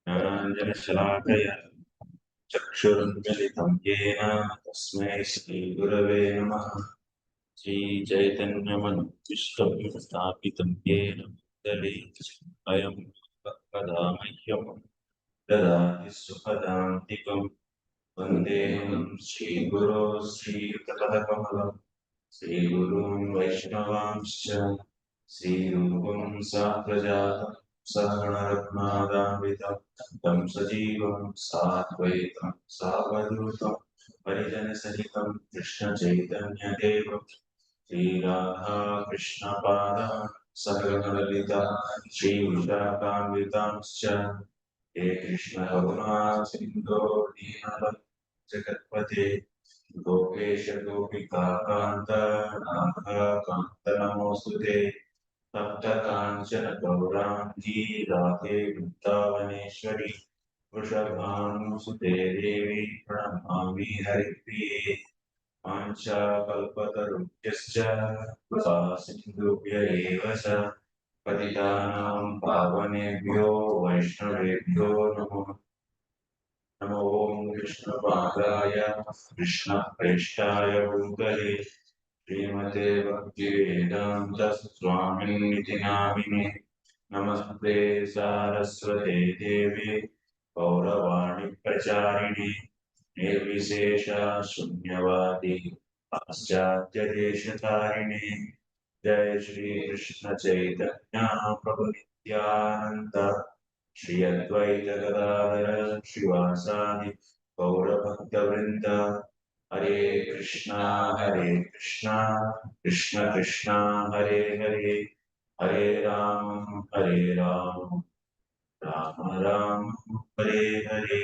ज्ञानाञ्जनशलाकया चक्षुरुन्मिलितं येन तस्मै श्रीगुरवे नमः। श्रीचैतन्यमनुष्टं स्थापितं येन भूतले अयं कदा मह्यं ददाति सुखदान्तिकं वन्देऽहं श्रीगुरो श्रीकमलम् श्रीगुरून् वैष्णवांश्च श्रीरूपं साग्रजातं सहगणरत्नादान्वितं तं सजीवं साद्वैतं सावधूतं परिजनसहितं कृष्णचैतन्यदेवं श्रीराधा कृष्णपादान् सहगणललिता श्रीविशाखान्वितांश्च हे कृष्णकरुणा सिन्धो दीनबन्धो जगत्पते गोपेश गोपिका कान्त नाथ नमोऽस्तुते तप्त काञ्चन गौराङ्गी राधे वृन्दावनेश्वरी वृषभानुसुते देवी प्रणमामि हरिप्रिये वाञ्छाकल्पतरुभ्यश्च कृपा सिन्धुभ्य एव च पतितानां पावनेभ्यो वैष्णवेभ्यो नमो नमो कृष्णपादाय कृष्णप्रेष्ठाय भूतले श्रीमते भक्तिवेदान्तस्वामिनिति नामिने नमस्ते सारस्वते देवे गौरवाणी प्रचारिणे निर्विशेषा शून्यवादी पाश्चात्यदेशतारिणे जय श्री कृष्ण चैतन्य प्रभु नित्यानंद श्री अद्वैत गदाधर श्रीवासादि गौरभक्तवृंद हरे Krishna Krishna Krishna Hare Hare Hare Ram Ram Ram Hare Hare.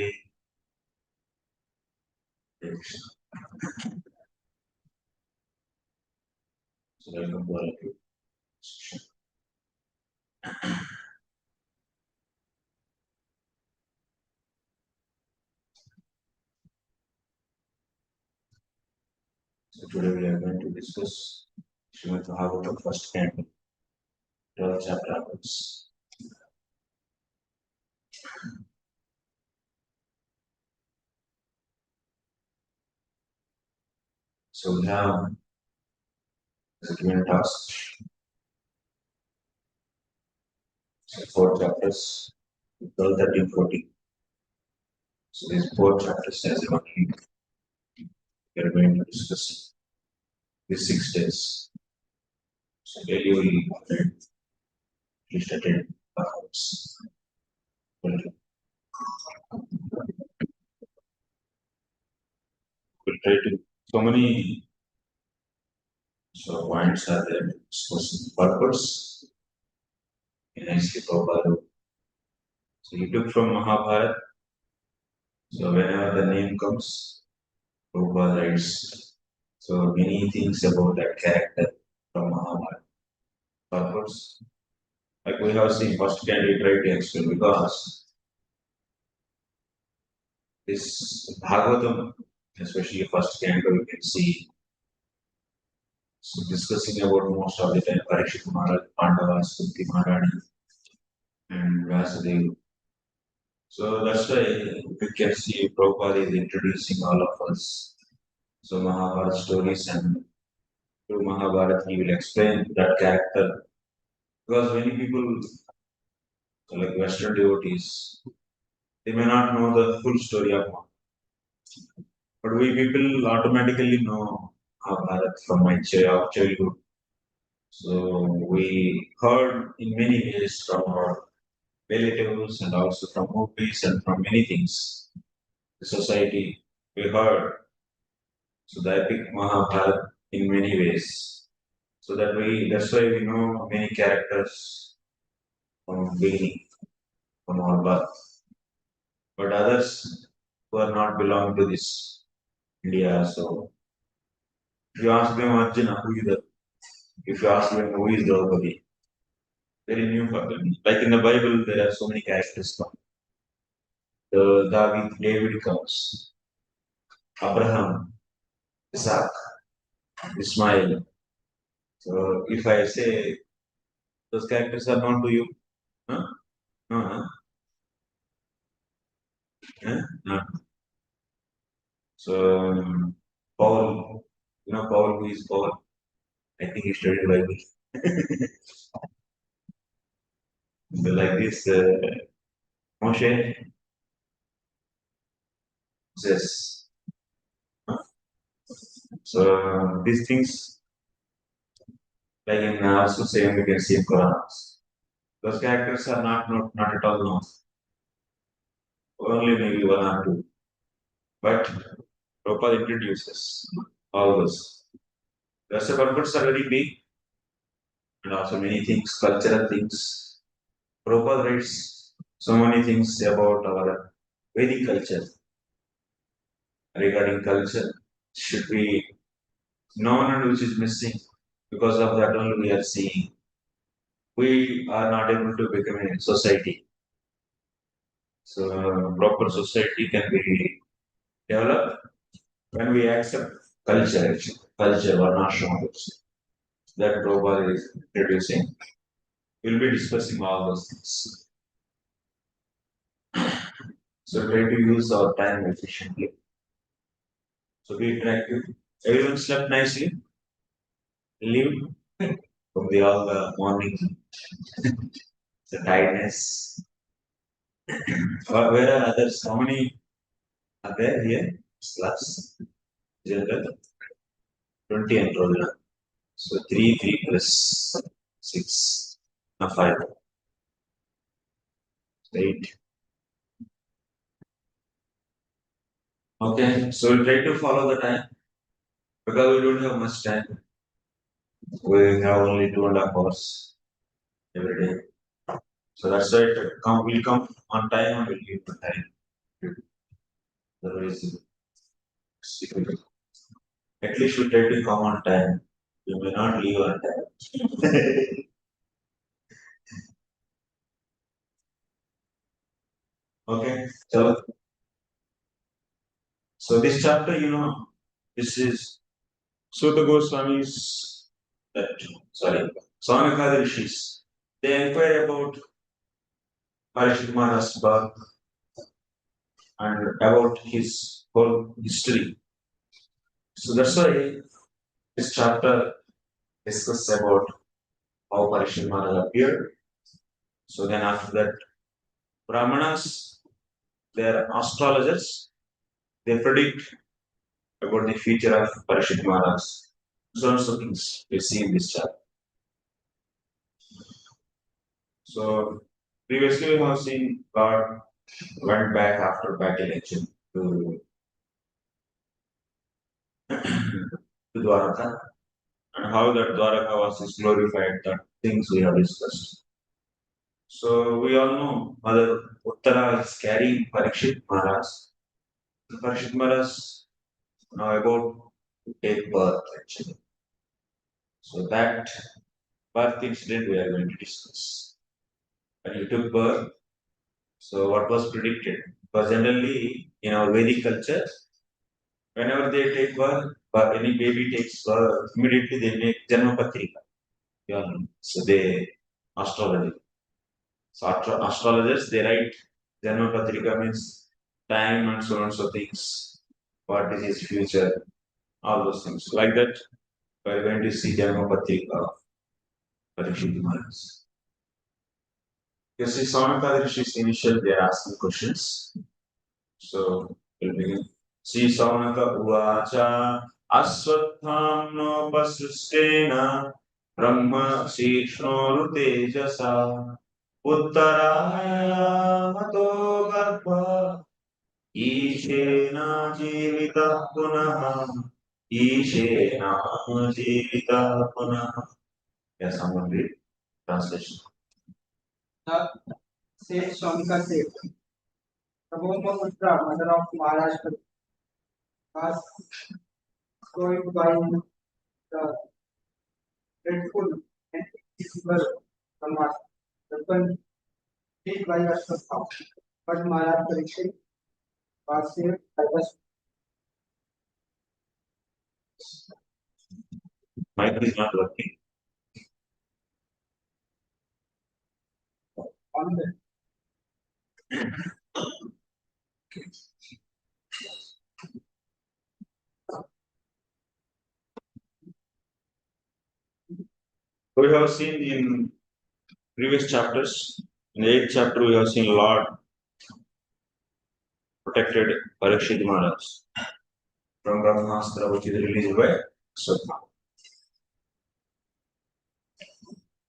So welcome to all of you. So today we are going to discuss Srimad Bhagavatam first canto, 12th chapter onwards. So we have the given task. So 4 chapters, 12, 13, 14. So these 4 chapters as a complete. We are going to discuss these 6 days. So daily we will attend, at least attend hours. We'll try to, so many points are there to discuss the purpose. Nicely Prabhupada. So he took from Mahabharata. So whenever the name comes, Prabhupada writes so many things about that character from Mahabharata. Purpose. Like we have seen, first can we try to explain because this Bhagavatam, especially first canto, you can see so discussing about most of the time Parīkṣit Maharaj, Pandavas, Kunti Maharani, and Vasudeva. So that's why we can see Prabhupada is introducing all of us. So Mahabharata stories, and through Mahabharata he will explain that character. Because many people, like Western devotees, they may not know the full story of Mahabharata. But we people automatically know Mahabharata from my childhood. So we heard in many ways from our relatives and also from movies and from many things. The society, we heard. So the epic Mahabharata in many ways. So that's why we know many characters from beginning, from our birth. But others who are not belong to this India, so if you ask them Arjuna, who is the, if you ask them who is Draupadi, very new for them. Like in the Bible, there are so many characters come. The David comes, Abraham, Isaac, Ismail. So if I say those characters are known to you, Huh? No, huh? Yeah? No. So, Paul, Paul, who is Paul? I think he studied Bible. So like this, Moshe says. So these things, like in also same we can see in Quran. Those characters are not at all known. Only maybe one or two. But Prabhupada introduces all those. Rest of purports are very big and also many things, cultural things. Prabhupada writes so many things about our Vedic culture. Regarding culture should be known and which is missing. Because of that only we are seeing. We are not able to become a society. So proper society can be developed when we accept culture, actually. Culture, Varnasrama that Prabhupada is introducing. We'll be discussing all those things. So try to use our time efficiently. So be active. Everyone slept nicely. Relieved from all the morning, the tiredness. Where are others? How many are there here? Slots. General 20 enrolled. So 3 plus 6. No, 5. 8. Okay, so we'll try to follow the time because we don't have much time. We have only 2.5 hours every day. So that's why we'll come on time and we'll leave on time. Otherwise, it's difficult. At least we try to come on time. We may not leave on time. Okay, so this chapter, this is Sutta Goswami's, that, sorry, Saunakada Rishis. They inquire about Parīkṣit Maharaj's birth and about his whole history. So that's why this chapter discusses about how Parīkṣit Maharaj appeared. So then after that, Brahmanas, they are astrologers. They predict about the future of Parīkṣit Maharaj. So things we see in this chapter. So previously we have seen God went back after battle action to Dwaraka, and how that Dwaraka was glorified, that things we have discussed. So we all know Mother Uttara is carrying Parīkṣit Maharaj. Parīkṣit Maharaj now about to take birth actually. So that birth incident we are going to discuss. When he took birth, so what was predicted? Because generally in our Vedic culture, whenever they take birth, or any baby takes birth, immediately they make Janma Patrika. So they astrology. So astrologers they write Janma Patrika means time and so on so things. What is his future? All those things. Like that, we are going to see Janma Patrika of Parīkṣit Maharaj. You see, Saunaka Rishi's initial they are asking questions. So we'll begin. Sri Saunaka Uvacha Aswatthamno Pasustena Brahma Shishno Tejasa Uttaraya Mato Garbha Ishena Jivita Punaha Ishena Jivita Punaha. Yes, someone read translation. The says Shanika said, the Brahma mother of Maharaj, was going by the dreadful and peaceful Brahma. The one did by us the house. But Maharaj Parīkṣit was saved by the Mic is not working. on the We have seen in previous chapters, in the 8th chapter, we have seen Lord protected Parīkṣit Maharaj from Brahmastra, which is released by Swatma.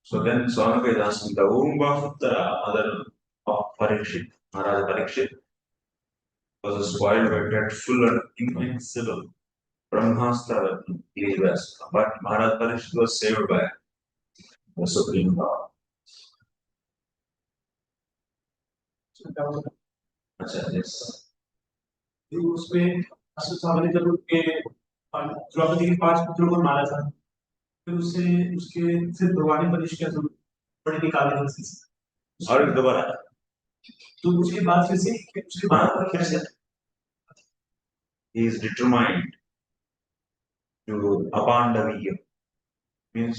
So then Swanaka is asking the womb of the mother of Parīkṣit, Maharaj Parīkṣit, was spoiled by dreadful and invincible Brahmastra released by Swatma. But Maharaj Parīkṣit was saved by the Supreme Lord. अच्छा, yes. उसमें अश्वत्थामा ने जब उनके द्रौपदी के 5 पुत्रों को मारा था, फिर उससे उसके फिर भगवान ने पनिश किया, तो बड़े निकाले थे और दोबारा तो उसके बाद फिर से उसके बाद क्या किया? He is determined to Apandaviya. Means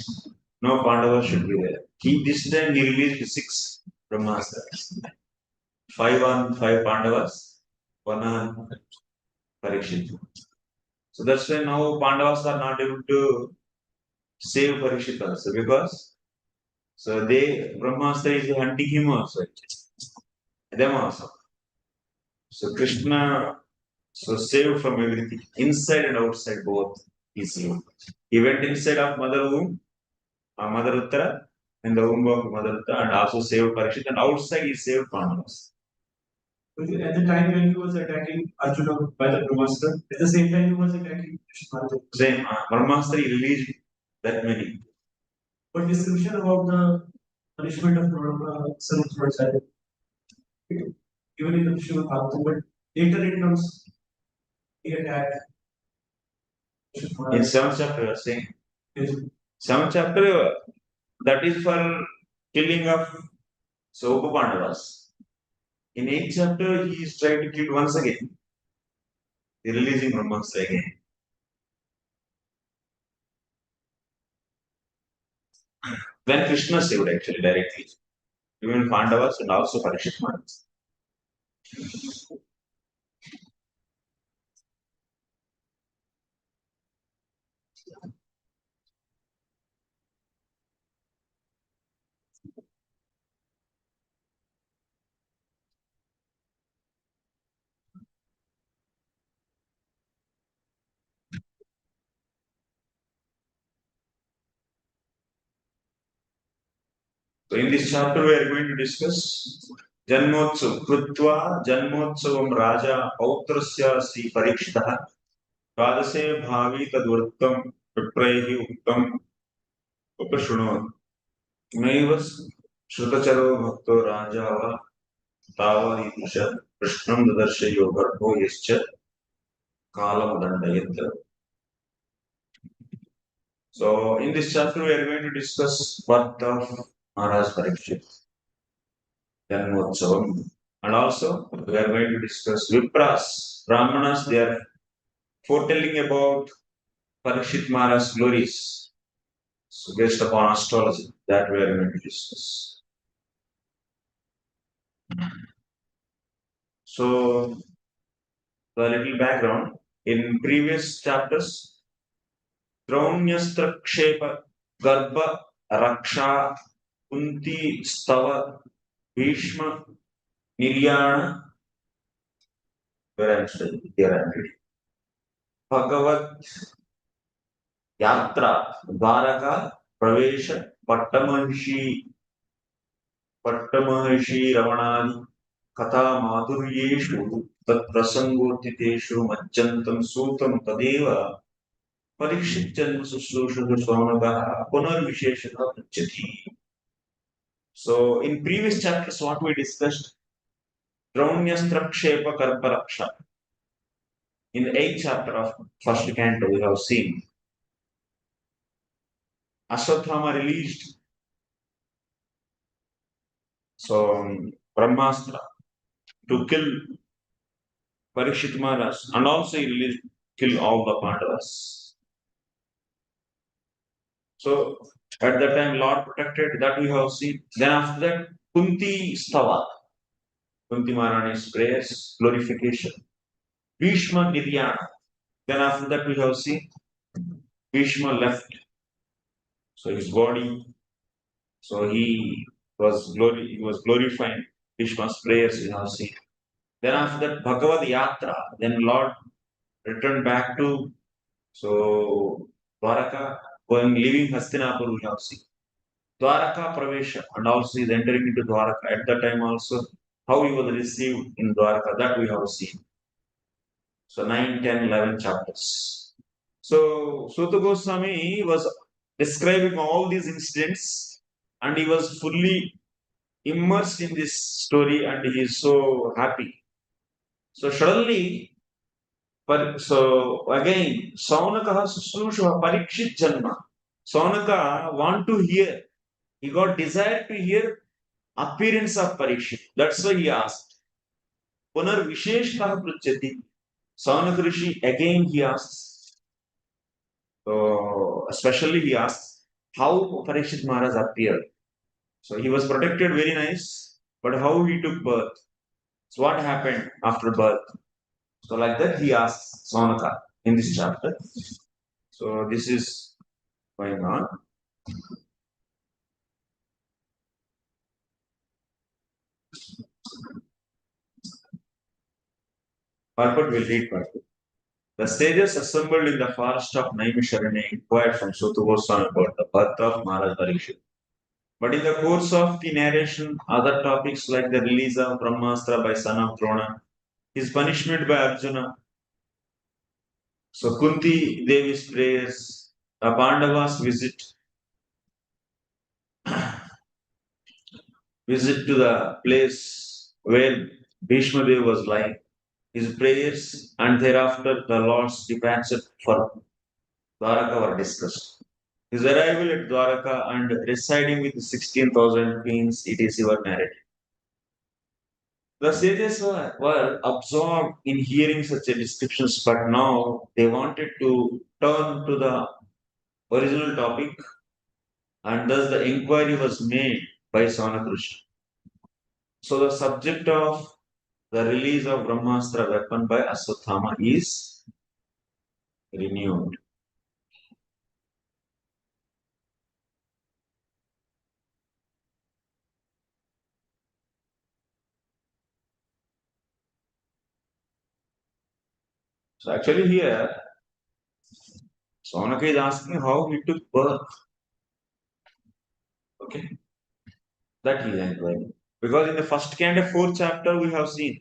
no Pandava should be there. This time he released 6 Brahmastras. 5 on 5 Pandavas, 1 on Parīkṣit. So that's why now Pandavas are not able to save Parīkṣit also, because so Brahmastra is hunting him also, them also. So Krishna saved from everything, inside and outside both he saved. He went inside of mother womb, Mother Uttara, in the womb of Mother Uttara, and also saved Parīkṣit, and outside he saved Pandavas. At the time when he was attacking Arjuna by the Brahmastra, at the same time he was attacking Krishna. Same, Brahmastra released that many. But description about the punishment of some words are given in the Vishnu Bhagavatam, but later it comes the attack. In 7th chapter, you are saying. Yes. 7th chapter, that is for killing of Pandavas. In 8th chapter, he is trying to kill once again. He is releasing Brahmastra again. Then Krishna saved actually directly. Even Pandavas and also Parīkṣit Maharaj. So in this chapter we are going to discuss Janmotsav. Krutva Janmotsavam Raja Pautrasya Sri Parīkṣitah Dvadase Bhavi Tadvrtam Vipraihi Uttam Upashunod Naivas Shrutacharo Bhakto Rajava Tava Idusha Krishnam Darshayo Garbho Yascha Kalam Dandayatra. So in this chapter we are going to discuss birth of Maharaj Parīkṣit, Janmotsavam, and also we are going to discuss Vipras, Brahmanas. They are foretelling about Parīkṣit Maharaj's glories, so based upon astrology. That we are going to discuss. So the little background in previous chapters, Draunyastrakshepa Garbha Raksha Kunti Stava Bhishma Niryana Bhagavat Yatra Dvaraka Pravesha Pattamahishi Ramanadi Katha Madhuryeshu Tat Prasangotiteshu Machantam Sutam Tadeva Parīkṣit Janma Susrusha Swanagaha Punar Visheshana Pachati. So in previous chapters what we discussed, Draunyastrakshepa Karparaksha. In the 8th chapter of first canto we have seen Ashwatthama released Brahmastra to kill Parīkṣit Maharaj, and also he released kill all the Pandavas. So at that time Lord protected, that we have seen. Then after that Kunti Stava, Kunti Maharani's prayers, glorification. Bhishma Niryana. Then after that we have seen Bhishma left. So his body, so he was glorifying Bhishma's prayers we have seen. Then after that Bhagavad Yatra, then Lord returned back to so Dwaraka, going leaving Hastinapur we have seen. Dwaraka Pravesha, and also is entering into Dwaraka. At that time also, how he was received in Dwaraka, that we have seen. So 9, 10, 11 chapters. So Suta Goswami was describing all these incidents and he was fully immersed in this story and he is so happy. So suddenly, so again, Saunaka Susrusha Parīkṣit Janma. Saunaka want to hear, he got desire to hear appearance of Parīkṣit. That's why he asked. Punar Visheshtaha Pruchati. Saunaka Rishi again he asks. So especially he asks how Parīkṣit Maharaj appeared. So he was protected very nice, but how he took birth. So what happened after birth? So like that he asks Saunaka in this chapter. So this is going on. Purport will read purport. The sages assembled in the forest of Naimisharanya inquired from Suta Goswami about the birth of Maharaj Parīkṣit. But in the course of the narration, other topics like the release of Brahmastra by son of Drona, his punishment by Arjuna, so Kunti Devi's prayers, the Pandavas' visit to the place where Bhishma Dev was lying, his prayers, and thereafter the Lord's departure for Dwaraka were discussed. His arrival at Dwaraka and residing with 16,000 queens, it is your narrative. The sages were absorbed in hearing such a descriptions, but now they wanted to turn to the original topic, and thus the inquiry was made by Saunakrishi. So the subject of the release of Brahmastra weapon by Aswathama is renewed. So actually here, Saunaka is asking how he took birth. Okay, that he is inquiring. Because in the first canto, 4th chapter, we have seen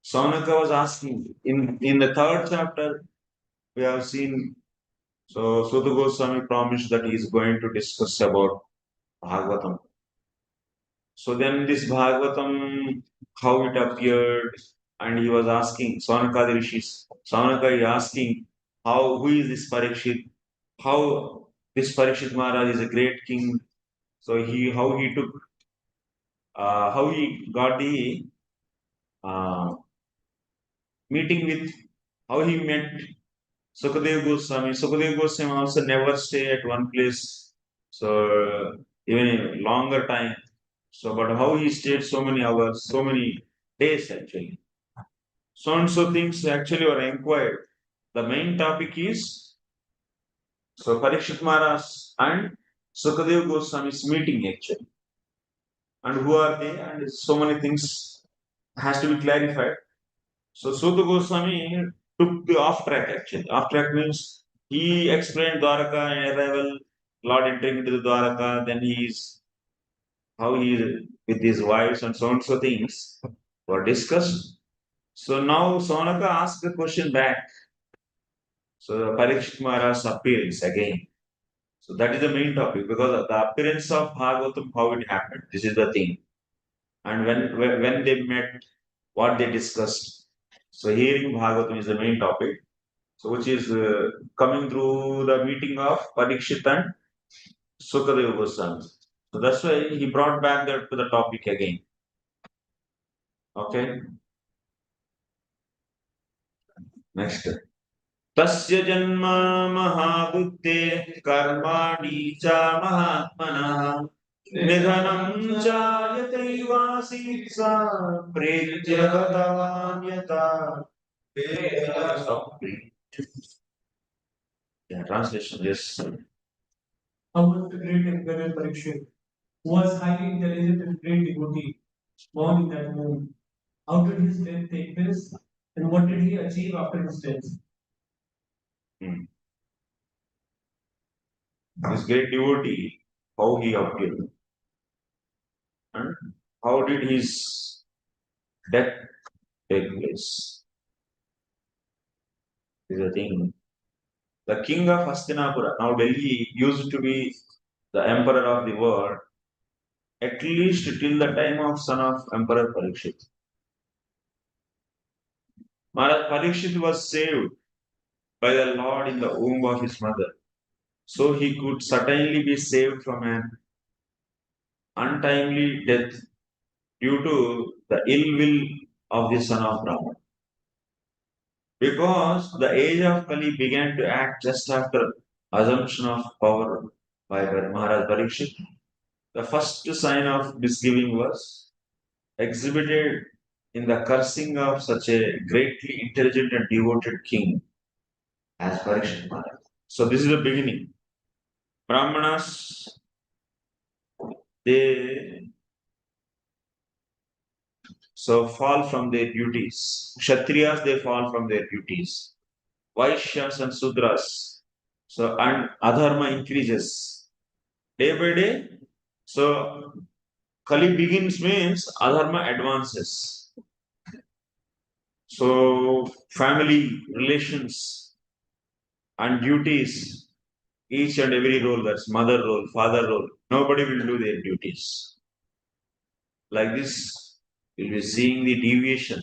Saunaka was asking. In the 3rd chapter, we have seen. So Suta Goswami promised that he is going to discuss about Bhagavatam. So then this Bhagavatam, how it appeared, and he was asking Saunaka Rishis. Saunaka is asking who is this Parīkṣit? How this Parīkṣit Maharaj is a great king. So how he took, how he got the meeting with, how he met Sukadeva Goswami. Sukadeva Goswami also never stay at one place. So even a longer time. So, but how he stayed so many hours, so many days actually. So and so things actually were inquired. The main topic is so Parīkṣit Maharaj and Sukadeva Goswami's meeting actually. And who are they? And so many things has to be clarified. So Suta Goswami took the off track actually. Off track means he explained Dwaraka and arrival, Lord entering into the Dwaraka, then how he is with his wives and so on so things were discussed. So now Saunaka asked the question back. So the Parīkṣit Maharaj appearance again. So that is the main topic because the appearance of Bhagavatam, how it happened. This is the thing. And when they met, what they discussed. So hearing Bhagavatam is the main topic. So which is coming through the meeting of Parīkṣit and Sukadeva Goswami. So that's why he brought back that to the topic again. Okay. Next. तस्य जन्म महाबुद्धे कर्माणि च महात्मनः Nidhanam jayataivasit sa pretyagavanyata. Yeah, translation, yes. How was the great Emperor Parīkṣit, who was highly intelligent and great devotee, born in that home? How did his death take place? And what did he achieve after his death? This great devotee, how he appeared and how did his death take place is the thing. The king of Hastinapura, now Delhi used to be the emperor of the world at least till the time of son of Emperor Parīkṣit. Maharaj Parīkṣit was saved by the Lord in the womb of his mother. So he could certainly be saved from an untimely death due to the ill will of the son of Brahma. Because the age of Kali began to act just after assumption of power by Maharaj Parīkṣit, the first sign of misgiving was exhibited in the cursing of such a greatly intelligent and devoted king as Parīkṣit Maharaj. So this is the beginning. Brahmanas, they fall from their duties. Kshatriyas, they fall from their duties. Vaishyas and Sudras. So, and adharma increases day by day. So, Kali begins means adharma advances. So, family relations and duties, each and every role, that's mother role, father role, nobody will do their duties. Like this, you'll be seeing the deviation.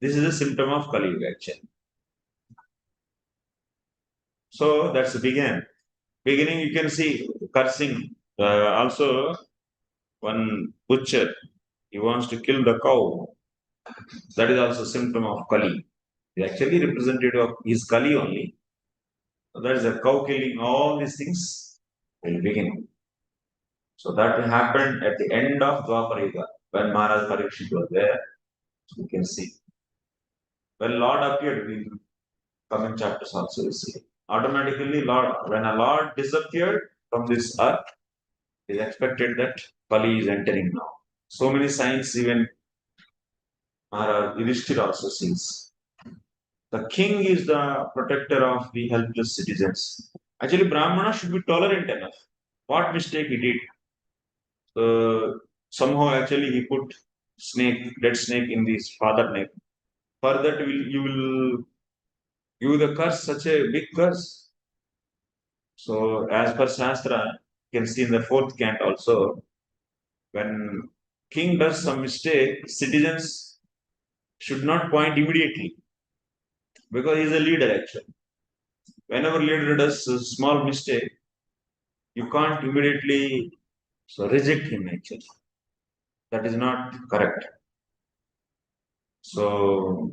This is a symptom of Kali Yuga actually. So that's the beginning. You can see cursing. Also, one butcher, he wants to kill the cow. That is also a symptom of Kali. He actually representative of his Kali only. So that is a cow killing. All these things will begin. So that happened at the end of Dwapara Yuga when Maharaj Parīkṣit was there. So you can see. When Lord appeared, we will come in chapters also. You see. Automatically, when a Lord disappeared from this earth, it is expected that Kali is entering now. So many signs, even Maharaj Yudhishthira also sees. The king is the protector of the helpless citizens. Actually, Brahmana should be tolerant enough. What mistake he did? Somehow, actually, he put dead snake in his father neck. For that, you will give the curse, such a big curse. So, as per Shastra, you can see in the fourth cant also, when king does some mistake, citizens should not point immediately because he is a leader actually. Whenever leader does a small mistake, you can't immediately reject him actually. That is not correct. So,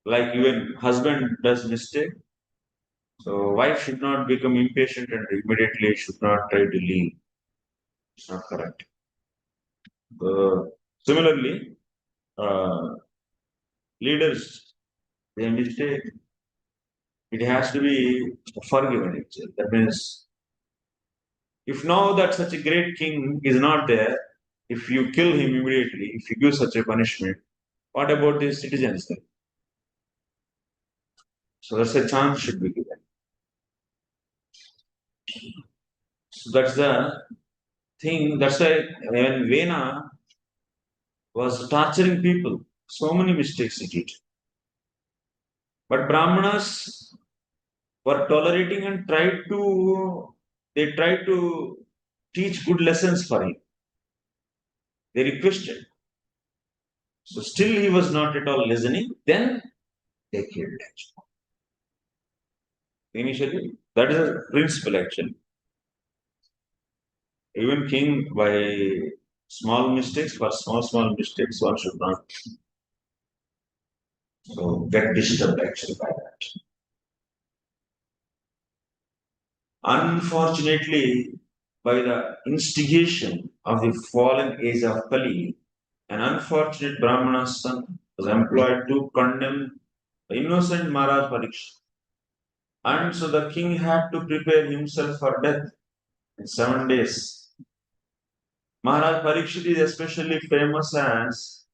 like even husband does mistake, so wife should not become impatient and immediately should not try to leave. It's not correct. Similarly, leaders, they mistake, it has to be forgiven actually. That means if now that such a great king is not there, if you kill him immediately, if you give such a punishment, what about the citizens then? So that's a chance should be given. So that's the thing. That's why when Vena was torturing people, so many mistakes he did. But Brahmanas were tolerating and tried to teach good lessons for him. They requested. So still he was not at all listening. Then they killed him. Initially, that is a principle actually. Even king by small mistakes, for small mistakes, one should not get disturbed actually by that. Unfortunately, by the instigation of the fallen age of Kali, an unfortunate Brahmana's son was employed to condemn the innocent Maharaj Parīkṣit. And so the king had to prepare himself for death in 7 days. Maharaj Parīkṣit is especially famous as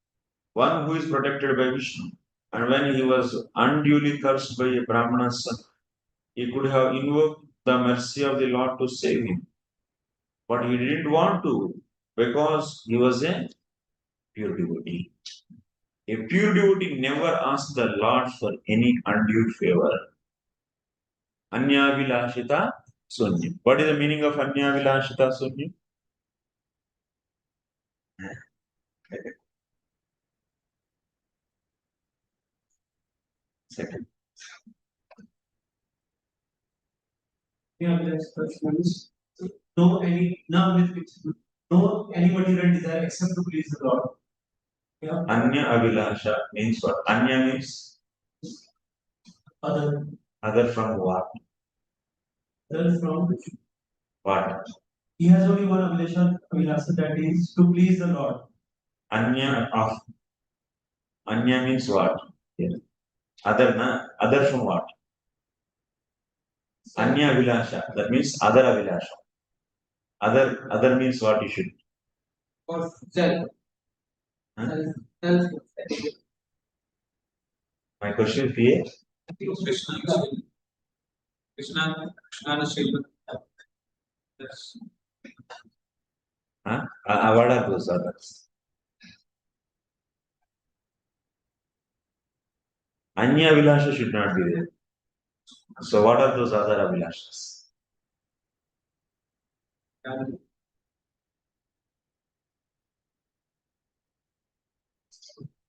one who is protected by Vishnu. And when he was unduly cursed by a Brahmana's son, he could have invoked the mercy of the Lord to save him. But he didn't want to because he was a pure devotee. A pure devotee never asks the Lord for any undue favor. Anyavilashita Sunyam. What is the meaning of Anyavilashita Sunyam? Second. Yeah, that's questions. No any material desire except to please the Lord. Yeah. Anya Avilasha means what? Anya means Other. Other from what? Other from What? He has only one Avilasa, that is to please the Lord. Anya of Anya means what? Yeah. Other from what? Anya Avilasha. That means other Avilasha. Other means what you should. Or self. Huh? Self. My question is clear? Krishna Yes. Huh? What are those others? Anya Avilasha should not be there. So what are those other Avilashas?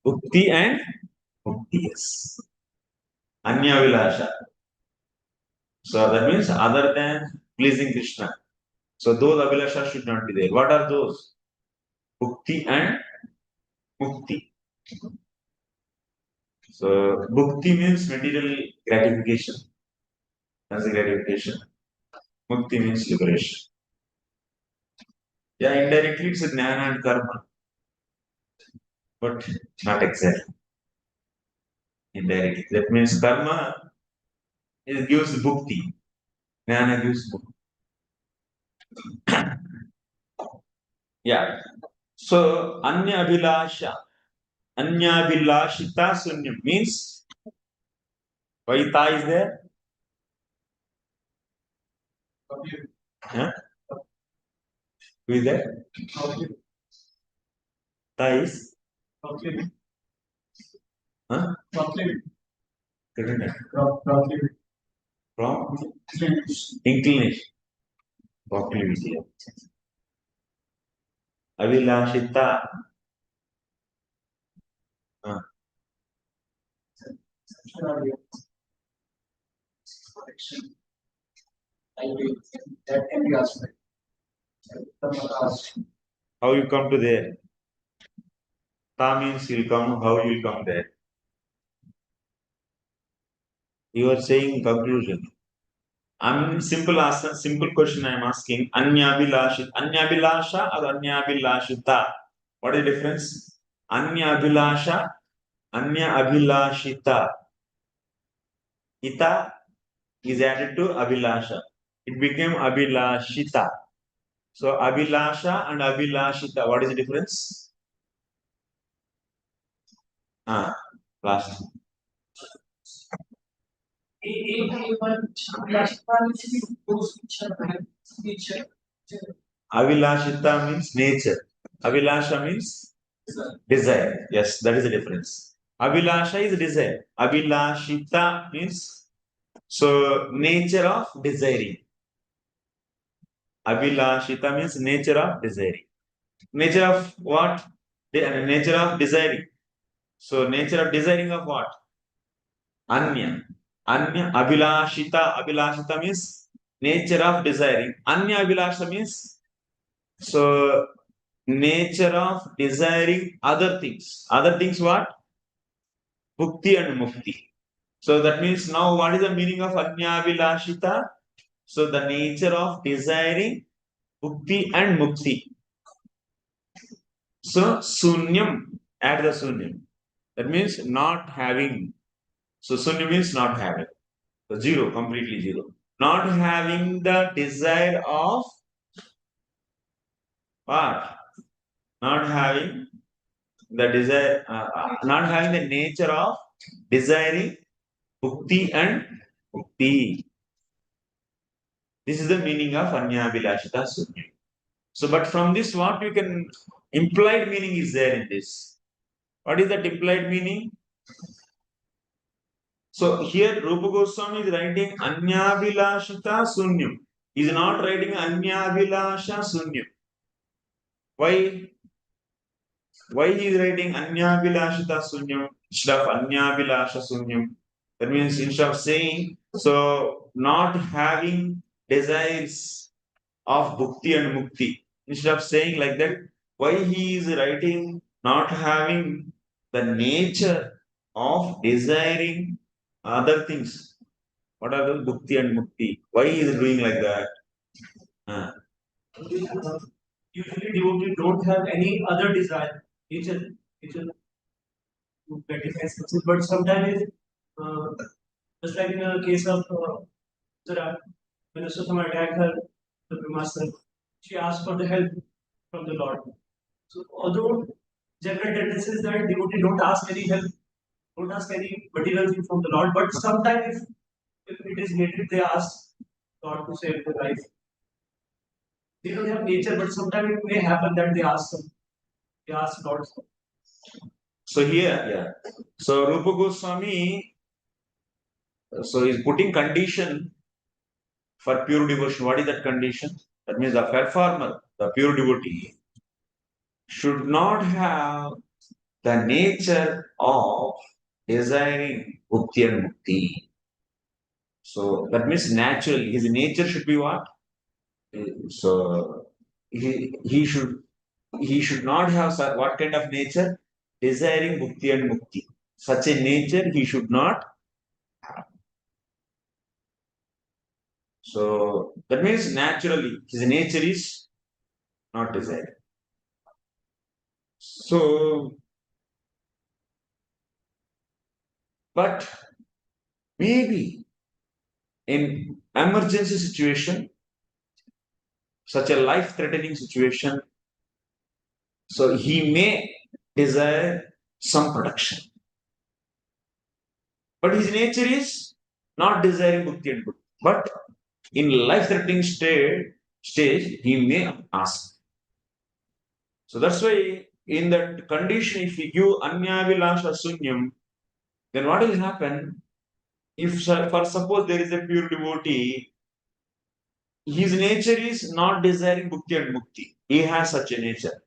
Bhakti and Bhakti, yes. Anya Avilasha. So that means other than pleasing Krishna. So those Avilashas should not be there. What are those? Bhakti and Mukti. So Bhakti means material gratification. That's the gratification. Mukti means liberation. Yeah, indirectly it's a jnana and karma. But not exactly. Indirectly. That means karma gives bhukti. Jnana gives bhukti. Yeah. So Anya Abhilasha. Anya Abhilashita Sunyam means Vaita is there. Huh? Who is there? Ta is? Huh? From inclination. Proclivity. Avilashita. How you come to there? Ta means you'll come, how you'll come there? You are saying conclusion. Simple question I am asking. Anyabhilashita. Anyabhilasha or Anyabhilashita? What is the difference? Anyabhilasha, Anyabhilashita. Ita is added to Abhilasha. It became Abhilashita. So Abhilasha and Abhilashita, what is the difference? Last. Avilashita means nature. Avilasha means desire. Yes, that is the difference. Avilasha is desire. Avilashita means so nature of desiring. Avilashita means nature of desiring. Nature of what? Nature of desiring. So nature of desiring of what? Anya. Anya Abhilashita. Abhilashita means nature of desiring. Anya Abhilasha means so nature of desiring other things. Other things what? Bhukti and Mukti. So that means now what is the meaning of Anya Abhilashita? So the nature of desiring Bhukti and Mukti. So Sunyam, add the Sunyam. That means not having. So Sunya means not having. So zero, completely zero. Not having the desire of what? Not having the desire, not having the nature of desiring Bhukti and Mukti. This is the meaning of Anyabhilashita Sunya. So, but from this, what you can implied meaning is there in this. What is that implied meaning? So here Rupa Goswami is writing Anyabhilashita Sunyam. He is not writing Anyabhilasha Sunyam. Why? Why he is writing Anyabhilashita Sunyam instead of Anyabhilasha Sunyam? That means instead of saying, so not having desires of Bhukti and Mukti. Instead of saying like that, why he is writing not having the nature of desiring other things. What are those Bhukti and Mukti? Why he is doing like that? Usually devotees don't have any other desire. Nature to gratify senses, but sometimes, just like in the case of Zara, when Sushama attacked her, the Brahmacharis, she asked for the help from the Lord. So, although general tendency is that devotee don't ask any help, don't ask any material thing from the Lord, but sometimes if it is needed, they ask God to save their life. They don't have nature, but sometimes it may happen that they ask them. They ask God. So here, yeah. So Rupa Goswami, so he's putting condition for pure devotion. What is that condition? That means the performer, the pure devotee, should not have the nature of desiring Bhukti and Mukti. So that means naturally, his nature should be what? So he should not have what kind of nature? Desiring Bhukti and Mukti. Such a nature he should not have. So that means naturally his nature is not desired. So, but maybe in emergency situation, such a life-threatening situation, so he may desire some protection. But his nature is not desiring Bhukti and Bhukti. But in life-threatening stage, he may ask. So that's why in that condition, if we give Anyavilasha Sunyam, then what will happen? If for suppose there is a pure devotee, his nature is not desiring Bhukti and Mukti. He has such a nature.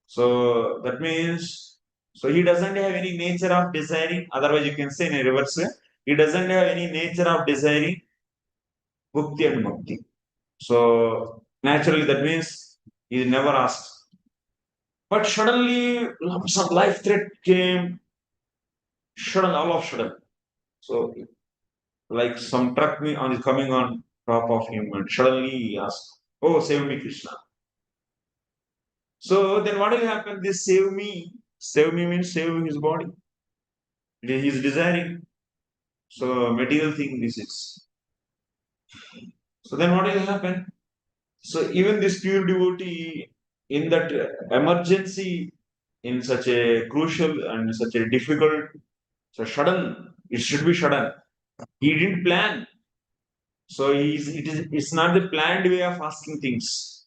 So that means, so he doesn't have any nature of desiring, otherwise you can say in a reverse way, he doesn't have any nature of desiring Bhukti and Mukti. So naturally that means he never asked. But suddenly some life threat came, all of sudden. So like some truck is coming on top of him and suddenly he asked, oh, save me, Krishna. So then what will happen? This save me means save his body. He is desiring. So material thing this is. So then what will happen? So even this pure devotee in that emergency, in such a crucial and such a difficult, so sudden, it should be sudden. He didn't plan. So it's not the planned way of asking things.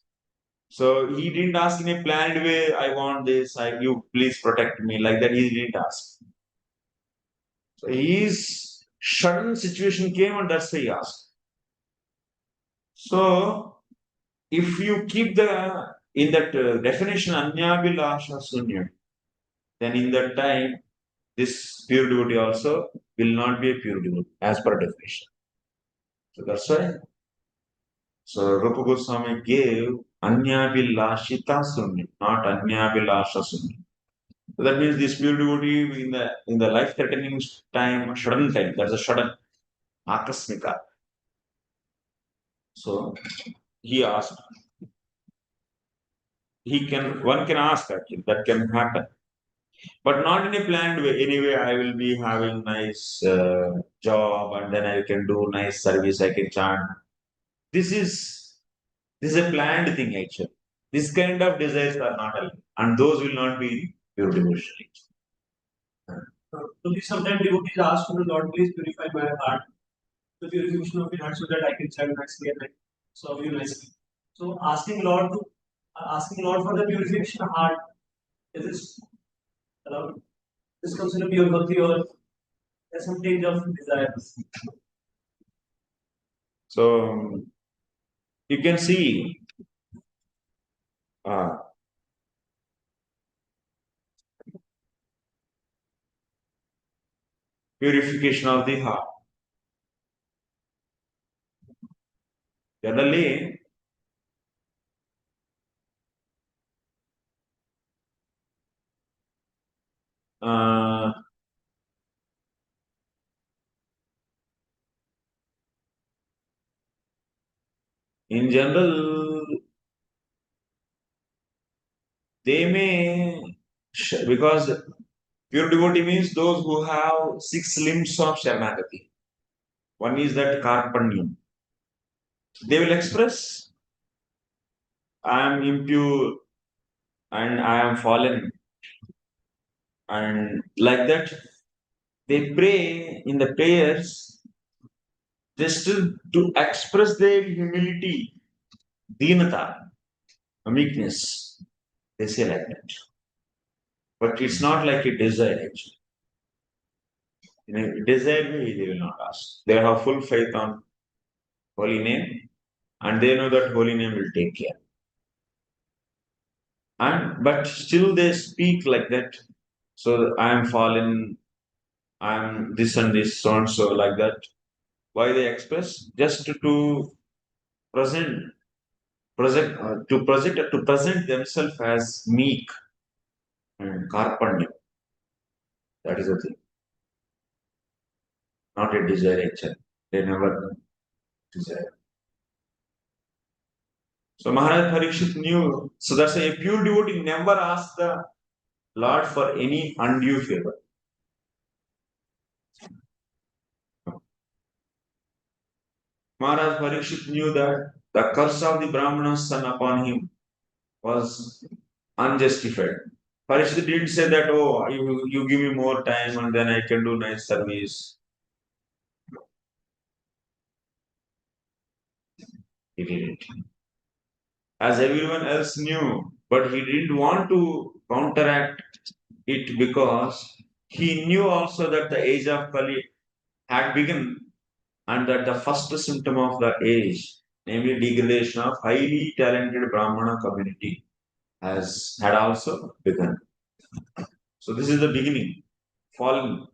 So he didn't ask in a planned way, I want this, you please protect me, like that he didn't ask. So his sudden situation came and that's why he asked. So if you keep in that definition Anyabhilasha Sunya, then in that time this pure devotee also will not be a pure devotee as per definition. So that's why. So Rupa Goswami gave Anyabhilashita Sunya, not Anyabhilasha Sunya. So that means this pure devotee in the life threatening time, sudden time, that's a sudden akasmika. So he asked. one can ask actually, that can happen. But not in a planned way. Anyway, I will be having nice job and then I can do nice service, I can chant. This is this is a planned thing actually. This kind of desires are not allowed, and those will not be pure devotion. So sometimes devotees ask to the Lord, please purify my heart, the purification of the heart, so that I can chant nicely and I serve you nicely. So asking Lord for the purification of heart, is this allowed? This considered pure bhakti or there's some change of desires? So you can see uh, purification of the heart. Generally, uh, in general, they may, because pure devotee means those who have 6 limbs of Sharanagati. One is that Karpanyam. They will express, I am impure and I am fallen. And like that, they pray in the prayers just to express their humility, dinata, meekness. They say like that. But it's not like a desire actually. In a desire way, they will not ask. They have full faith on holy name and they know that holy name will take care. And but still they speak like that. So I am fallen, I am this and this, so and so, like that. Why they express? Just to present, to present themselves as meek and karpanya. That is the thing. Not a desire actually. They never desire. So Maharaj Parīkṣit knew. So that's why a pure devotee never asks the Lord for any undue favor. Maharaj Parīkṣit knew that the curse of the Brahmana's son upon him was unjustified. Parīkṣit didn't say that, oh, you give me more time and then I can do nice service. He didn't. As everyone else knew, but he didn't want to counteract it because he knew also that the age of Kali had begun and that the first symptom of the age, namely degradation of highly talented Brahmana community, had also begun. So this is the beginning. Fallen,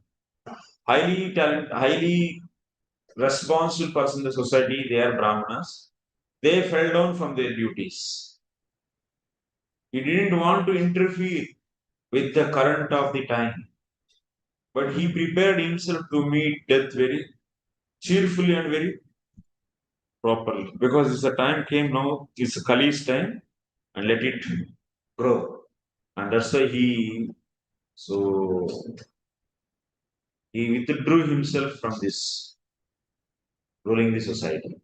highly responsible person in the society, they are Brahmanas. They fell down from their duties. He didn't want to interfere with the current of the time, but he prepared himself to meet death very cheerfully and very properly. Because it's the time came now, it's Kali's time, and let it grow. And that's why so he withdrew himself from this ruling the society.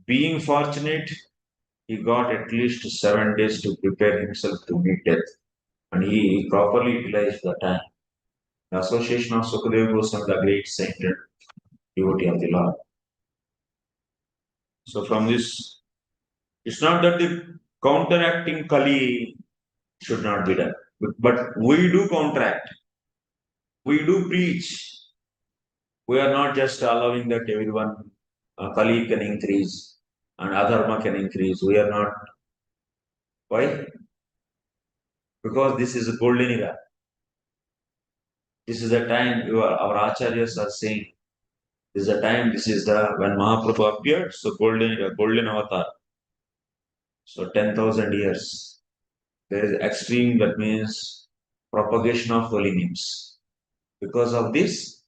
Being fortunate, he got at least 7 days to prepare himself to meet death. And he properly utilized the time. The association of Sukadeva Goswami, the great sainted devotee of the Lord. So from this, it's not that the counteracting Kali should not be done. But we do counteract. We do preach. We are not just allowing that everyone Kali can increase and adharma can increase. We are not. Why? Because this is a golden era. This is the time our acharyas are saying. This is the time. This is the when Mahaprabhu appeared. So golden era, golden avatar. So 10,000 years. There is extreme. That means propagation of holy names. Because of this,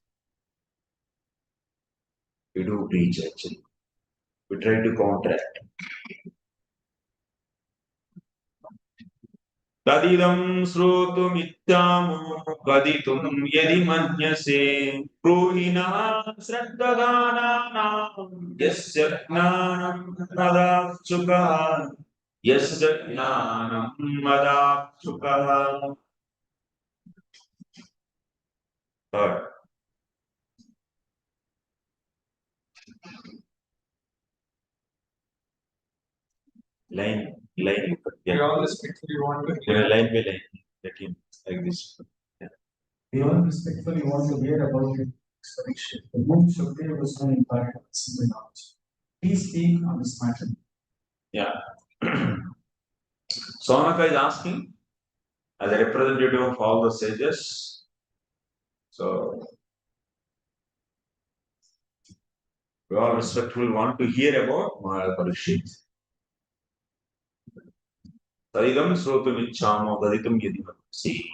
we do preach actually. We try to counteract. तदिदं श्रोतुमिच्छामो कदितुं यदि मन्यसे ब्रूहि नः श्रद्धदानानां यस्य ज्ञानं मदाच्युतः यस्य ज्ञानं मदाच्युतः. Third line. We all respectfully want to Line by line. Let him like this. We all respectfully want to hear about it. The whom Shukdev was so imparted simple knowledge. Please speak on this matter. Yeah. Sonaka is asking as a representative of all the sages. So we all respectfully want to hear about Maharaj Parīkṣit. Taridam srotumichamo daditum yadivam. See,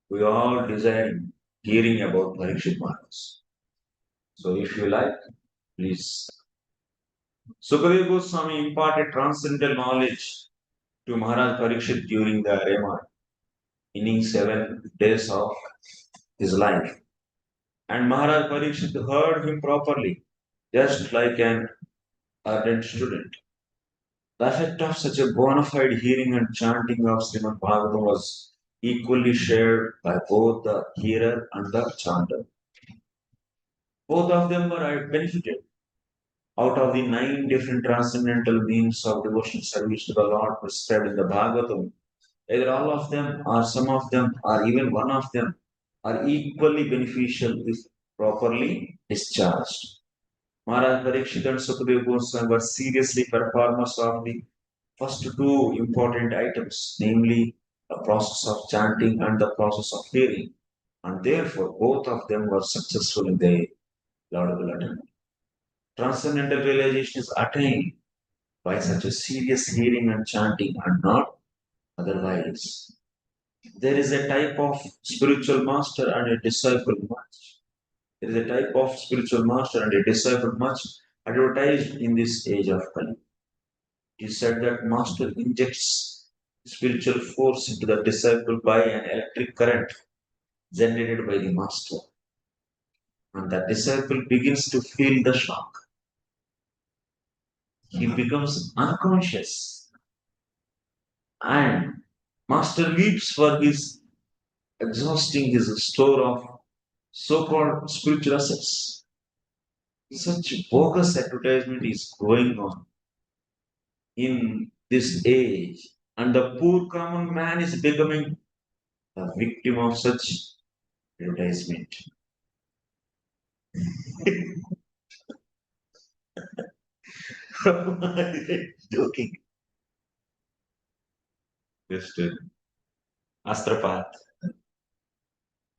we all desire hearing about Parīkṣit Maharaj. So if you like, please. Sukadeva Goswami imparted transcendental knowledge to Maharaj Parīkṣit during the Rema inning 7 days of his life. And Maharaj Parīkṣit heard him properly, just like an ardent student. The effect of such a bona fide hearing and chanting of Srimad Bhagavatam was equally shared by both the hearer and the chanter. Both of them were benefited out of the 9 different transcendental means of devotional service to the Lord prescribed in the Bhagavatam. Either all of them, or some of them, or even one of them are equally beneficial if properly discharged. Maharaj Parīkṣit and Sukadeva Goswami were seriously performers of the first 2 important items, namely the process of chanting and the process of hearing, and therefore both of them were successful in their laudable attempt. Transcendental realization is attained by such a serious hearing and chanting and not otherwise. There is a type of spiritual master and a disciple much. There is a type of spiritual master and a disciple much advertised in this age of Kali. It is said that master injects spiritual force into the disciple by an electric current generated by the master. And the disciple begins to feel the shock. He becomes unconscious. And master weeps for his exhausting his store of so-called spiritual assets. Such bogus advertisement is going on in this age, and the poor common man is becoming a victim of such advertisement. Joking. Just अस्त्रपात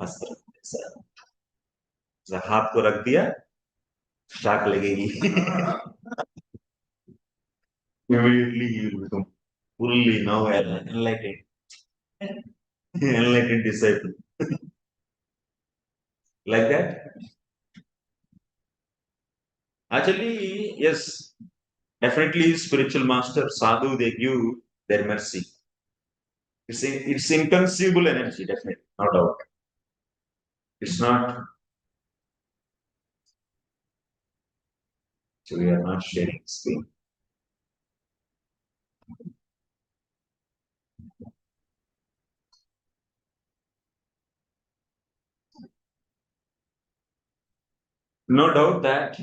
अस्त्र हाथ को रख दिया शाक लगेगी. Immediately he will become fully now enlightened disciple. Like that. Actually, yes, definitely spiritual master sadhu, they give their mercy. It's inconceivable energy, definitely, no doubt. It's not. So we are not sharing screen. No doubt that.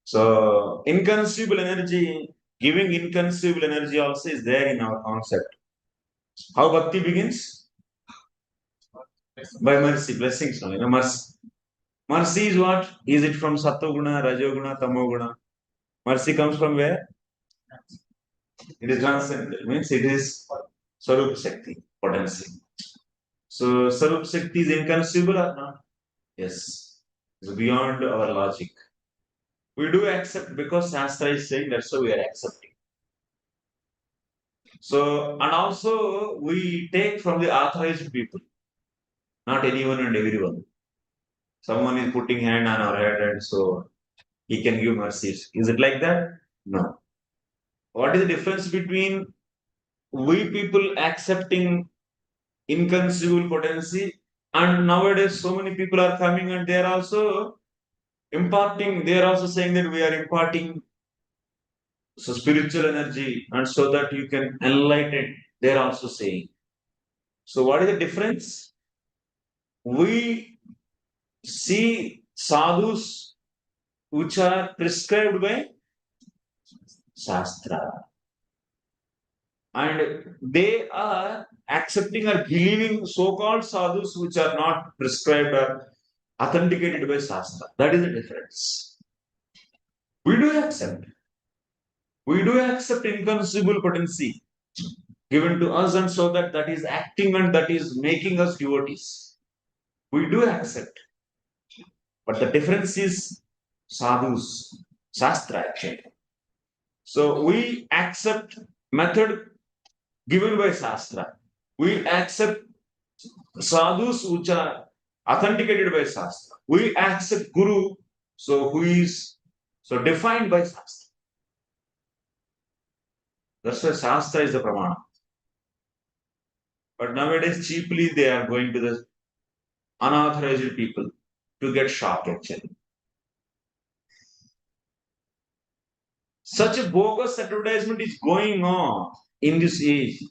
So inconceivable energy, giving inconceivable energy also is there in our concept. How bhakti begins? By mercy, blessings. Mercy. Mercy is what? Is it from Sattva-guna, Rajoguna, Tamoguna? Mercy comes from where? It is transcendental. Means it is Sarup Shakti, potency. So Sarup Shakti is inconceivable or not? Yes. It's beyond our logic. We do accept because Shastra is saying that's why we are accepting. So, and also we take from the authorized people, not anyone and everyone. Someone is putting hand on our head and so he can give mercies. Is it like that? No. What is the difference between we people accepting inconceivable potency, and nowadays so many people are coming and they are also imparting, they are also saying that we are imparting so spiritual energy and so that you can enlighten, they are also saying. So what is the difference? We see sadhus which are prescribed by Shastra, and they are accepting or believing so-called sadhus which are not prescribed or authenticated by Shastra. That is the difference. We do accept. We do accept inconceivable potency given to us, and so that is acting and that is making us devotees. We do accept. But the difference is sadhus, Shastra actually. So we accept method given by Shastra. We accept sadhus which are authenticated by Shastra. We accept Guru, so who is so defined by Shastra. That's why Shastra is the Pramana. But nowadays, cheaply they are going to the unauthorized people to get shock actually. Such a bogus advertisement is going on in this age.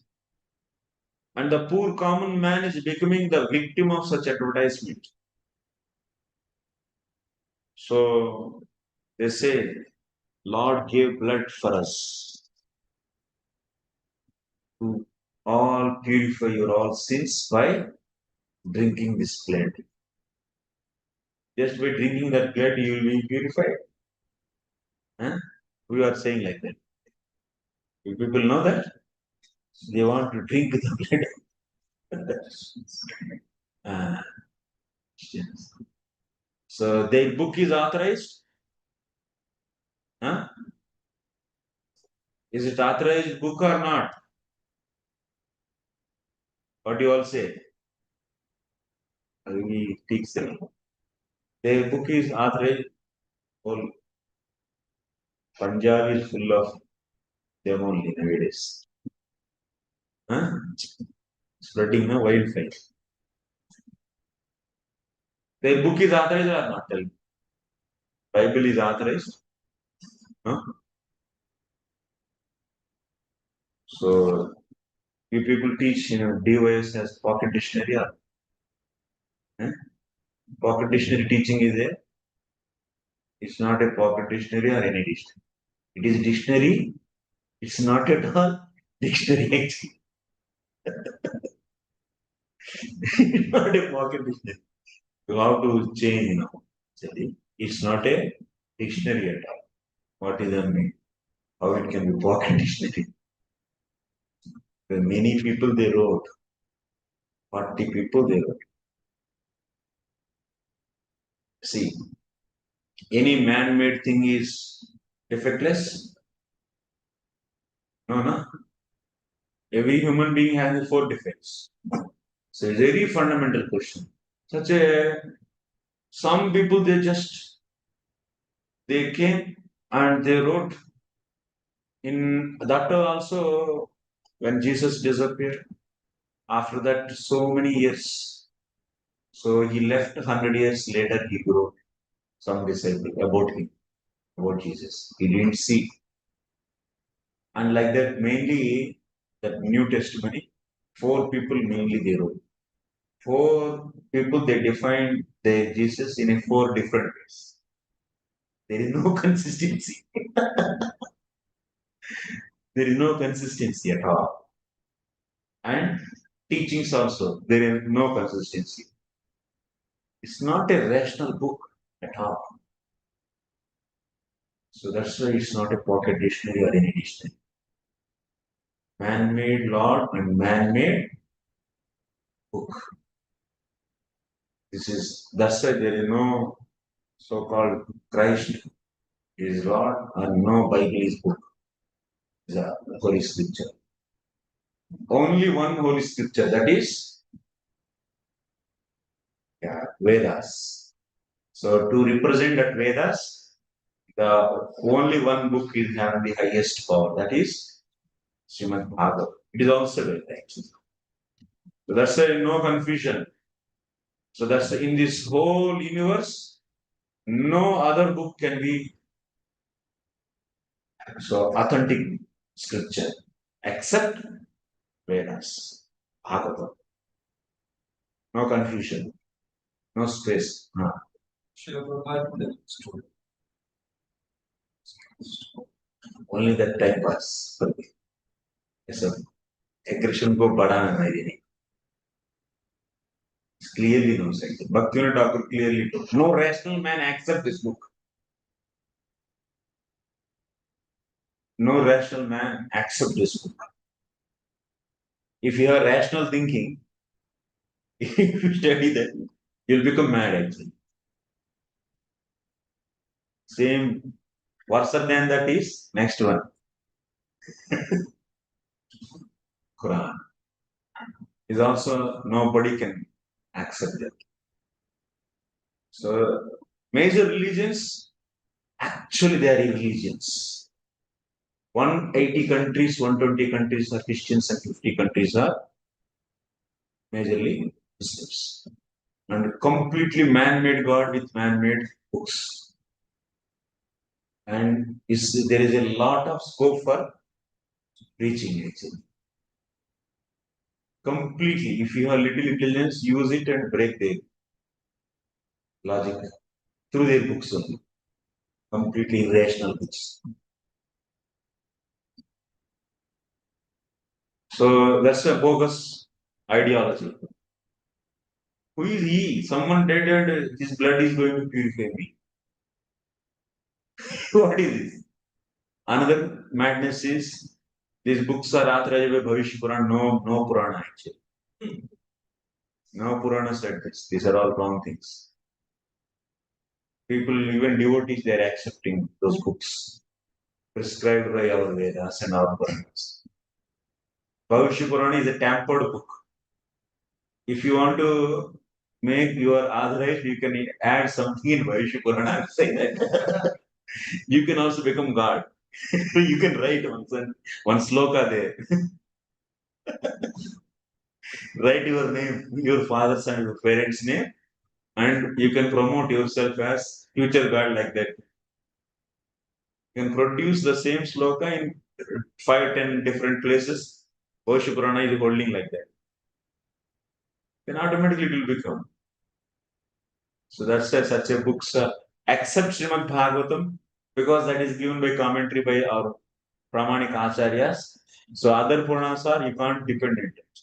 And the poor common man is becoming the victim of such advertisement. So they say, Lord gave blood for us to all purify your all sins by drinking this blood. Just by drinking that blood, you will be purified. Huh? We are saying like that. If people know that, they want to drink the blood. Yes. So their book is authorized. Huh? Is it authorized book or not? What do you all say? We teach them. Their book is authorized. Whole Punjab is full of them only nowadays. Huh? Spreading a wildfire. Their book is authorized or not? Tell me. Bible is authorized. Huh? So you people teach, DOS as pocket dictionary or huh? Pocket dictionary teaching is there. It's not a pocket dictionary or any dictionary. It is dictionary. It's not at all dictionary actually. It's not a pocket dictionary. You have to change now. Actually, it's not a dictionary at all. What is the mean? How it can be pocket dictionary? When many people they wrote, 40 people they wrote. See, any man-made thing is defectless? No, no. Every human being has four defects. So it's a very fundamental question. Some people they came and they wrote in that also when Jesus disappeared. After that, so many years. So he left 100 years later. He wrote some disciple about him, about Jesus. He didn't see, and like that, mainly that New Testament, four people mainly they wrote. Four people they defined their Jesus in a four different ways. There is no consistency. There is no consistency at all. And teachings also, there is no consistency. It's not a rational book at all. So that's why it's not a pocket dictionary or any dictionary. Man-made Lord and man-made book. That's why there is no so-called Christ is Lord and no Bible is book. It's a Holy Scripture. Only one Holy Scripture, that is Vedas. So to represent that Vedas, the only one book is having the highest power, that is Srimad Bhagavatam. It is also dead actually. So that's why no confusion. So that's in this whole universe, no other book can be so authentic scripture except Vedas, Bhagavatam. No confusion, no space. No. Only that time pass. Yes, sir. Aggression को बढ़ाना नहीं देनी. Clearly knows actually. Bhakti Thakur clearly told. No rational man accept this book. No rational man accept this book. If you have rational thinking, if you study that, you'll become mad actually. Same, worse than that is next one. Quran is also nobody can accept that. So major religions, actually they are religions. 180 countries, 120 countries are Christians and 50 countries are majorly Muslims. And completely man-made God with man-made books. And there is a lot of scope for preaching actually. Completely, if you have little intelligence, use it and break their logic through their books only. Completely irrational books. So that's a bogus ideology. Who is he? Someone dead and his blood is going to purify me. What is this? Another madness is these books are authorized by Bhavishya Purana. No Purana actually. No Purana said this. These are all wrong things. People, even devotees, they are accepting those books prescribed by our Vedas and our Puranas. Bhavishya Purana is a tampered book. If you want to make your authorized, you can add something in Bhavishya Purana and say that. You can also become God. You can write one sloka there. Write your name, your father's and your parents' name, and you can promote yourself as future God like that. You can produce the same sloka in 5-10 different places. Bhavishya Purana is holding like that. Then automatically it will become. So that's why such a books except Srimad Bhagavatam, because that is given by commentary by our Pramanik Acharyas. So other Puranas are you can't depend on it.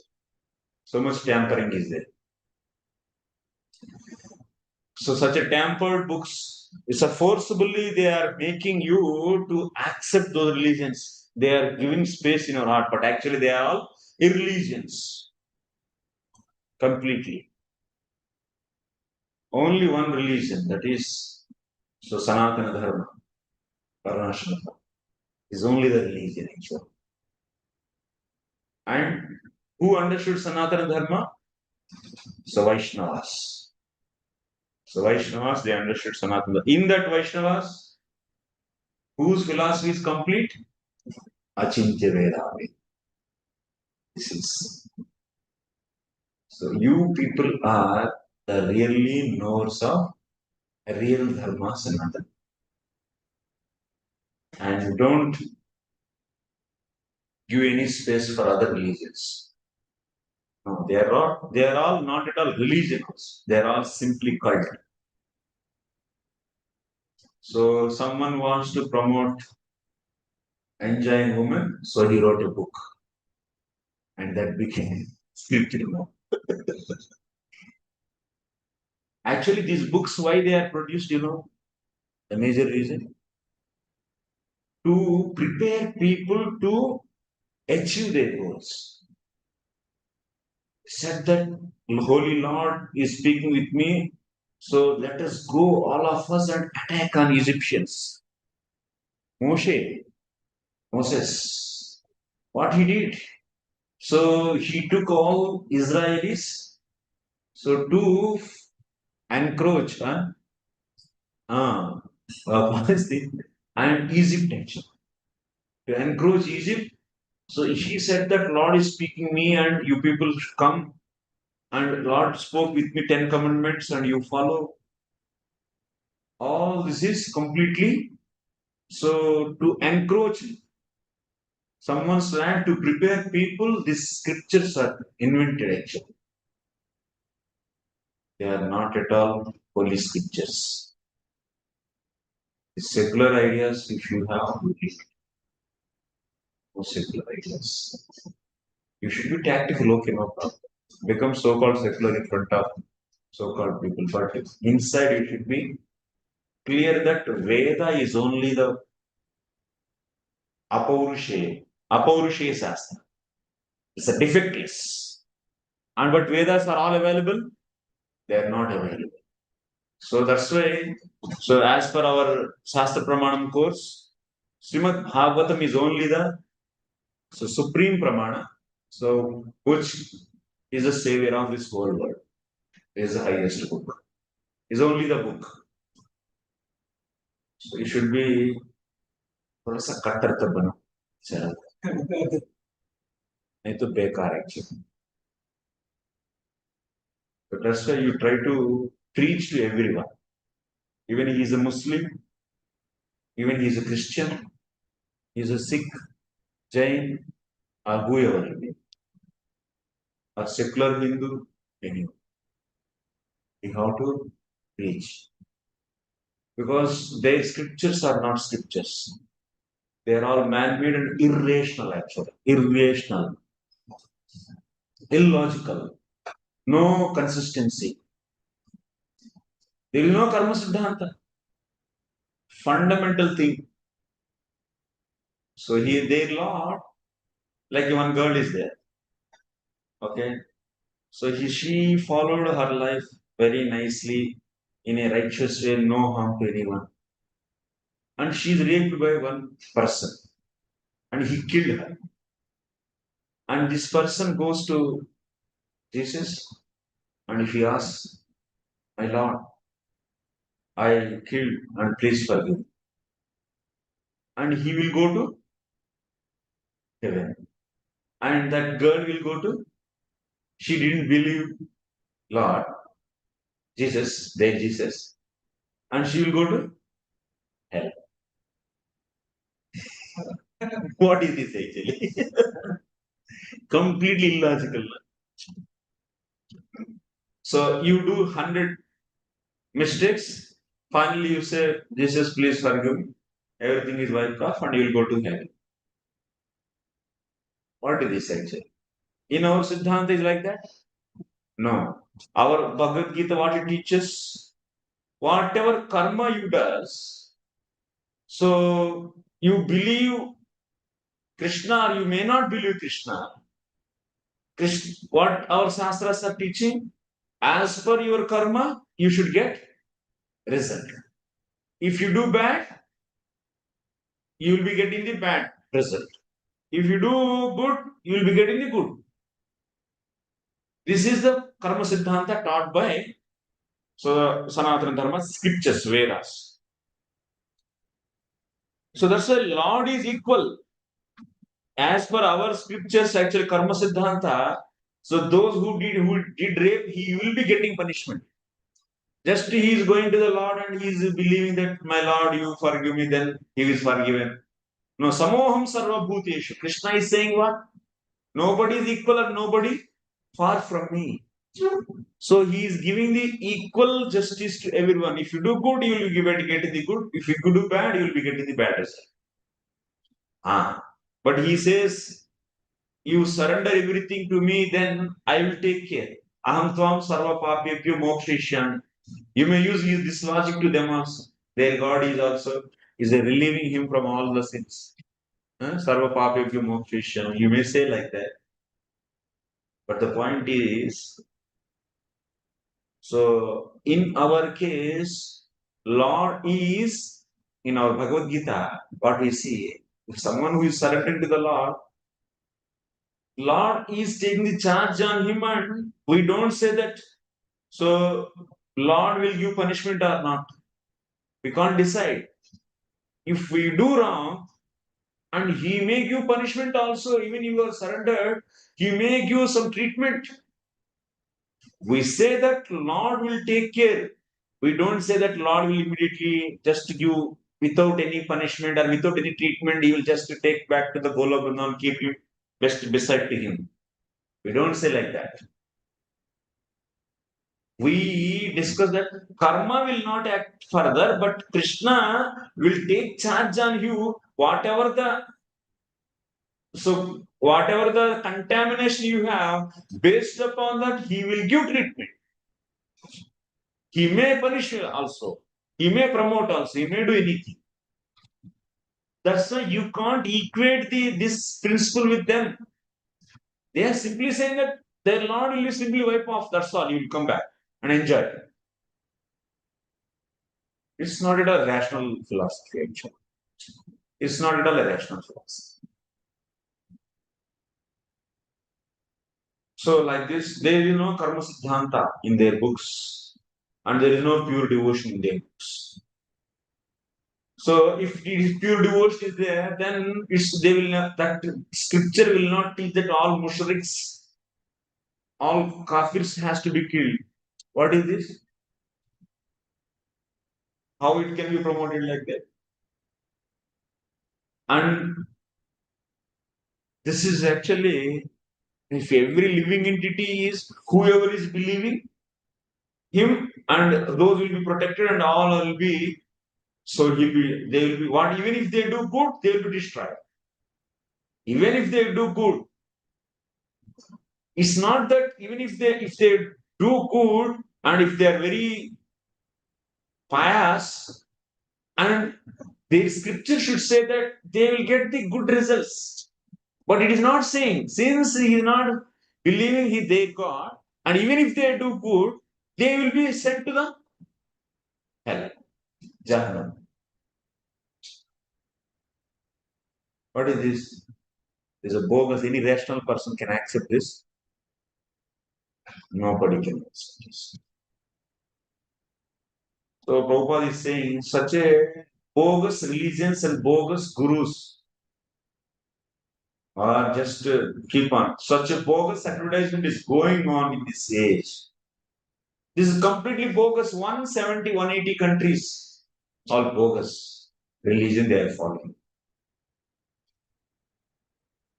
So much tampering is there. So such a tampered books is a forcibly they are making you to accept those religions. They are giving space in your heart, but actually they are all irreligions. Completely. Only one religion, that is so Sanatana Dharma, VARNASRAMA, is only the religion actually. And who understood Sanatana Dharma? So Vaishnavas. So Vaishnavas, they understood Sanatana Dharma. In that Vaishnavas, whose philosophy is complete? Achintya Vedami. This is. So you people are the really knowers of real Dharma Sanatana. And don't give any space for other religions. No, they are all not at all religions. They are all simply cult. So someone wants to promote enjoying women, so he wrote a book. And that became spiritual. Actually, these books, why they are produced, the major reason? To prepare people to achieve their goals. Said that Holy Lord is speaking with me, so let us go, all of us, and attack on Egyptians. Moses, what he did? So he took all Israelis, so to encroach Palestine and Egypt actually. To encroach Egypt So she said that Lord is speaking me and you people should come. And Lord spoke with me 10 commandments and you follow. All this is completely so to encroach someone's land to prepare people. These scriptures are invented actually. They are not at all holy scriptures. The secular ideas, if you have, no secular ideas. You should be tactical, okay, no problem. Become so-called secular in front of so-called people, but inside you should be clear that Veda is only the Apaurushe Shastra. It's a defectless. And but Vedas are all available? They are not available. So that's why, so as per our Shastra Pramanam course, Srimad Bhagavatam is only the supreme Pramana. So which is the savior of this whole world, is the highest book. Is only the book. So it should be थोड़ा सा कट्टर बनो चलो नहीं तो बेकार actually. But that's why you try to preach to everyone. Even he is a Muslim, even he is a Christian, he is a Sikh, Jain, or whoever he may, or secular Hindu, anyone. You have to preach. Because their scriptures are not scriptures. They are all man-made and irrational actually. Irrational. Illogical. No consistency. There is no karma siddhanta. Fundamental thing. So he, their Lord, like one girl is there. Okay. So she followed her life very nicely in a righteous way, no harm to anyone. And she is raped by one person. And he killed her. And this person goes to Jesus and he asks, my Lord, I killed and please forgive. And he will go to heaven. And that girl will go to, she didn't believe Lord, Jesus, their Jesus. And she will go to hell. What is this actually? Completely illogical. So you do 100 mistakes. Finally, you say, Jesus, please forgive me. Everything is wiped off and you will go to heaven. What is this actually? In our Siddhanta is like that? No. Our Bhagavad Gita, what it teaches, whatever karma you does, so you believe Krishna or you may not believe Krishna. What our Shastras are teaching, as per your karma, you should get result. If you do bad, you will be getting the bad result. If you do good, you will be getting the good. This is the karma siddhanta taught by Sanatana Dharma scriptures, Vedas. So that's why Lord is equal. As per our scriptures, actually karma siddhanta, so those who did rape, he will be getting punishment. Just he is going to the Lord and he is believing that my Lord, you forgive me, then he is forgiven. No, samoham sarva bhuteshu. Krishna is saying what? Nobody is equal and nobody far from me. So he is giving the equal justice to everyone. If you do good, you will be getting the good. If you do bad, you will be getting the bad result. But he says, you surrender everything to me, then I will take care. Aham tvam sarva papyabhyo mokshishyan. You may use this logic to them also. Their God is also relieving him from all the sins. Sarva papyabhyo mokshishyan. You may say like that. But the point is, so in our case, Lord is, in our Bhagavad Gita, what we see, if someone who is surrendered to the Lord is taking the charge on him and we don't say that, so Lord will give punishment or not. We can't decide. If we do wrong, And he may give punishment also, even if you are surrendered, he may give some treatment. We say that Lord will take care. We don't say that Lord will immediately just give without any punishment or without any treatment, he will just take back to the Gola and keep you best beside to him. We don't say like that. We discuss that karma will not act further, but Krishna will take charge on you, whatever the contamination you have, based upon that, he will give treatment. He may punish you also. He may promote also. He may do anything. That's why you can't equate this principle with them. They are simply saying that their Lord will simply wipe off. That's all. You will come back and enjoy. It's not at all a rational philosophy, actually. It's not at all a rational philosophy. So, like this, there is no karma siddhanta in their books, and there is no pure devotion in their books. So, if pure devotion is there, then they will not, that scripture will not teach that all mushriks, all kafirs has to be killed. What is this? How it can be promoted like that? And this is actually, if every living entity is whoever is believing him, and those will be protected, and all will be. So they will be what? Even if they do good, they will be destroyed. Even if they do good, it's not that even if they do good and if they are very pious, and the scripture should say that they will get the good results. But it is not saying, since he is not believing they God, and even if they do good, they will be sent to the hell. Jahannam. What is this? Is a bogus. Any rational person can accept this. Nobody can accept this. So Prabhupada is saying such a bogus religions and bogus gurus are just keep on. Such a bogus advertisement is going on in this age. This is completely bogus. 170, 180 countries, all bogus religion they are following.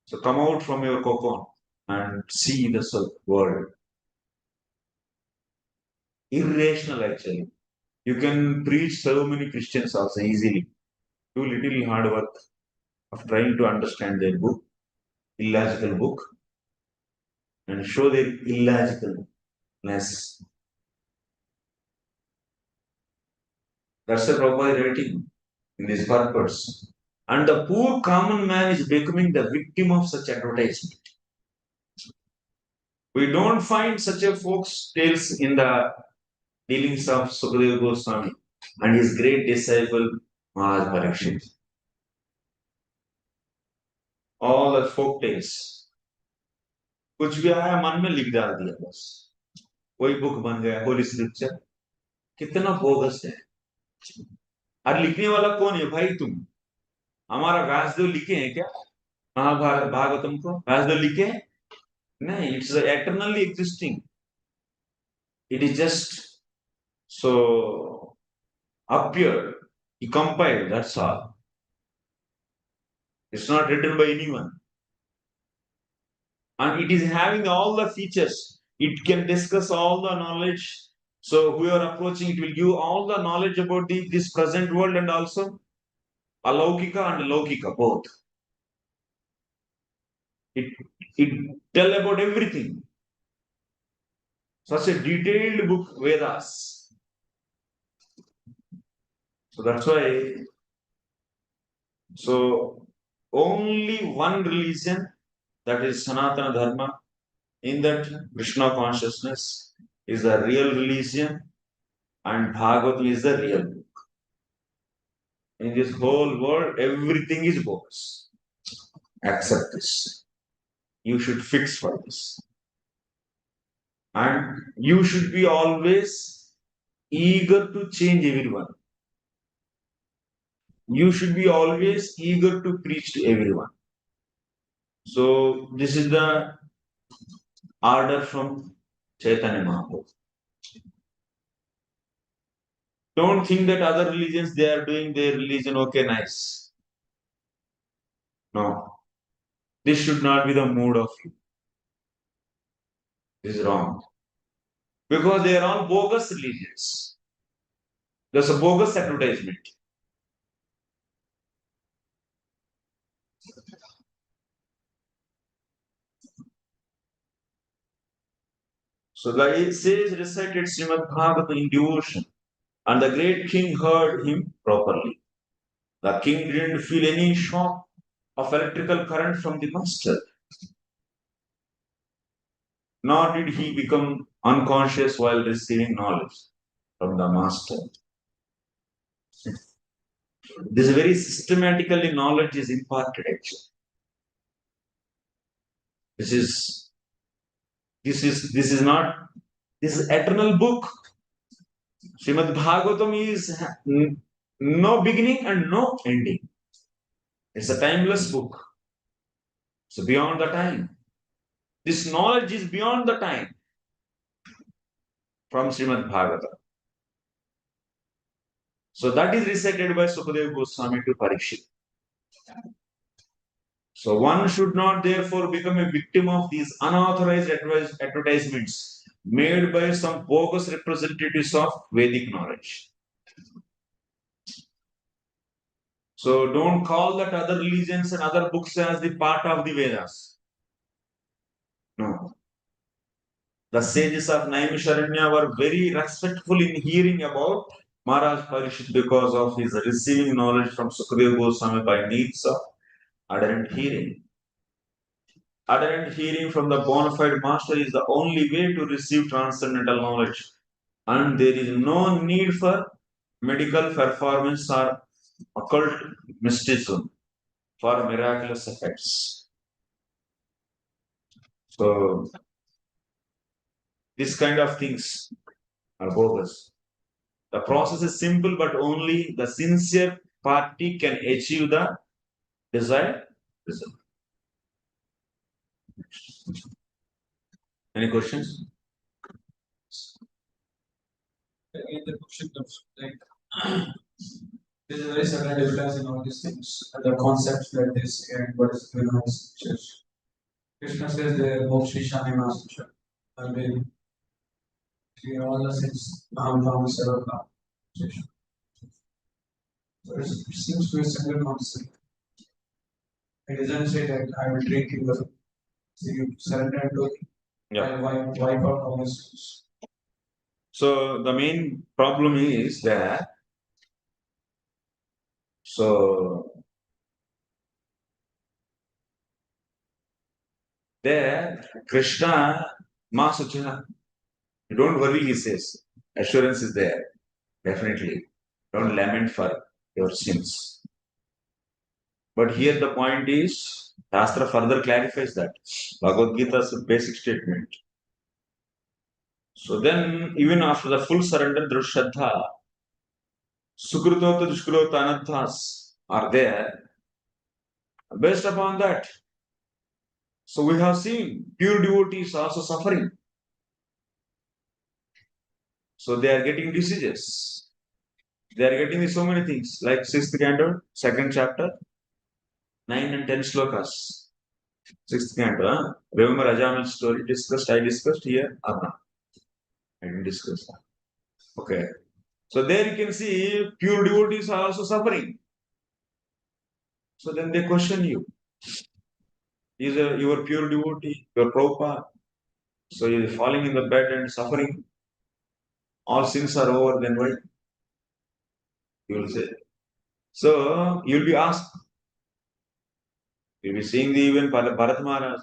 So come out from your cocoon and see the world. Irrational actually. You can preach so many Christians also easily. Do little hard work of trying to understand their book, illogical book, and show their illogicalness. That's the proper rating in this purpose. And the poor common man is becoming the victim of such advertisement. We don't find such a folks tales in the dealings of Sukadeva Goswami and his great disciple Maharaj Parīkṣit. All the folk tales. कुछ भी आया मन में लिख डाल दिया बस वही बुक बन गया होली स्क्रिप्चर कितना बोगस है और लिखने वाला कौन है भाई तुम हमारा व्यासदेव लिखे हैं क्या महाभारत भागवतम को व्यासदेव लिखे हैं नहीं it's eternally existing it is just so appeared he compiled that's all it's not written by anyone and it is having all the features it can discuss all the knowledge so whoever approaching it will give all the knowledge about this present world and also alaukika and laukika both it tell about everything such a detailed book Vedas so that's why so only one religion that is Sanatana Dharma in that Krishna consciousness is the real religion and Bhagavatam is the real book. In this whole world, everything is bogus. Accept this. You should fix for this. And you should be always eager to change everyone. you should be always eager to preach to everyone. So this is the order from Chaitanya Mahaprabhu. Don't think that other religions, they are doing their religion, okay, nice. No. This should not be the mood of you. This is wrong. Because they are all bogus religions. There's a bogus advertisement. So the sage recited Srimad Bhagavatam in devotion, and the great king heard him properly. The king didn't feel any shock of electrical current from the master, nor did he become unconscious while receiving knowledge from the master. This very systematically knowledge is imparted actually. This is not this is eternal book. Srimad Bhagavatam is no beginning and no ending. It's a timeless book. So beyond the time. This knowledge is beyond the time from Srimad Bhagavatam. So that is recited by Sukadeva Goswami to Parīkṣit. So one should not therefore become a victim of these unauthorized advertisements made by some bogus representatives of Vedic knowledge. So don't call that other religions and other books as the part of the Vedas. No. The sages of Naimisharanya were very respectful in hearing about Maharaj Parīkṣit because of his receiving knowledge from Sukadeva Goswami by needs of adherent hearing. Adherent hearing from the bona fide master is the only way to receive transcendental knowledge, and there is no need for medical performance or occult mysticism for miraculous effects. So, this kind of things are bogus. The process is simple, but only the sincere party can achieve the desired result. Any questions? Again, the question comes like there's a very subtle difference in all these things, the concepts that they say and what is going on in scriptures. Krishna says the Mokshi Shani Master, and then clear all the sins, Brahma, Sarvata. So it seems to be a similar concept. It doesn't say that I will drink you, so you surrender to it. Yeah. Wipe out all the sins. So the main problem is that there Krishna Masucha, don't worry, he says. Assurance is there. Definitely. Don't lament for your sins. But here the point is, Shastra further clarifies that. Bhagavad Gita is a basic statement. So then, even after the full surrender, Drushadha, Sukrutota, Dushkrota, Anathas are there. Based upon that, so we have seen pure devotees also suffering. So they are getting diseases. They are getting so many things, like 6th canto, 2nd chapter, 9 and 10 slokas. 6th canto. Remember Ajamal's story discussed? I discussed here or not? I didn't discuss that. Okay. So there you can see pure devotees are also suffering. So then they question you. Is your pure devotee, your Prabhupada? So you are falling in the bed and suffering. All sins are over, then why? You will say. So you will be asked. You will be seeing the even Bharat Maharaj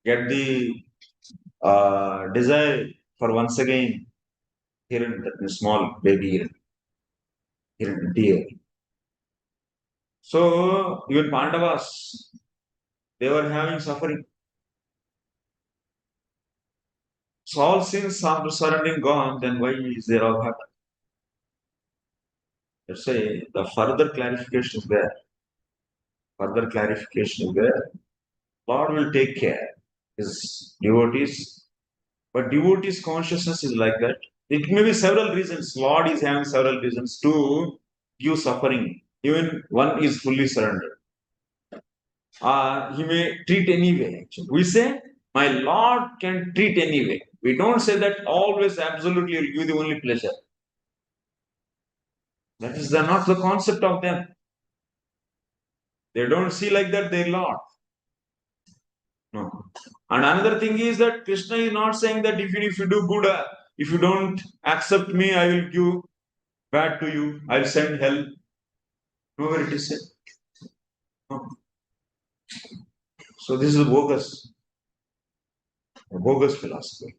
get the desire for once again here in that small baby here in deer. So even Pandavas, they were having suffering. So all sins after surrendering gone, then why is there all happened? Let's say the further clarification is there. Further clarification is there. Lord will take care his devotees, but devotees' consciousness is like that. It may be several reasons. Lord is having several reasons to give suffering. Even one is fully surrendered. He may treat anyway. Actually. We say, my Lord can treat anyway. We don't say that always absolutely will give the only pleasure. That is not the concept of them. They don't see like that their Lord. No. And another thing is that Krishna is not saying that if you do good, if you don't accept me, I will give bad to you. I will send hell. Nowhere it is said. No. So this is a bogus philosophy.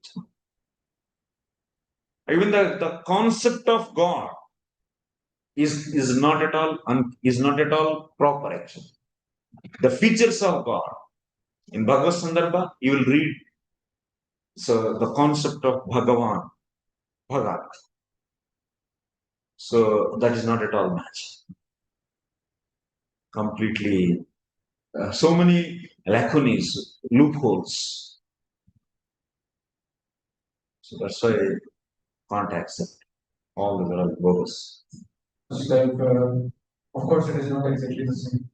Even the concept of God is not at all proper actually. The features of God in Bhagavad Sandarbha you will read. So the concept of Bhagavan, Bhagat. So that is not at all matched. Completely, so many lacunae, loopholes. So that's why I can't accept all the are bogus. It's like, of course, it is not exactly the same.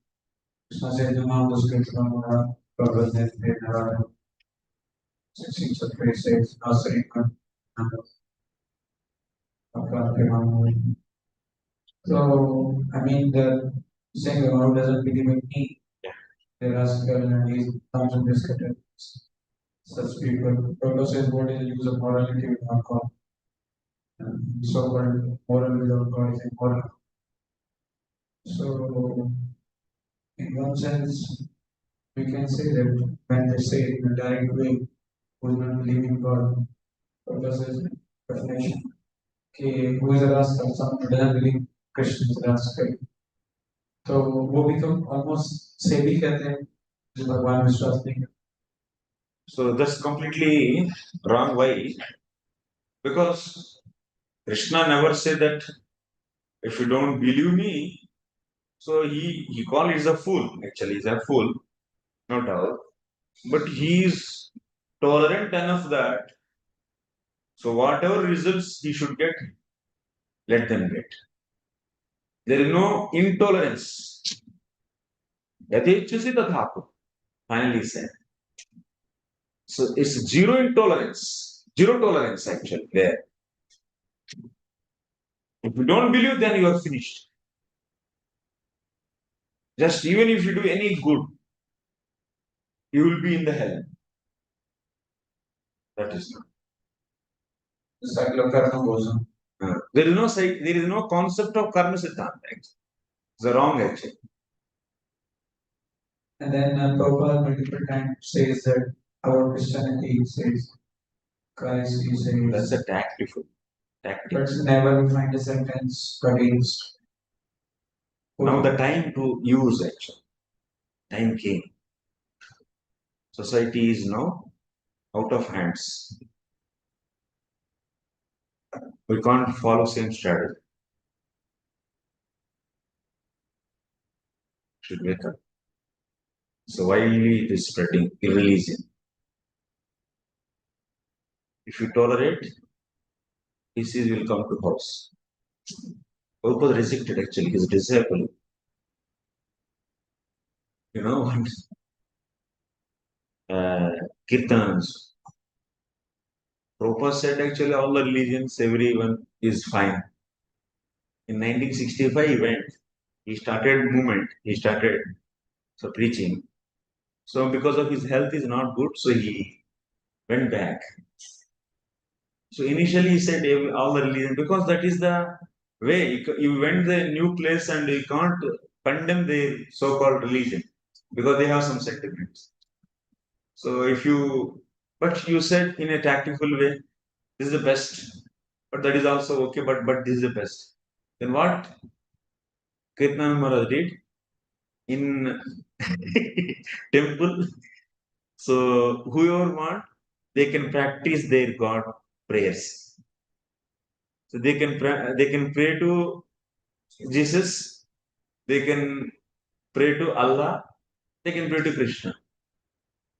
Krishna says, "The man was good from Bhagavad Gita." 16th century says, "Nasarika." So, I mean, the saying the world doesn't believe in me. Yeah. They're rascal and he comes and disconnected. Such people. Prabhupada says, what is the use of morality without God? So called moral without God is immoral. So, in one sense, we can say that when they say in a direct way, who is not believing in God, Prabhupada says, definition. Okay, who is a rascal? Someone who doesn't believe Krishna is a rascal. तो वो भी तो almost same ही कहते हैं जो भगवान विश्वास नहीं करते. So that's completely wrong. Why? Because Krishna never said that if you don't believe me, so he called is a fool. Actually, he's a fool, no doubt. But he is tolerant enough that so whatever results he should get, let them get. There is no intolerance. Yatechasi tathapu, finally said. So it's zero intolerance, zero tolerance actually there. If you don't believe, then you are finished. Just even if you do any good, you will be in the hell. That is not. The cycle of karma goes on. There is no concept of karma siddhanta. It's the wrong actually. And then Prabhupada multiple times says that our Christianity says Christ he says. That's a tactful. But never we find a sentence against. Now the time to use actually. Time came. Society is now out of hands. We can't follow same strategy. Should wake up. So widely it is spreading irreligion. If you tolerate, disease will come to house. Prabhupada rejected actually his disciple. You know, Kirtans. Prabhupada said actually all the religions, everyone is fine. In 1965 he went. He started movement. He started preaching. So because of his health is not good, so he went back. So initially he said all the religion because that is the way. You went the new place and you can't condemn the so-called religion because they have some sentiments. So but you said in a tactful way, this is the best, but that is also okay, but this is the best. Then what Kirtana Maharaj did in temple? So whoever want, they can practice their God prayers. So they can pray to Jesus, they can pray to Allah, they can pray to Krishna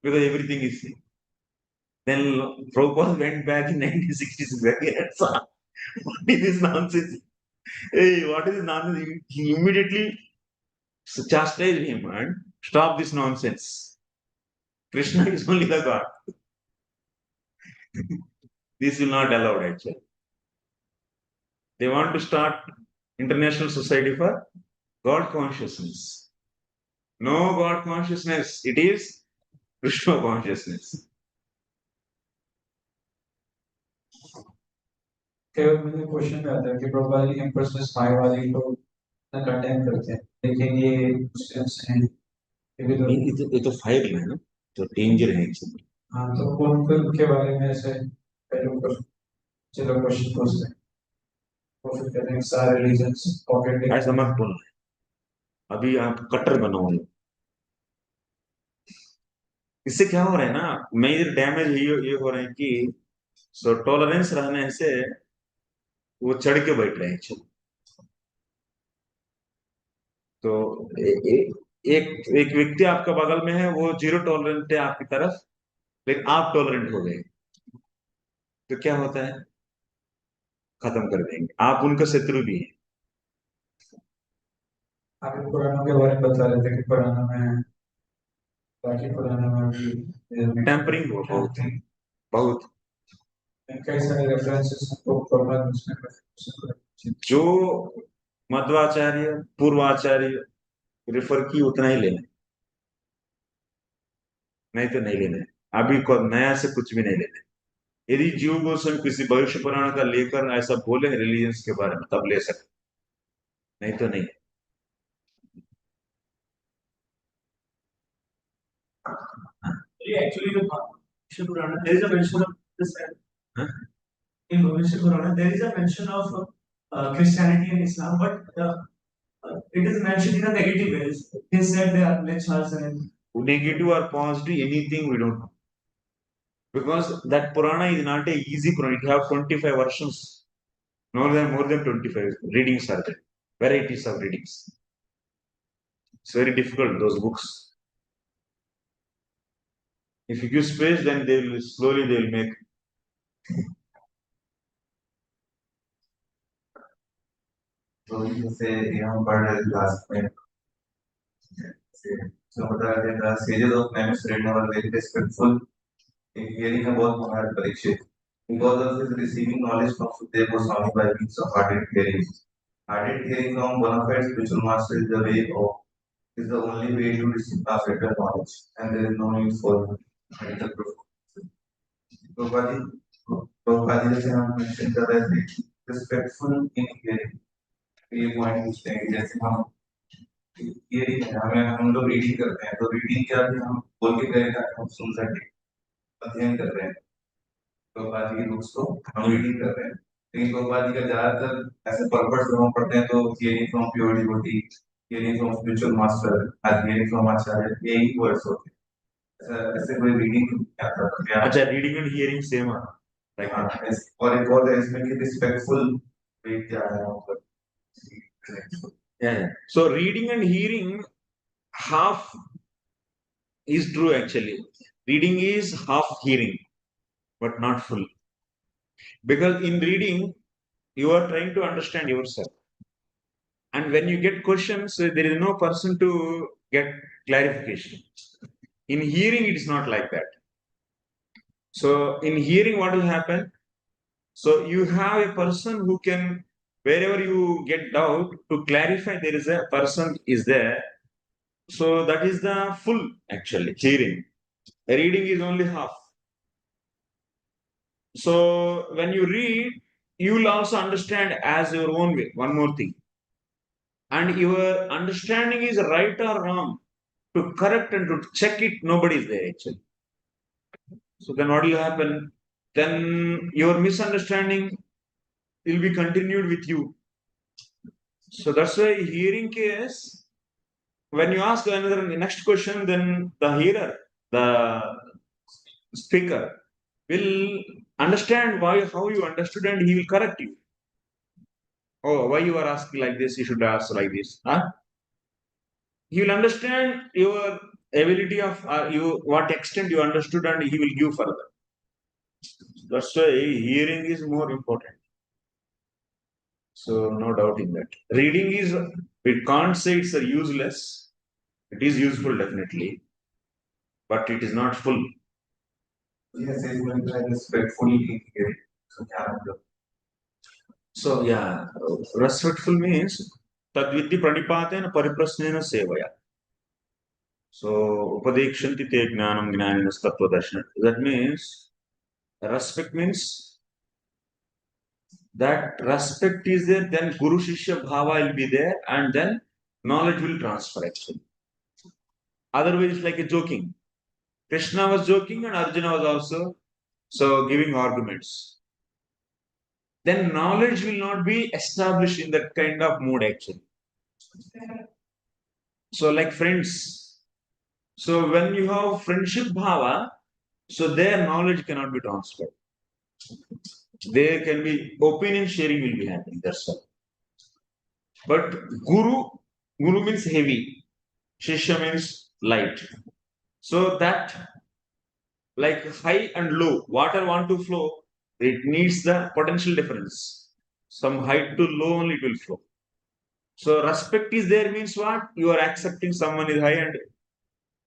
because everything is same. Then Prabhupada went back in 1960s again and saw what is this nonsense? Hey, what is this nonsense? He immediately chastised him and stop this nonsense. Krishna is only the God. This will not allowed actually. They want to start International Society for God Consciousness. No God consciousness. It is Krishna consciousness. केवल मुझे question में आता है कि Prabhupada ji campus में मायावादी को contain करते हैं लेकिन ये मुस्लिम्स हैं ये तो फायर है ना, तो डेंजर है एक्चुअली. हाँ तो उनके बारे में ऐसे चलो क्वेश्चन पूछते हैं तो फिर कहते हैं सारे रिलीजन्स पॉकेट ऐसा मत बोलो. अभी आप कट्टर बनो. इससे क्या हो रहा है ना, मेजर डैमेज ये हो रहा है कि सो टॉलरेंस रहने से वो चढ़ के बैठ रहे हैं एक्चुअली. तो एक एक व्यक्ति आपका बगल में है, वो जीरो टॉलरेंट है आपकी तरफ, लेकिन आप टॉलरेंट हो गए तो क्या होता है, खत्म कर देंगे. आप उनका शत्रु भी है. आप पुरानों के बारे में बता रहे थे कि पुराना में बाकी पुराना में भी टेम्परिंग हो बहुत बहुत. कई सारे रेफरेंसेस को प्रॉब्लम उसमें जो मध्वाचार्य पूर्वाचार्य रेफर की उतना ही लेना, नहीं तो नहीं लेना. अभी को नया से कुछ भी नहीं लेना. यदि जीव गोस्वामी किसी भविष्य पुराण का लेकर ऐसा बोले रिलीजियंस के बारे में तब ले सकते, नहीं तो नहीं. Actually, the Bhakti Purana, there is a mention of this. In Bhakti Purana, there is a mention of Christianity and Islam, but it is mentioned in a negative way. They said they are lectures and Negative or positive, anything we don't know. Because that Purana is not a easy Purana. It have 25 versions. More than 25 readings are there. Varieties of readings. It's very difficult, those books. If you give space, then they will make. तो जैसे यहाँ पढ़ रहे थे class में, तो बता रहे थे stages of manuscript were very respectful in hearing about Maharaj Parīkṣit because of his receiving knowledge from Sukadeva Goswami by means of ardent hearing. Ardent hearing from bona fide spiritual master is the only way to receive better knowledge, and there is no need for medical proof. Prabhupada जैसे हम mention कर रहे थे respectful in hearing, ये point पूछते हैं कि जैसे हम लोग रीडिंग करते हैं तो रीडिंग क्या है, हम बोल के करें ताकि हम सुन सके. अध्ययन कर रहे हैं प्रभुपाद जी की बुक्स को हम रीडिंग कर रहे हैं, लेकिन प्रभुपाद जी का ज्यादातर ऐसे पर्पस जब हम पढ़ते हैं तो hearing from pure devotee, hearing from spiritual master, hearing from acharya, यही वर्ड्स होते हैं. ऐसे कोई रीडिंग क्या करते हैं? अच्छा, रीडिंग एंड हियरिंग सेम है. और एक और इसमें कि रिस्पेक्टफुल वे क्या है मतलब. Yeah. So reading and hearing half is true actually. Reading is half hearing, but not full. Because in reading, you are trying to understand yourself. And when you get questions, there is no person to get clarification. In hearing, it is not like that. So in hearing, what will happen? So you have a person who can, wherever you get doubt, to clarify, there is a person is there. So that is the full actually hearing. Reading is only half. So when you read, you will also understand as your own way. One more thing. And your understanding is right or wrong. To correct and to check it, nobody is there actually. So then what will happen? Then your misunderstanding will be continued with you. So that's why hearing case, when you ask another next question, then the hearer, the speaker, will understand how you understood and he will correct you. Oh, why you are asking like this? You should ask like this. Huh? He will understand your ability of you, what extent you understood, and he will give further. That's why hearing is more important. So no doubt in that. Reading is, we can't say it's a useless. It is useful definitely, but it is not full. Yes, it's going to respectfully hear it. So, So yeah, respectful means tadvidhi pranipatena pariprasnena sevaya. So upadekshanti te jnanam jnaninas tattva darshana. That means respect means that respect is there, then Guru Shishya Bhava will be there, and then knowledge will transfer actually. Otherwise, it's like a joking. Krishna was joking and Arjuna was also so giving arguments. Then knowledge will not be established in that kind of mood actually. So like friends. So when you have friendship bhava, so their knowledge cannot be transferred. There can be opinion sharing will be happening. That's all. But guru means heavy. Shishya means light. So that like high and low, water want to flow, it needs the potential difference. Some height to low only it will flow. So respect is there means what? You are accepting someone is high and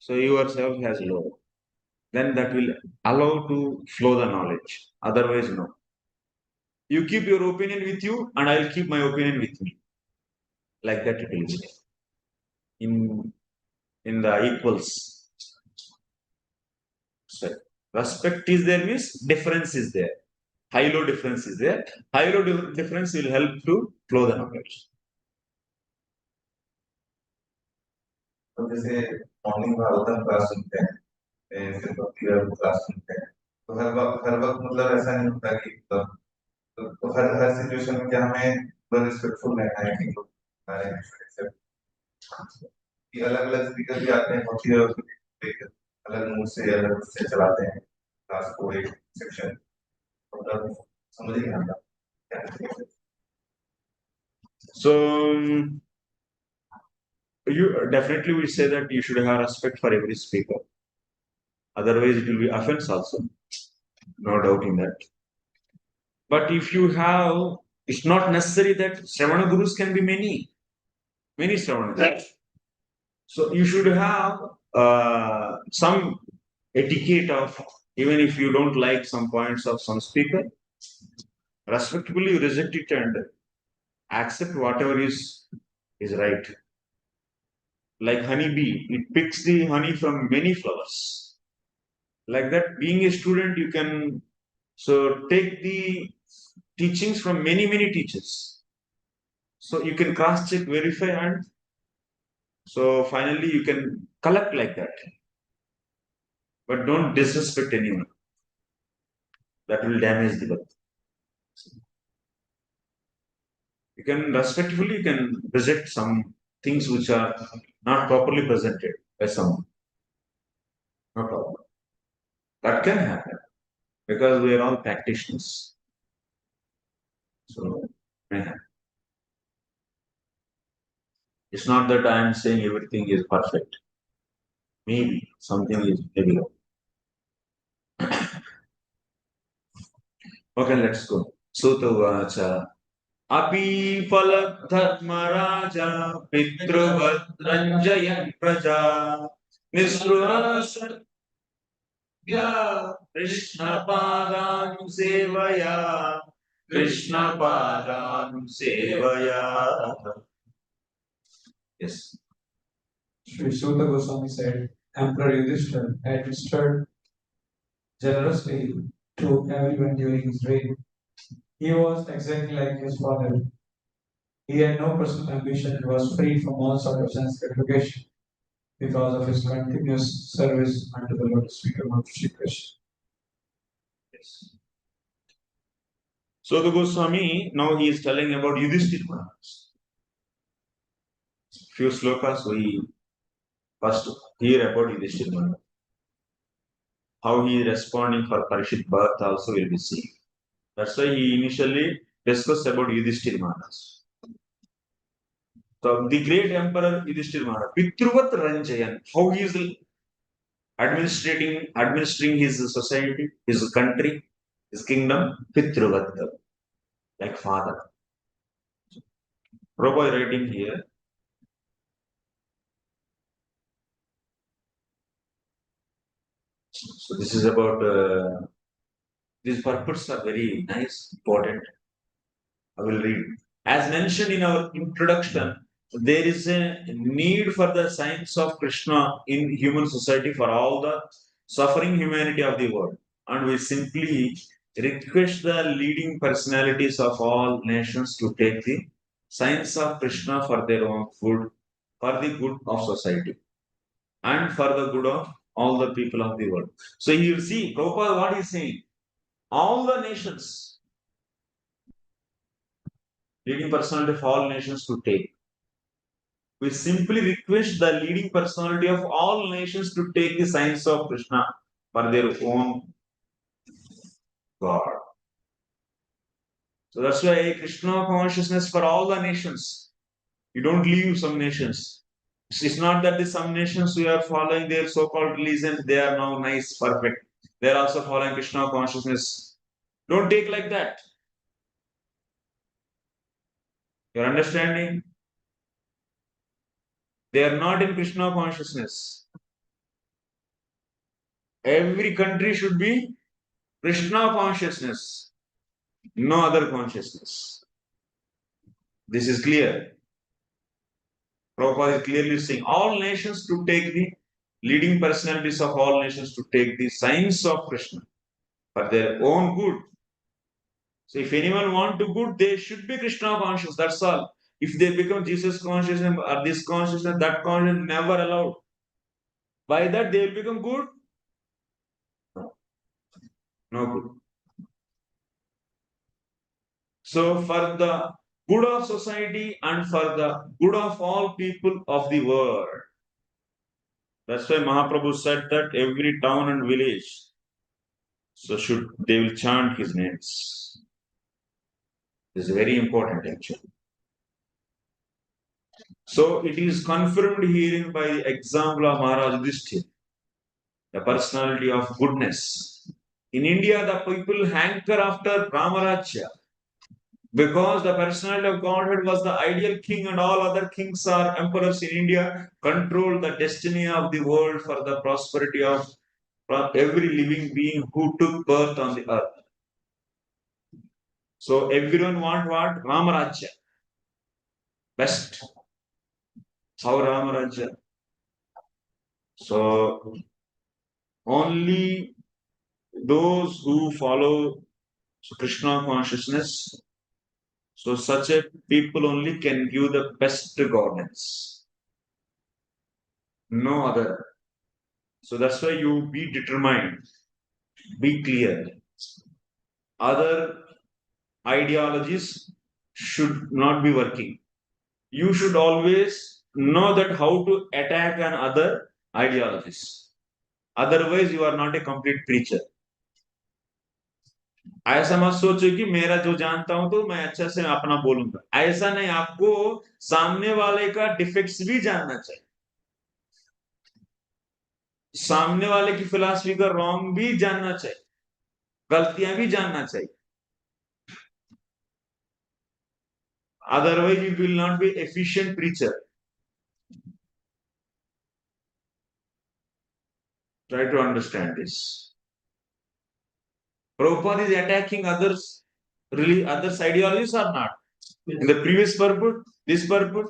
so yourself has low. Then that will allow to flow the knowledge. Otherwise, no. You keep your opinion with you and I'll keep my opinion with me. Like that it will be. In the equals. So respect is there means difference is there. High-low difference is there. High-low difference will help to flow the knowledge. तो जैसे morning में उधर class सुनते हैं, फिर भक्ति class सुनते हैं, तो हर वक्त मतलब ऐसा नहीं होता कि तो हर सिचुएशन में क्या हमें पूरा रिस्पेक्टफुल रहना है कि हमारे कि अलग-अलग स्पीकर भी आते हैं, भक्ति एक अलग मूड से चलाते हैं क्लास को एक सेक्शन, मतलब समझ नहीं आता क्या। So you definitely will say that you should have respect for every speaker. Otherwise, it will be offense also. No doubt in that. But if you have, it's not necessary that Shravana Gurus can be many Shravana Gurus. So you should have some etiquette of, even if you don't like some points of some speaker, respectfully you reject it and accept whatever is right. Like honeybee, it picks the honey from many flowers. Like that, being a student, you can so take the teachings from many teachers. So you can cross-check, verify, and so finally you can collect like that. But don't disrespect anyone. That will damage the birth. You can respectfully, you can reject some things which are not properly presented by someone. No problem. That can happen because we are all practitioners. So, may happen. It's not that I am saying everything is perfect. Maybe something is maybe wrong. Okay, let's go. Sutavacha. Api Palak Dharmaraja Pitruvadranjayan Praja Nisruha Satya Krishna Padam Sevaya Krishna Padam Sevaya. Yes. Sri Suta Goswami said, Emperor Yudhishthira administered generously to everyone during his reign. He was exactly like his father. He had no personal ambition and was free from all sort of sense gratification because of his continuous service unto the lotus feet of Sri Krishna. Yes. So the Goswami, now he is telling about Yudhishthira Maharaj. Few slokas we first hear about Yudhishthira Maharaj. How he is responding for Parīkṣit birth also will be seen. That's why he initially discussed about Yudhishthira Maharaj. So the great emperor Yudhishthira Maharaj, Pitruvat Ranjayan, how he is administering his society, his country, his kingdom, Pitruvat, like father. Prabhupada is writing here. So this is about these purports are very nice, important. I will read. As mentioned in our introduction, there is a need for the science of Krishna in human society for all the suffering humanity of the world. And we simply request the leading personalities of all nations to take the science of Krishna for their own good, for the good of society, and for the good of all the people of the world. So you see, Prabhupada, what is saying? All the nations, leading personality of all nations to take. We simply request the leading personality of all nations to take the science of Krishna for their own God. So that's why Krishna consciousness for all the nations. You don't leave some nations. It's not that some nations who are following their so-called religion, they are now nice, perfect. They are also following Krishna consciousness. Don't take like that. You're understanding? They are not in Krishna consciousness. Every country should be Krishna consciousness, no other consciousness. This is clear. Prabhupada is clearly saying all nations to take the leading personalities of all nations to take the science of Krishna for their own good. So if anyone want to good, they should be Krishna conscious. That's all. If they become Jesus consciousness or this consciousness, that consciousness, never allowed. By that they will become good? No good. So for the good of society and for the good of all people of the world. That's why Mahaprabhu said that every town and village, so they will chant his names. This is very important actually. So it is confirmed herein by the example of Maharaj Yudhishthira, the personality of goodness. In India, the people hanker after Brahmarajya because the personality of Godhead was the ideal king and all other kings or emperors in India controlled the destiny of the world for the prosperity of every living being who took birth on the earth. So everyone want what? Ramarajya. Best. How Ramarajya? So only those who follow Krishna consciousness, so such a people only can give the best governance. No other. So that's why you be determined, be clear. Other ideologies should not be working. You should always know that how to attack an other ideologies. Otherwise, you are not a complete preacher. ऐसा मत सोचो कि मेरा जो जानता हूं तो मैं अच्छा से अपना बोलूंगा. ऐसा नहीं, आपको सामने वाले का डिफेक्ट्स भी जानना चाहिए. सामने वाले की फिलॉसफी का रॉन्ग भी जानना चाहिए, गलतियां भी जानना चाहिए. Otherwise, you will not be efficient preacher. Try to understand this. Prabhupada is attacking others, really others' ideologies or not? Yes. In the previous purport, this purport.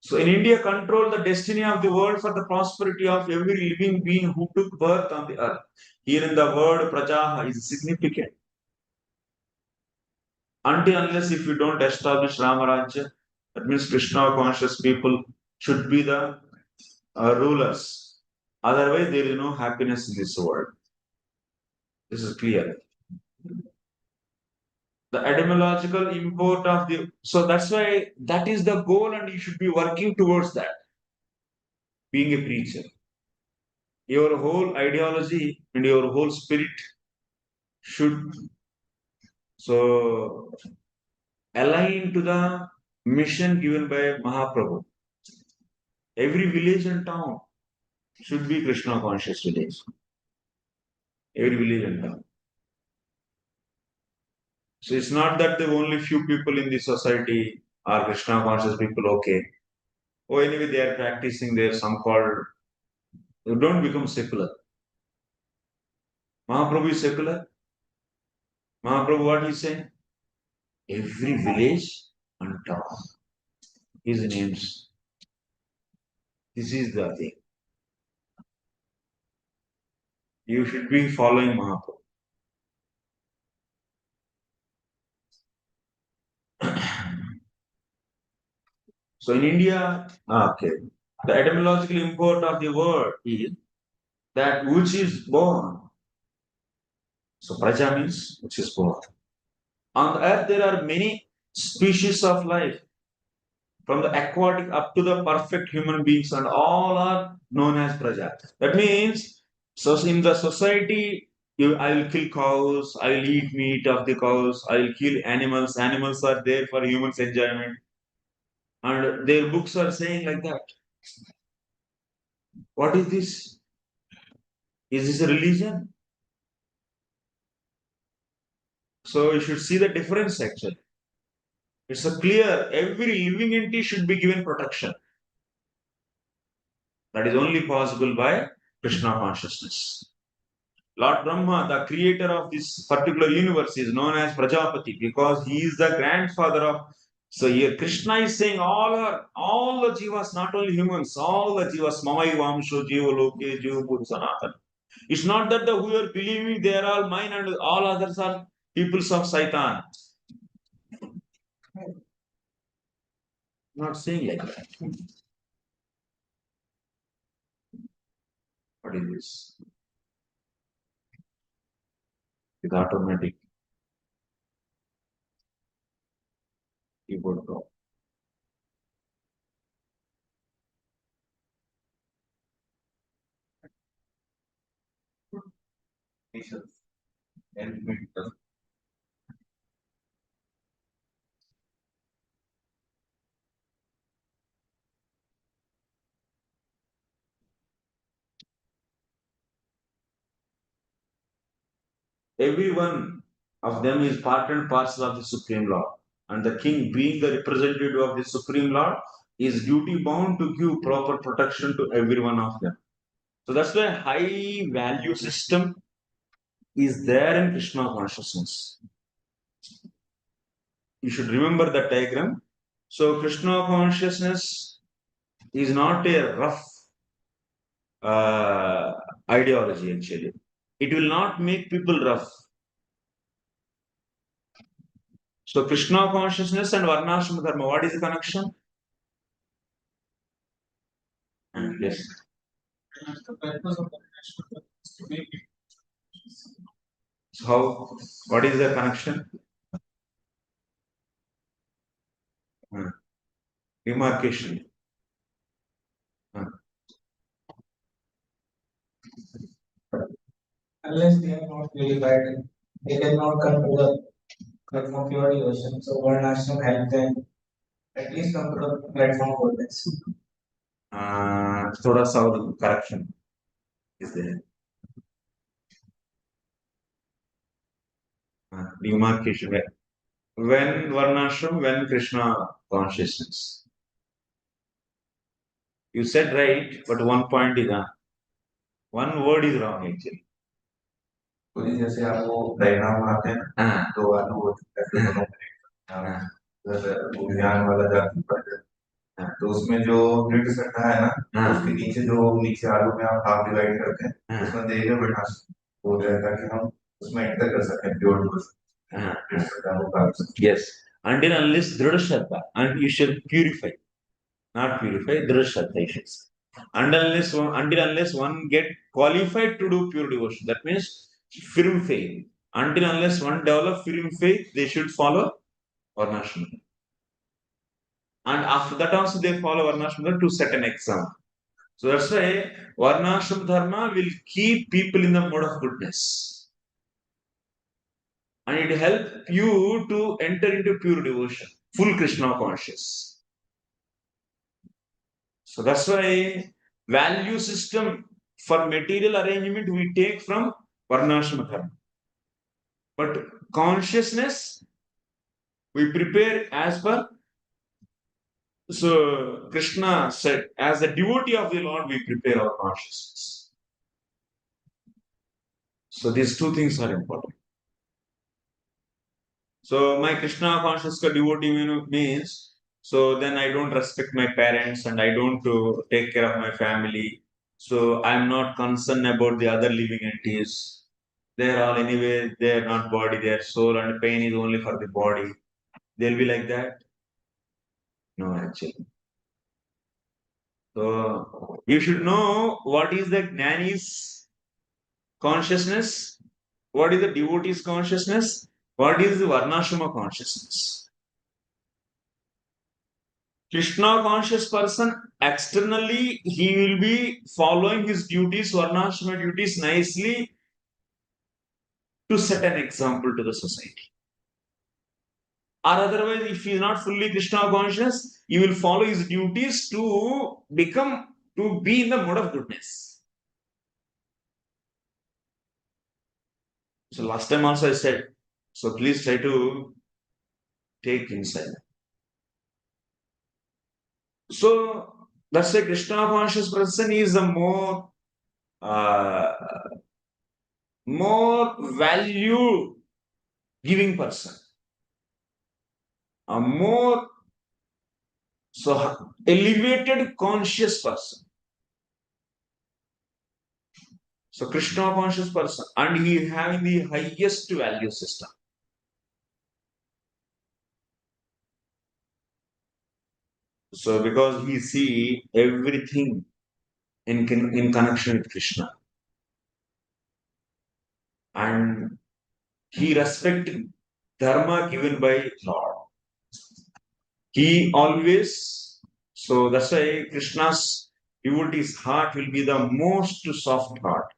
So in India, control the destiny of the world for the prosperity of every living being who took birth on the earth. Here in the word Prajaha is significant. Until unless if you don't establish Ramarajya, that means Krishna conscious people should be the rulers. Otherwise, there is no happiness in this world. This is clear. The etymological import of the, so that's why that is the goal and you should be working towards that. Being a preacher. Your whole ideology and your whole spirit should so align to the mission given by Mahaprabhu. Every village and town should be Krishna conscious village. Every village and town. So it's not that the only few people in the society are Krishna conscious people, okay. Oh, anyway, they are practicing their some called. You don't become secular. Mahaprabhu is secular. Mahaprabhu, what he saying? Every village and town. His names. This is the thing. You should be following Mahaprabhu. So in India, okay, the etymological import of the word is that which is born. So praja means which is born. On the earth, there are many species of life, from the aquatic up to the perfect human beings, and all are known as praja. That means, so in the society, I will kill cows, I will eat meat of the cows, I will kill animals. Animals are there for humans' enjoyment. And their books are saying like that. What is this? Is this a religion? So you should see the difference actually. It's a clear, every living entity should be given protection. That is only possible by Krishna consciousness. Lord Brahma, the creator of this particular universe, is known as Prajapati because he is the grandfather of. So here Krishna is saying all the jivas, not only humans, all the jivas, Mamai Vamsho, Jiva Loke, Jiva Puru Sanatana. It's not that who are believing they are all mine and all others are peoples of Satan. Not saying like that. What is this? It's automatic. Keyboard drop. And medical. Every one of them is part and parcel of the Supreme Lord. And the king, being the representative of the Supreme Lord, is duty bound to give proper protection to every one of them. So that's why high value system is there in Krishna consciousness. You should remember that diagram. So Krishna consciousness is not a rough ideology actually. It will not make people rough. So Krishna consciousness and Varnasrama Dharma, what is the connection? Yes. The purpose of the national is to make it. So how? What is the connection? Demarcation. Unless they are not purified, they cannot come to the platform pure devotion. So Varnashram help them at least come to the platform of goodness. Thoda sa correction is there. Demarcation. When Varnashram, when Krishna consciousness. You said right, but one point is one word is wrong actually. तो जैसे आप वो diagram बनाते हैं ना तो आप वो ऐसे दोनों जैसे वो ज्ञान वाला जाति पर तो उसमें जो ग्रिड सट्टा है ना उसके नीचे जो नीचे आलू में आप हाफ डिवाइड करते हैं उसमें देगा बैठा वो रहता कि हम उसमें एंटर कर सकें pure Yes. Until unless Dhrida Shraddha, and you shall purify. Not purify, Dhrida Shraddha you should say. Until unless one get qualified to do pure devotion, that means firm faith. Until unless one develop firm faith, they should follow Varnashrama. And after that also they follow Varnashrama to set an example. So that's why Varnashrama Dharma will keep people in the mode of goodness. and it helps you to enter into pure devotion, full Krishna conscious. So that's why value system for material arrangement we take from Varnashrama Dharma. But consciousness we prepare as per. So Krishna said, as a devotee of the Lord, we prepare our consciousness. So these two things are important. So my Krishna conscious devotee means, so then I don't respect my parents and I don't take care of my family. So I'm not concerned about the other living entities. They're all anyway, they're not body, they're soul, and pain is only for the body. They'll be like that? No, actually. So you should know what is the Jnani's consciousness, what is the devotee's consciousness, what is the Varnashrama consciousness. Krishna conscious person, externally, he will be following his duties, Varnashrama duties nicely to set an example to the society. Or otherwise, if he is not fully Krishna conscious, he will follow his duties to be in the mode of goodness. So last time also I said, so please try to take insight. So that's why Krishna conscious person is a more value giving person, a more elevated conscious person. So Krishna conscious person, and he is having the highest value system. So because he see everything in connection with Krishna, and he respect dharma given by Lord. He always, so that's why Krishna's devotee's heart will be the most soft heart.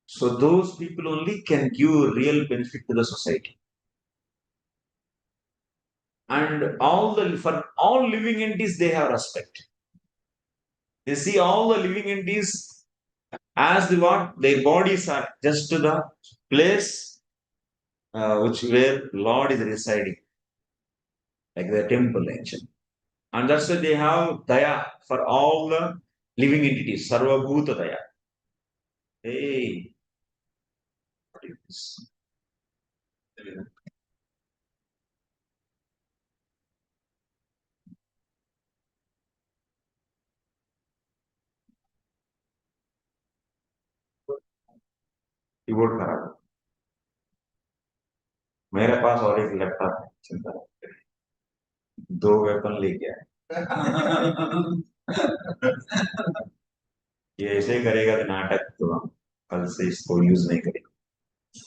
So those people only can give real benefit to the society. And for all living entities, they have respect. They see all the living entities as their bodies are just to the place where Lord is residing, like the temple actually. And that's why they have daya for all the living entities, sarva bhuta daya. Hey, what is this? Keyboard खराब है। मेरे पास और एक laptop है, चिंता मत करिए, 2 weapon लेके आए। ये ऐसे करेगा तो नाटक, तो हम कल से इसको यूज नहीं करेंगे।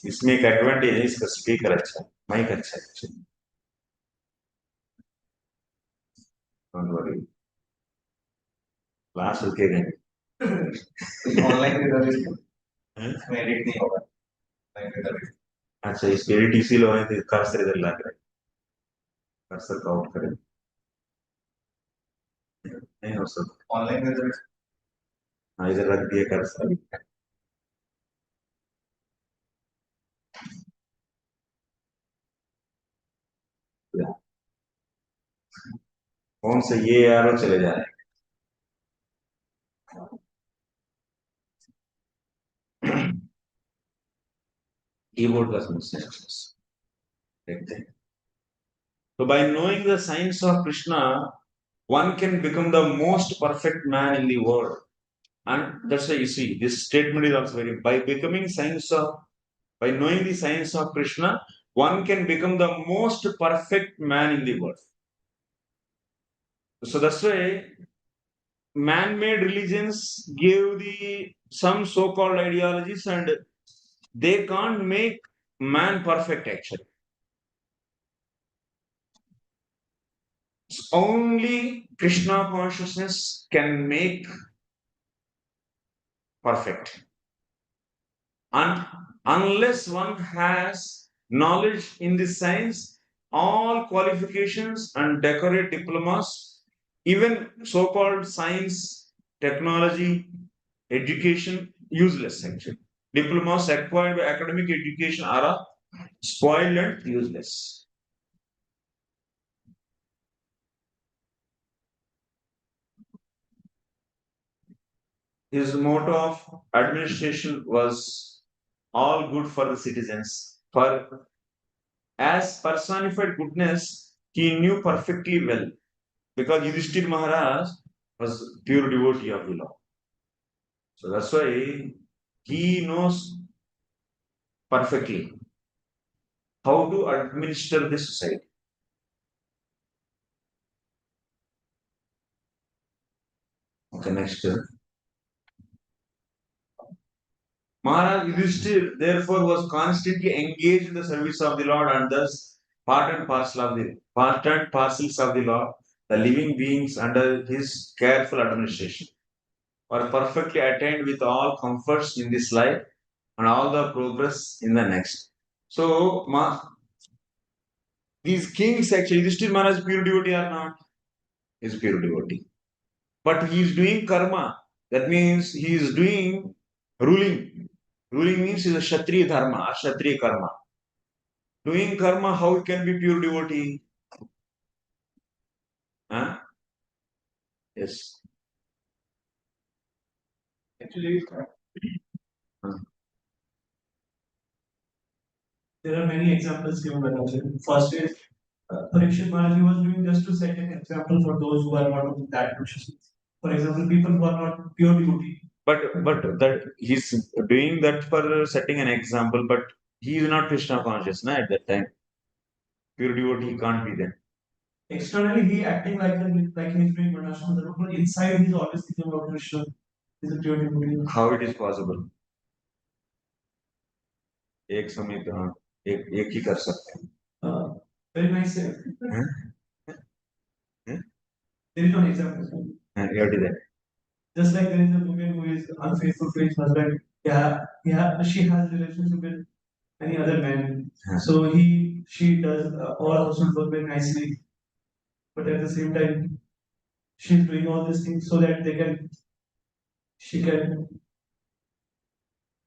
इसमें एक एडवांटेज है, इसका स्पीकर अच्छा है, माइक अच्छा है। डोंट वरी, क्लास रुकेगा ऑनलाइन इसमें एडिट नहीं होगा। अच्छा, इसको एडिट इसीलिए होने थे, कर्सर इधर लग रहा है, कर्सर का आउट करें, नहीं हो सकता ऑनलाइन में। हाँ, इधर रख दिया कर्सर। फोन से ये एरो चले जा रहे हैं। कीबोर्ड का समस्या है, देखते हैं। So by knowing the science of Krishna, one can become the most perfect man in the world. And that's why you see, this statement is also very, by knowing the science of Krishna, one can become the most perfect man in the world. So that's why man-made religions gave some so-called ideologies, and they can't make man perfect actually. Only Krishna consciousness can make perfect. And unless one has knowledge in this science, all qualifications and decorate diplomas, even so-called science, technology, education, useless actually. Diplomas acquired by academic education are spoiled and useless. His motto of administration was all good for the citizens. For as personified goodness, he knew perfectly well because Yudhishthir Maharaj was pure devotee of the law. So that's why he knows perfectly how to administer the society. Okay, next. Maharaj Yudhishthir therefore was constantly engaged in the service of the Lord and thus part and parcels of the Lord, the living beings under his careful administration, were perfectly attained with all comforts in this life and all the progress in the next. So these kings actually, Yudhishthir Maharaj is pure devotee or not? He is pure devotee. But he is doing karma. That means he is doing ruling. Ruling means is a Kshatriya dharma, a Kshatriya karma. Doing karma, how it can be pure devotee? Huh? Yes. Actually, Huh. there are many examples given by Rajan. First is Parīkṣit Maharaj was doing just to set an example for those who are not of that consciousness. For example, people who are not pure devotee. But that he's doing that for setting an example, but he is not Krishna conscious na, at that time. Pure devotee can't be there. Externally, he acting like he's doing Varnasrama, but inside he's always thinking about Krishna. He's a pure devotee. How it is possible? एक समय पे हाँ एक ही कर सकते हैं. Very nice. Huh? Huh? There is one example. What is that? Just like there is a woman who is unfaithful to his husband, she has relationship with any other man. Huh. So she does all household work very nicely, but at the same time, she's doing all these things so that she can.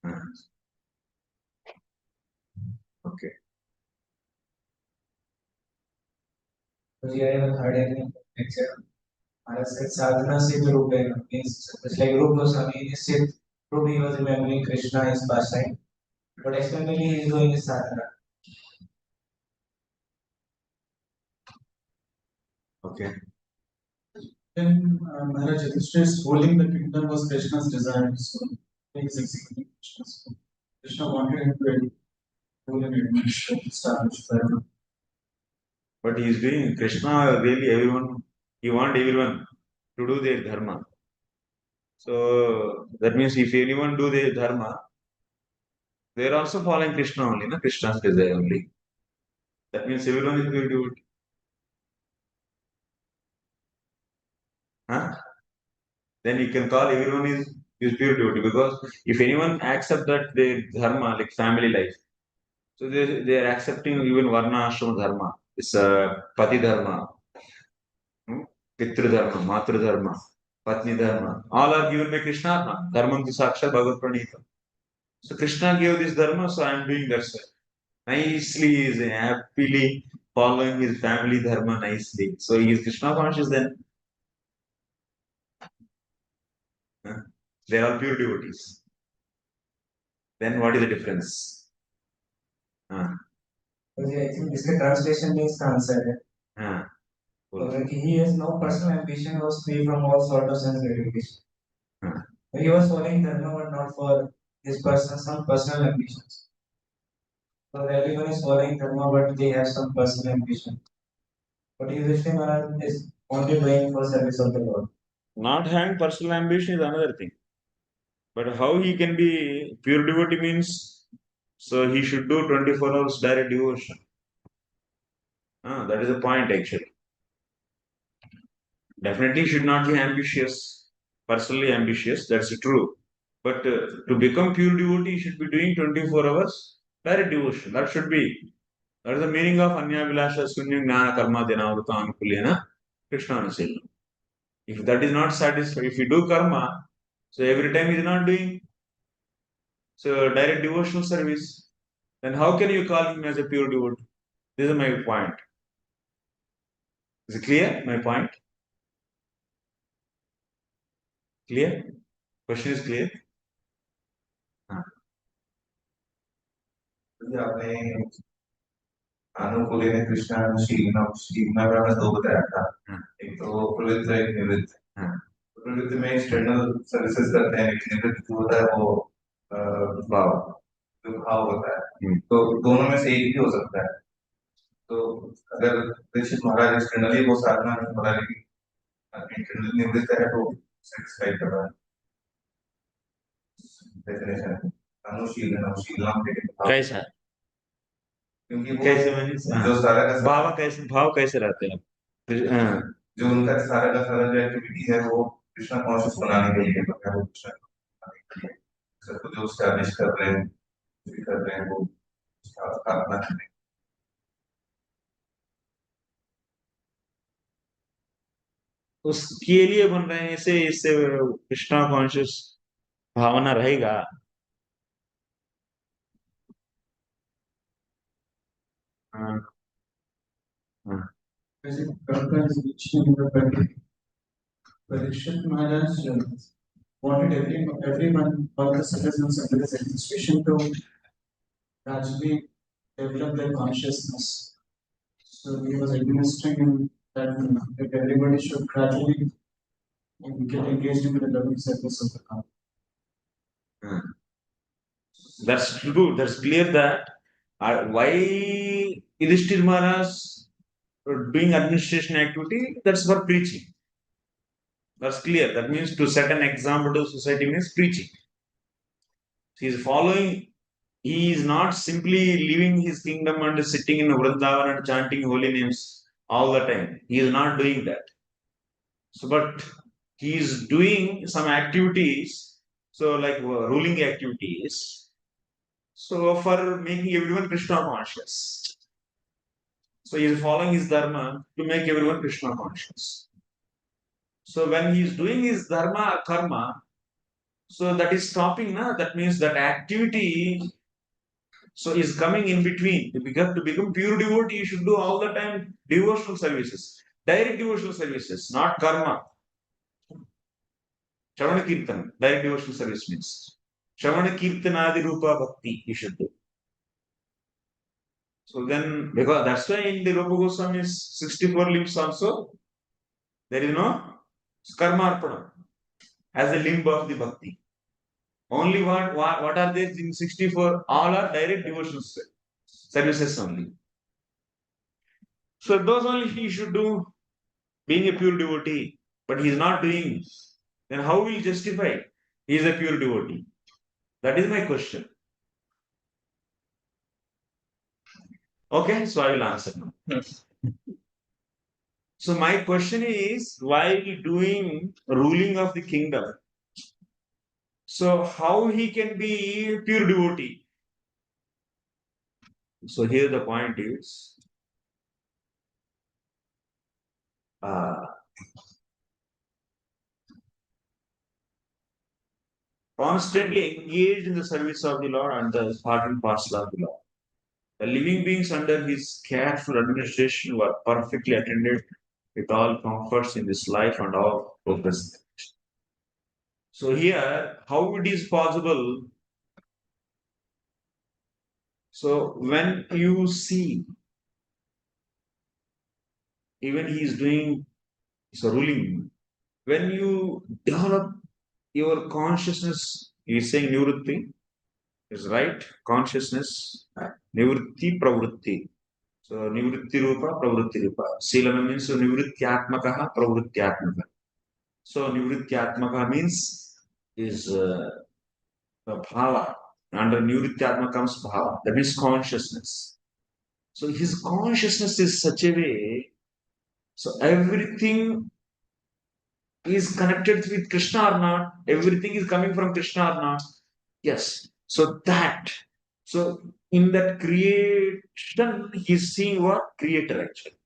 Huh. Okay. So here I have heard an example. Maharaj said sadhana se bhi rupena means just like Rupa Goswami in his sixth room he was remembering Krishna his pastime, but externally he is doing his sadhana. Okay. Then Maharaj Yudhishthira's holding the kingdom was Krishna's desire, so he is executing Krishna's. Krishna wanted him to rule and administer, establish dharma. But he is doing Krishna really everyone. He want everyone to do their dharma. So that means if anyone do their dharma, they are also following Krishna only, na Krishna's desire only. That means everyone is going to do it. Huh? Then you can call everyone is pure devotee because if anyone accept that their dharma like family life, so they are accepting even varna ashrama dharma. It's pati dharma, pitru dharma, matru dharma, patni dharma. All are given by Krishna. Dharmam tu sakshat bhagavad pranita. So Krishna gave this dharma, so I am doing that. Sir. Nicely, he is happily following his family dharma nicely. So he is Krishna conscious then. Huh? They are all pure devotees. Then what is the difference? I think this translation means the answer. Cool. So he has no personal ambition, was free from all sort of sense gratification. Hmm. He was following dharma, but not for his some personal ambitions. So everyone is following dharma, but they have some personal ambition. But Yudhishthira Maharaj is only doing for service of the Lord. Not having personal ambition is another thing. But how he can be pure devotee means, so he should do 24 hours direct devotion. That is the point actually. Definitely should not be ambitious, personally ambitious, that's true. But to become pure devotee, you should be doing 24 hours direct devotion. That should be. That is the meaning of Anya Vilasha Sunya Gnana Karma Dhyanavrata Anukulyena Krishna Anusila. If that is not satisfied, if you do karma, so every time he is not doing so direct devotional service, then how can you call him as a pure devotee? This is my point. Is it clear? My point? Clear? Question is clear? आपने अनुकूल ने कृष्णा शीलना का दो बताया था एक तो प्रवृत्ति एक निवृत्ति प्रवृत्ति में एक्सटर्नल सर्विसेज करते हैं एक निवृत्ति जो होता है वो भाव जो भाव होता है तो दोनों में से एक भी हो सकता है तो अगर परीक्षित महाराज एक्सटर्नली वो साधना नहीं हो रहा लेकिन इंटरनली निवृत्त है तो सेटिस्फाई कर रहा है डेफिनेशन अनुशीलन कैसा क्योंकि कैसे मैंने जो सारा का भाव कैसे रहते हैं जो उनका सारा का सारा जो एक्टिविटी है वो कृष्णा कॉन्शियस बनाने के लिए है वो कृष्णा सबको जो स्टैब्लिश कर रहे हैं वो स्थापना करने उसके लिए बन रहे हैं इससे कृष्णा कॉन्शियस भावना रहेगा Parīkṣit Maharaj wanted everyone, all the citizens under his administration to gradually develop their consciousness. So he was administering in that manner, that everybody should gradually get engaged in the loving service of the Lord. That's true. That's clear that why Yudhishthira Maharaj doing administration activity, that's for preaching. That's clear. That means to set an example to society means preaching. He is following, he is not simply leaving his kingdom and sitting in Vrindavan and chanting holy names all the time. He is not doing that. So, but he is doing some activities, so like ruling activities, so for making everyone Krishna conscious. So he is following his dharma to make everyone Krishna conscious. So when he is doing his dharma karma, so that is stopping, na? That means that activity so is coming in between. To become pure devotee, you should do all the time devotional services, direct devotional services, not karma. Shravana Kirtan, direct devotional service means Shravana Kirtanadi Rupa Bhakti, you should do. So then, because that's why in the Rupa Goswami's 64 limbs also, there is no karma arpana as a limb of the bhakti. Only what are there in 64? All are direct devotional services only. So those only he should do, being a pure devotee, but he is not doing. Then how will he justify he is a pure devotee? That is my question. Okay, so I will answer now. Yes. So my question is, while doing ruling of the kingdom, so how he can be pure devotee? So here the point is, constantly engaged in the service of the Lord and the part and parcel of the Lord. The living beings under his careful administration were perfectly attended with all comforts in this life and all progress. So here, how it is possible? So when you see, even he is doing so ruling, when you develop your consciousness, he is saying nivritti, is right, consciousness, nivritti pravritti. So nivritti rupa, pravritti rupa. Silana means so nivrityatmakaha, pravrityatmaka. So nivrityatmaka means is bhava. Under nivrityatmaka comes bhava. That means consciousness. So his consciousness is such a way, so everything is connected with Krishna or not? Everything is coming from Krishna or not? Yes. So in that creation, he's seeing what? Creator actually.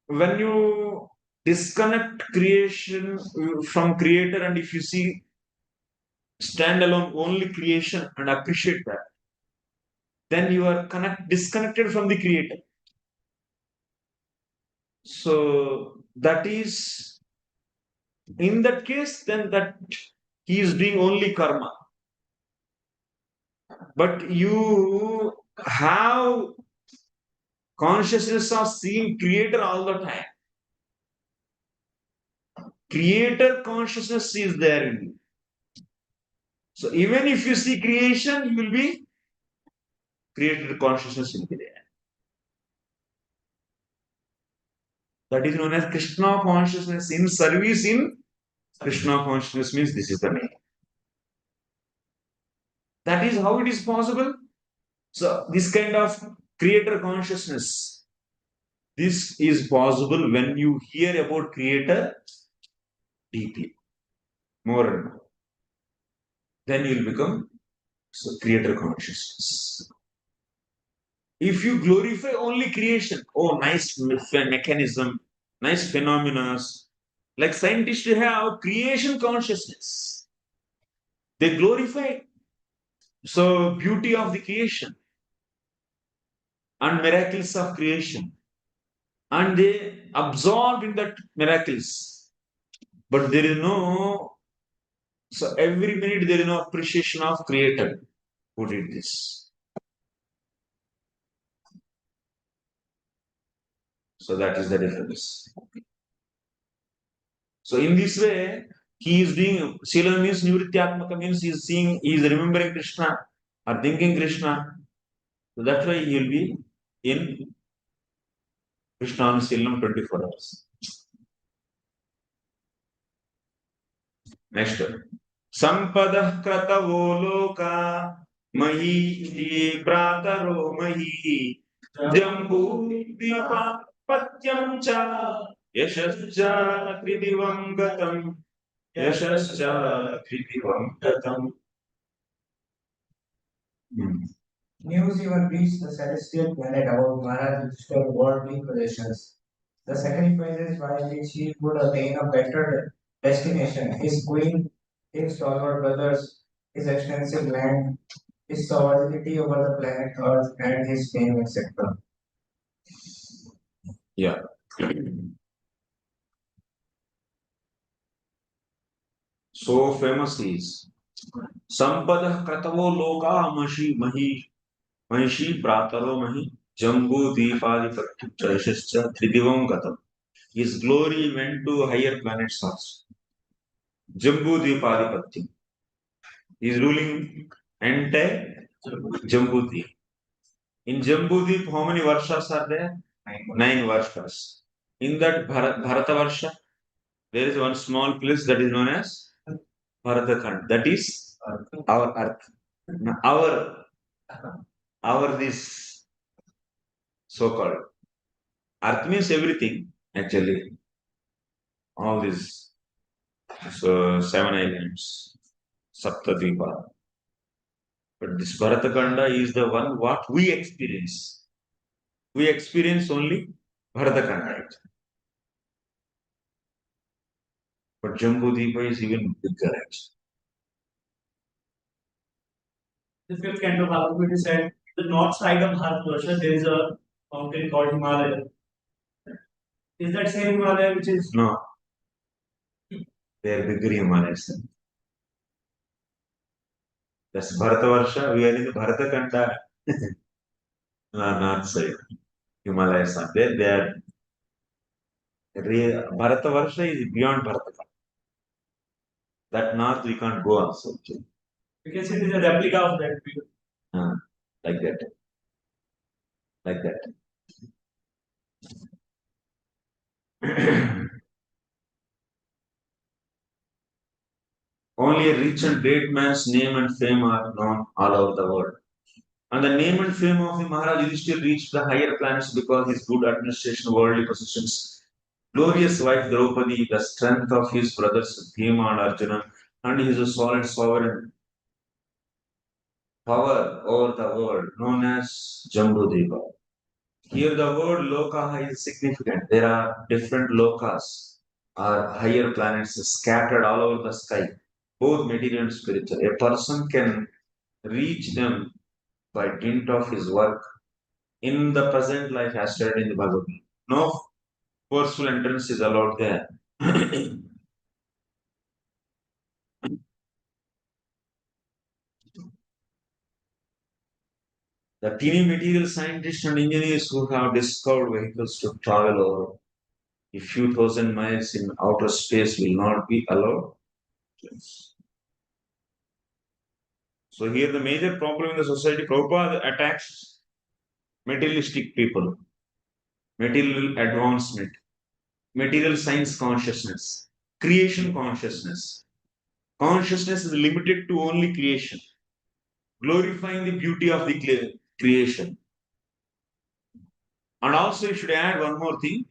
When you disconnect creation from creator, and if you see standalone only creation and appreciate that, then you are disconnected from the creator. So that is, in that case, then that he is doing only karma. But you have consciousness of seeing creator all the time. Creator consciousness is there in you. So even if you see creation, you will be creator consciousness will be there. That is known as Krishna consciousness in service in Krishna consciousness means this is the name. That is how it is possible. So this kind of creator consciousness, this is possible when you hear about creator deeply, more and more. Then you will become creator consciousness. If you glorify only creation, oh, nice mechanism, nice phenomena, like scientists have creation consciousness. They glorify so beauty of the creation and miracles of creation, and they absorb in that miracles. But there is no, so every minute there is no appreciation of creator who did this. So that is the difference. So in this way, he is doing, Sila means Nivrityatmaka means he is seeing, he is remembering Krishna or thinking Krishna. So that's why he will be in Krishna Silam 24 hours. Next. Sampada kratavo loka mahi prataro mahi jambu dipa patyam cha yashascha kridivam gatam yashascha kridivam gatam. News even reached the celestial planet about Maharaj Yudhishthira's worldly possessions. The sacrifices by which he would attain a better destination, his queen, his stalwart brothers, his extensive land, his sovereignty over the planet Earth, and his fame, etc. Yeah. So famous is Sampada Kratavo Loka Mahishi Prataro Mahi Jambu Deepadi Chashascha Tridivam Gatam. His glory went to higher planets also. Jambu Deepadi. He is ruling entire Jambu Deep. In Jambu Deep, how many varshas are there? 9 varshas. In that Bharata Varsha, there is one small place that is known as Bharatakand. That is our earth. Our this so-called earth means everything actually. All these 7 islands, Saptadvipa. But this Bharatakanda is the one what we experience. We experience only Bharatakanda. But Jambudvipa is even bigger actually. The fifth canto of Bhagavad Gita said, the north side of Bharatvarsha, there is a mountain called Himalaya. Is that same Himalaya which is? No. They are bigger Himalayas. That's Bharatavarsha. We are in the Bharatakanda. North side. Himalayas are there. They are Bharatavarsha is beyond Bharataka. That north we can't go also. Because it is a replica of that. Like that. Like that. Only a rich and great man's name and fame are known all over the world. And the name and fame of the Maharaj Yudhishthira reached the higher planets because his good administration, worldly possessions, glorious wife Draupadi, the strength of his brothers Bhima and Arjuna, and his solid sovereign power over the world, known as Jambudvipa. Here the word Loka is significant. There are different Lokas or higher planets scattered all over the sky, both material and spiritual. A person can reach them by dint of his work in the present life as stated in the Bhagavad Gita. No forceful entrance is allowed there. The teeny material scientists and engineers who have discovered vehicles to travel over a few thousand miles in outer space will not be allowed. So here the major problem in the society, Prabhupada attacks materialistic people, material advancement, material science consciousness, creation consciousness. Consciousness is limited to only creation, glorifying the beauty of the creation. And also you should add one more thing.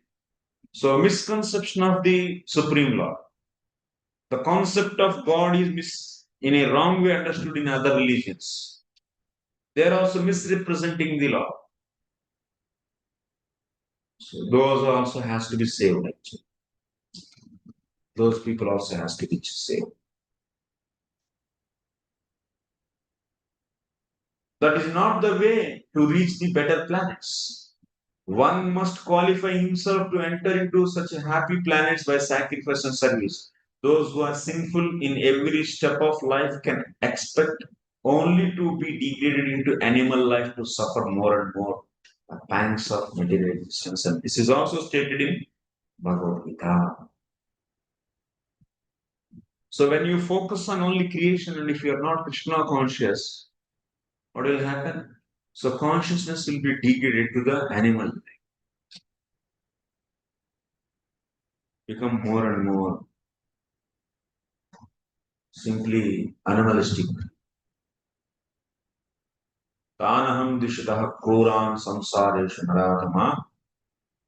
So misconception of the Supreme Lord. The concept of God is in a wrong way understood in other religions. They are also misrepresenting the Lord. So those also has to be saved actually. Those people also has to be saved. That is not the way to reach the better planets. One must qualify himself to enter into such happy planets by sacrifice and service. Those who are sinful in every step of life can expect only to be degraded into animal life to suffer more and more the pangs of material existence. And this is also stated in Bhagavad Gita. So when you focus on only creation and if you are not Krishna conscious, what will happen? So consciousness will be degraded to the animal life. Become more and more simply animalistic. Tanaham dishitah koran samsareshu naradama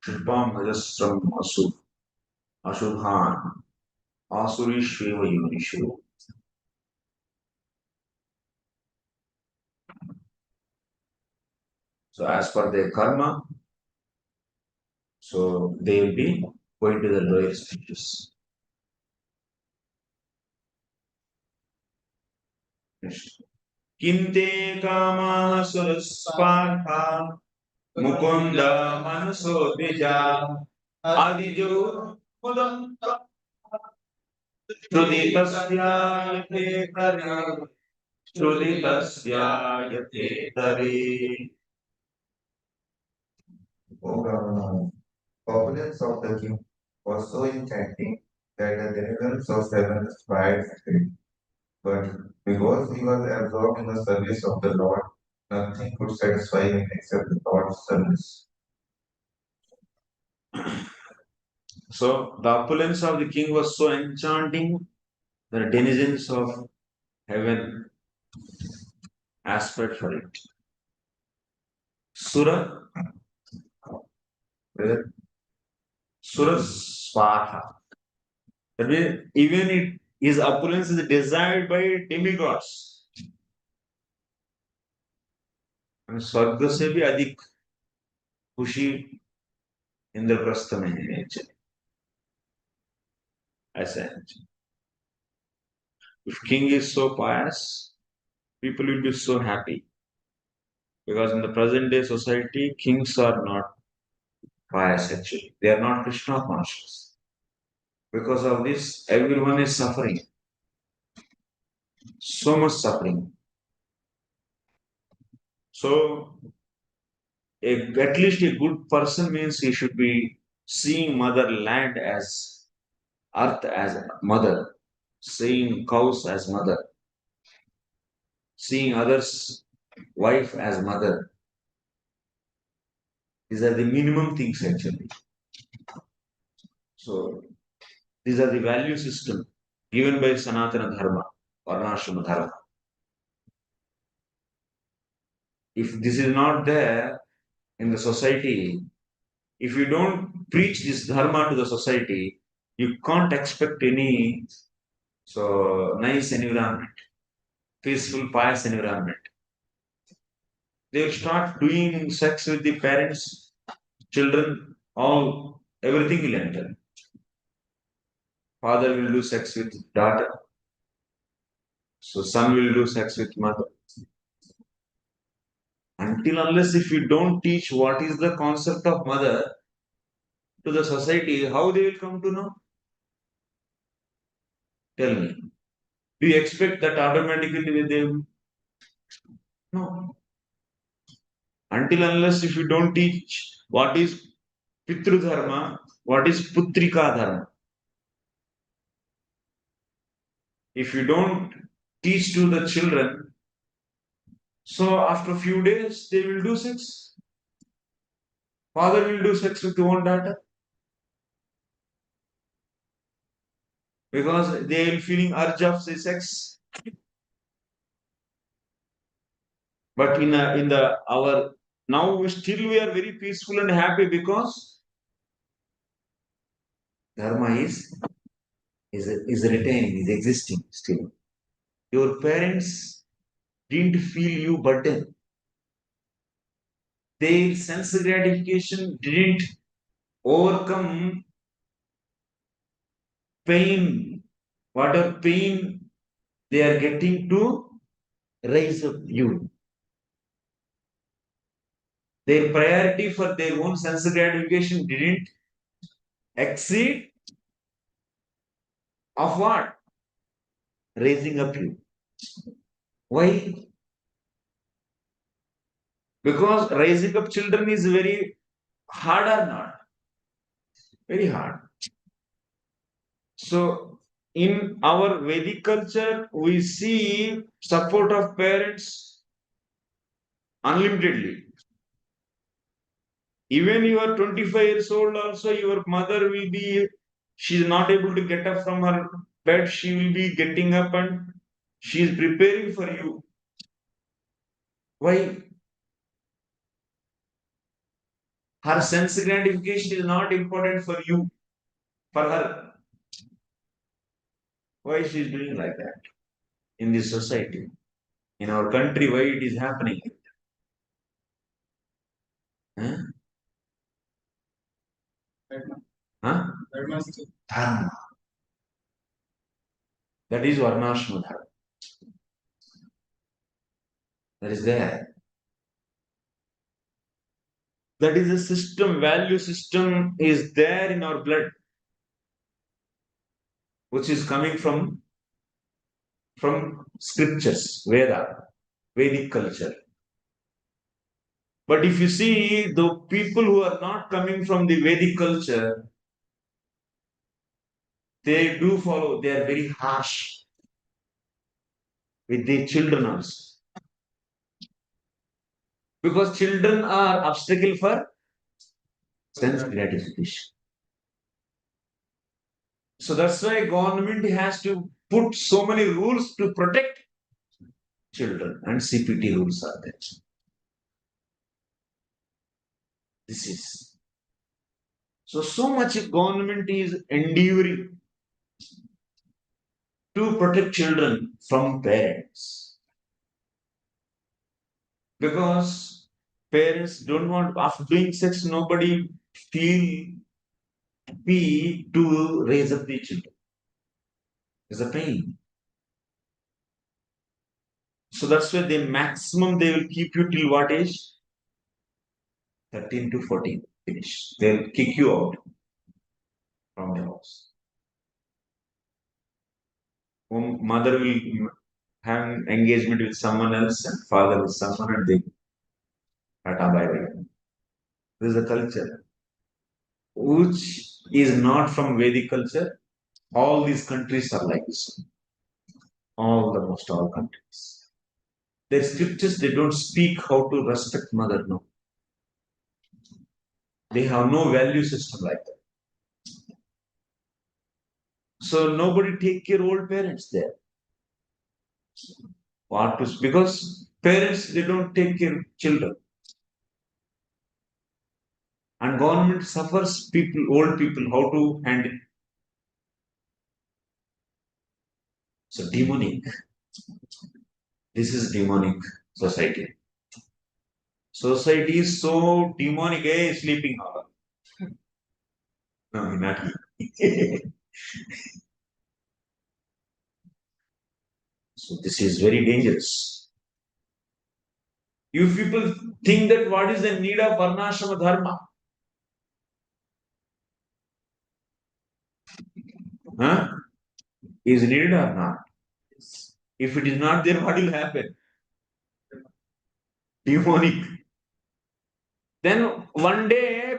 shilpam hajasram ashubhan asurishveva yunishu. So as per their karma, so they will be going to the lower stages. Next. Kinte kama suraspartha mukunda manaso dvija adijo mudanta Shruditasya tare Shruditasya tare. O Brahma, opulence of the king was so enchanting that the denizens of heaven aspired to it. But because he was absorbed in the service of the Lord, nothing could satisfy him except the Lord's service. So the opulence of the king was so enchanting that the denizens of heaven aspired for it. Sura, Surasparha. That means even his opulence is desired by demigods. And स्वर्ग से भी अधिक खुशी इंद्रप्रस्थ में है ऐसा है. If king is so pious, people will be so happy. Because in the present day society, kings are not pious actually. They are not Krishna conscious. Because of this, everyone is suffering. So much suffering. So, at least a good person means he should be seeing motherland as earth as mother, seeing cows as mother, seeing others' wife as mother. These are the minimum things actually. So, these are the value system given by Sanatana Dharma, VARNASRAMA Dharma. If this is not there in the society, If you don't preach this dharma to the society, you can't expect any nice environment, peaceful, pious environment. They will start doing sex with the parents, children, everything will enter. Father will do sex with daughter. So son will do sex with mother. Until unless if you don't teach what is the concept of mother to the society, how they will come to know? Tell me. Do you expect that automatically they will? No. Until unless if you don't teach what is Pitru Dharma, what is Putrika Dharma. If you don't teach to the children, so after a few days they will do sex. Father will do sex with one daughter. Because they will feeling urge of sex. But in our now still we are very peaceful and happy because dharma is retaining, is existing still. Your parents didn't feel you burden. Their sense gratification didn't overcome pain. Whatever pain they are getting to raise up you. Their priority for their own sense gratification didn't exceed of what? Raising up you. Why? Because raising up children is very hard or not? Very hard. So, in our Vedic culture, we see support of parents unlimitedly. Even you are 25 years old, also your mother will be, she is not able to get up from her bed, she will be getting up and she is preparing for you. Why? Her sense gratification is not important for you, for her. Why she is doing like that in this society? In our country, why it is happening? Huh? Huh? Dharma. That is Varnasrama Dharma. That is there. That is a system, value system is there in our blood, which is coming from scriptures, Veda, Vedic culture. But if you see the people who are not coming from the Vedic culture, they do follow, they are very harsh with their children also. Because children are obstacle for sense gratification. So that's why government has to put so many rules to protect children, and CPT rules are there. This is so much government is endeavoring to protect children from parents, because parents don't want, after doing sex, nobody feel happy to raise up the children. It's a pain. So that's why the maximum they will keep you till what age? 13 to 14. Finish. They'll kick you out from the house. Mother will have engagement with someone else and father with someone, and they tata bye bye. This is a culture which is not from Vedic culture. All these countries are like this. Almost all countries. Their scriptures, they don't speak how to respect mother, no. They have no value system like that. So nobody take care of old parents there. Because parents, they don't take care of children. And government suffers people, old people, how to handle. So demonic. This is demonic society. Society is so demonic, sleeping hour. No, not. So this is very dangerous. You people think that what is the need of Varnasrama Dharma? Huh? Is needed or not? If it is not there, what will happen? Demonic. Then one day,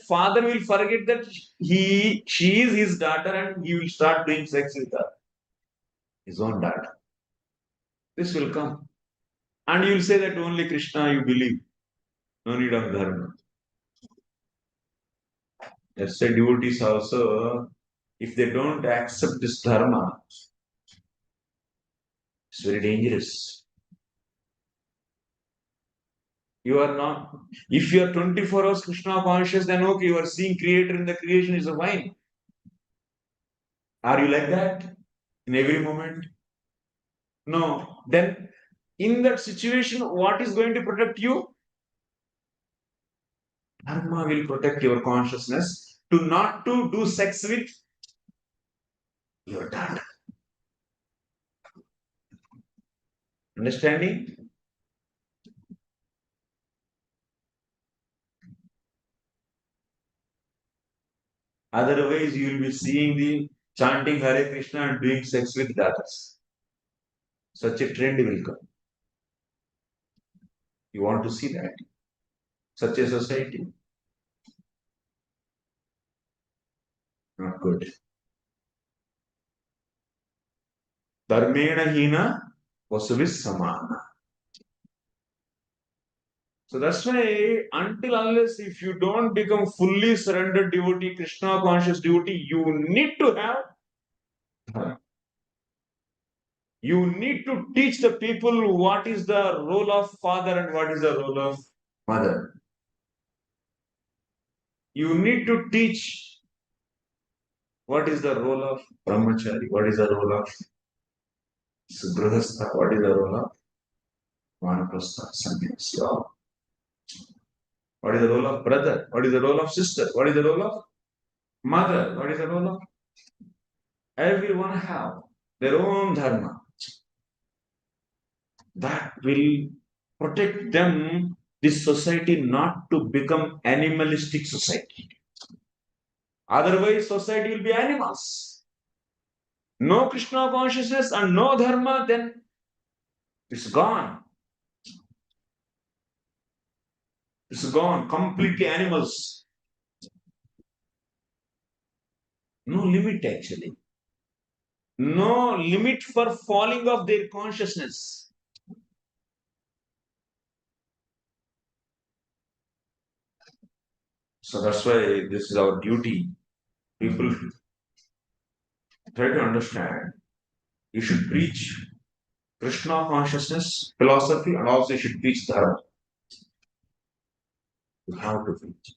father will forget that she is his daughter, and he will start doing sex with her, his own daughter. This will come, and you will say that only Krishna you believe. No need of dharma. That's why devotees also, if they don't accept this dharma, it's very dangerous. You are not, if you are 24 hours Krishna conscious, then okay, you are seeing creator in the creation is a fine. Are you like that in every moment? No. Then in that situation, what is going to protect you? Dharma will protect your consciousness to not to do sex with your daughter. Understanding? Otherwise, you will be seeing the chanting Hare Krishna and doing sex with daughters. Such a trend will come. You want to see that? Such a society? Not good. Dharmena hina vasuvis samana. So that's why, until unless if you don't become fully surrendered devotee, Krishna conscious devotee, you need to have. You need to teach the people what is the role of father and what is the role of mother. You need to teach what is the role of Brahmachari, what is the role of Grihastha, what is the role of Vanaprastha, Sannyasi. What is the role of brother? What is the role of sister? What is the role of mother? What is the role of? Everyone have their own dharma. That will protect them, this society, not to become animalistic society. Otherwise, society will be animals. No Krishna consciousness and no dharma, then it's gone. It's gone. Completely animals. No limit actually. No limit for falling of their consciousness. So that's why this is our duty. People try to understand. You should preach Krishna consciousness, philosophy, and also you should preach dharma. You have to preach.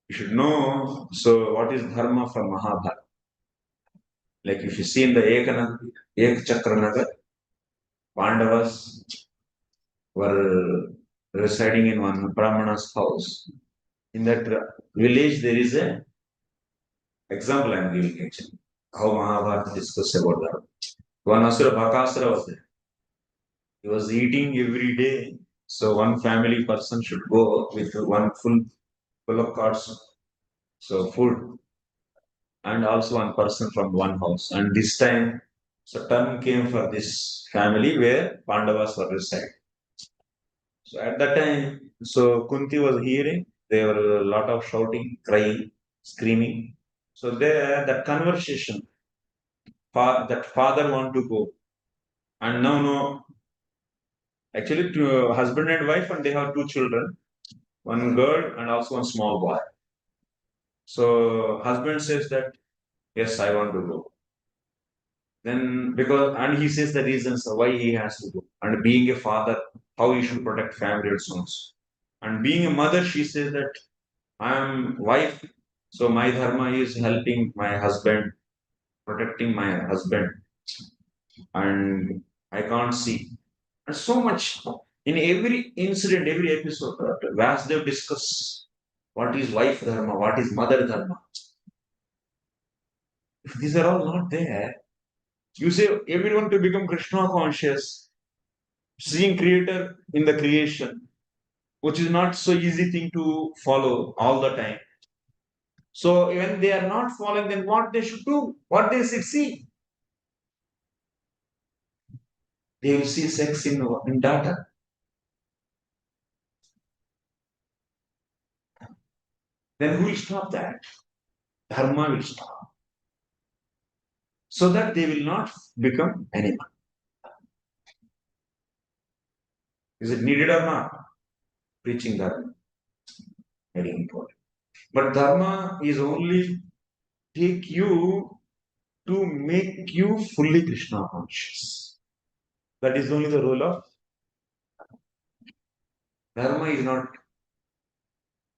You should know, so what is dharma from Mahabharata? Like if you see in the Ekchakranagar, Pandavas were residing in one Brahmana's house. In that village, there is a example I am giving actually, how Mahabharata discusses about that. One Asura Bhakasura was there. He was eating every day. So one family person should go with one full of carts, so food, and also one person from one house. And this time, so turn came for this family where Pandavas were residing. So at that time, so Kunti was hearing, there were a lot of shouting, crying, screaming. So there, that conversation, that father want to go, and now no, actually husband and wife, and they have two children, one girl and also one small boy. So husband says that, yes, I want to go. Then and he says the reasons why he has to go. And being a father, how he should protect family and sons. And being a mother, she says that I am wife, so my dharma is helping my husband, protecting my husband, and I can't see. And so much in every incident, every episode, Vasudev discuss what is wife dharma, what is mother dharma. If these are all not there, you say everyone to become Krishna conscious, seeing creator in the creation, which is not so easy thing to follow all the time. So when they are not following, then what they should do, what they should see, they will see sex in data. Then who will stop that? Dharma will stop. So that they will not become animal. Is it needed or not? Preaching dharma. Very important. But dharma is only take you to make you fully Krishna conscious. That is only the role of dharma is not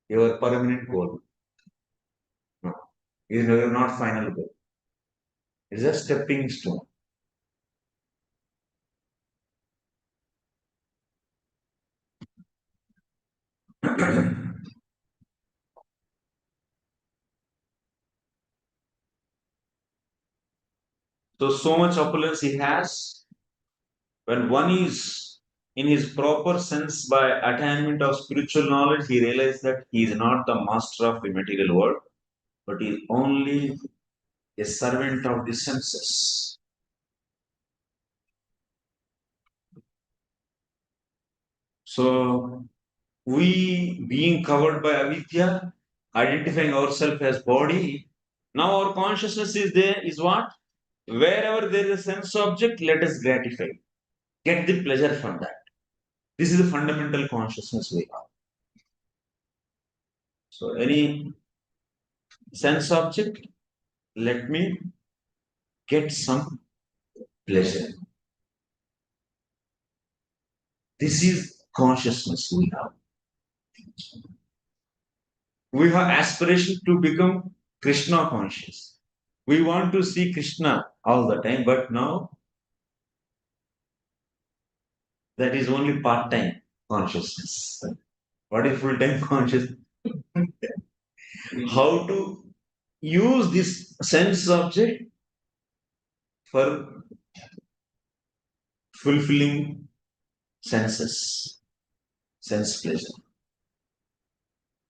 your permanent goal. No. It is not final goal. It is a stepping stone. So much opulence he has. When one is in his proper sense by attainment of spiritual knowledge, he realizes that he is not the master of the material world, but he is only a servant of the senses. So, we being covered by avidya, identifying ourselves as body, now our consciousness is there, is what? Wherever there is a sense object, let us gratify. Get the pleasure from that. This is the fundamental consciousness we have. So, any sense object, let me get some pleasure. This is consciousness we have. We have aspiration to become Krishna conscious. We want to see Krishna all the time, but now that is only part-time consciousness. What is full-time consciousness? How to use this sense object for fulfilling senses, sense pleasure.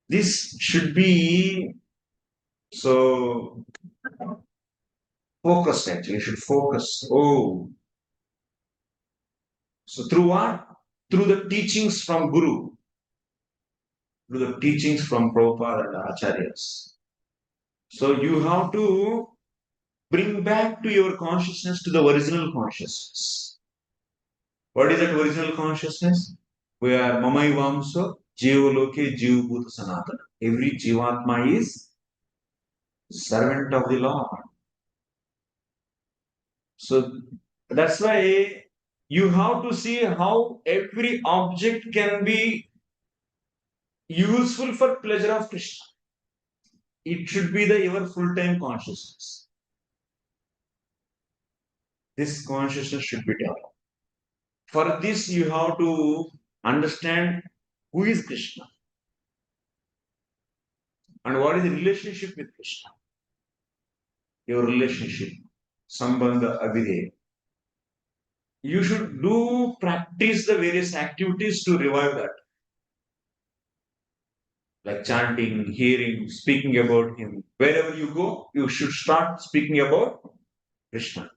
This should be so focused actually, should focus. Oh. So through what? Through the teachings from Guru, through the teachings from Prabhupada and Acharyas. So you have to bring back to your consciousness to the original consciousness. What is that original consciousness? We are Mamaivamso, Jivaloke, Jivabhuta Sanatana. Every Jivatma is servant of the Lord. So that's why you have to see how every object can be useful for pleasure of Krishna. It should be your full-time consciousness. This consciousness should be developed. For this, you have to understand who is Krishna and what is the relationship with Krishna. Your relationship, Sambandha Abhideya. You should practice the various activities to revive that. Like chanting, hearing, speaking about Him. Wherever you go, you should start speaking about Krishna.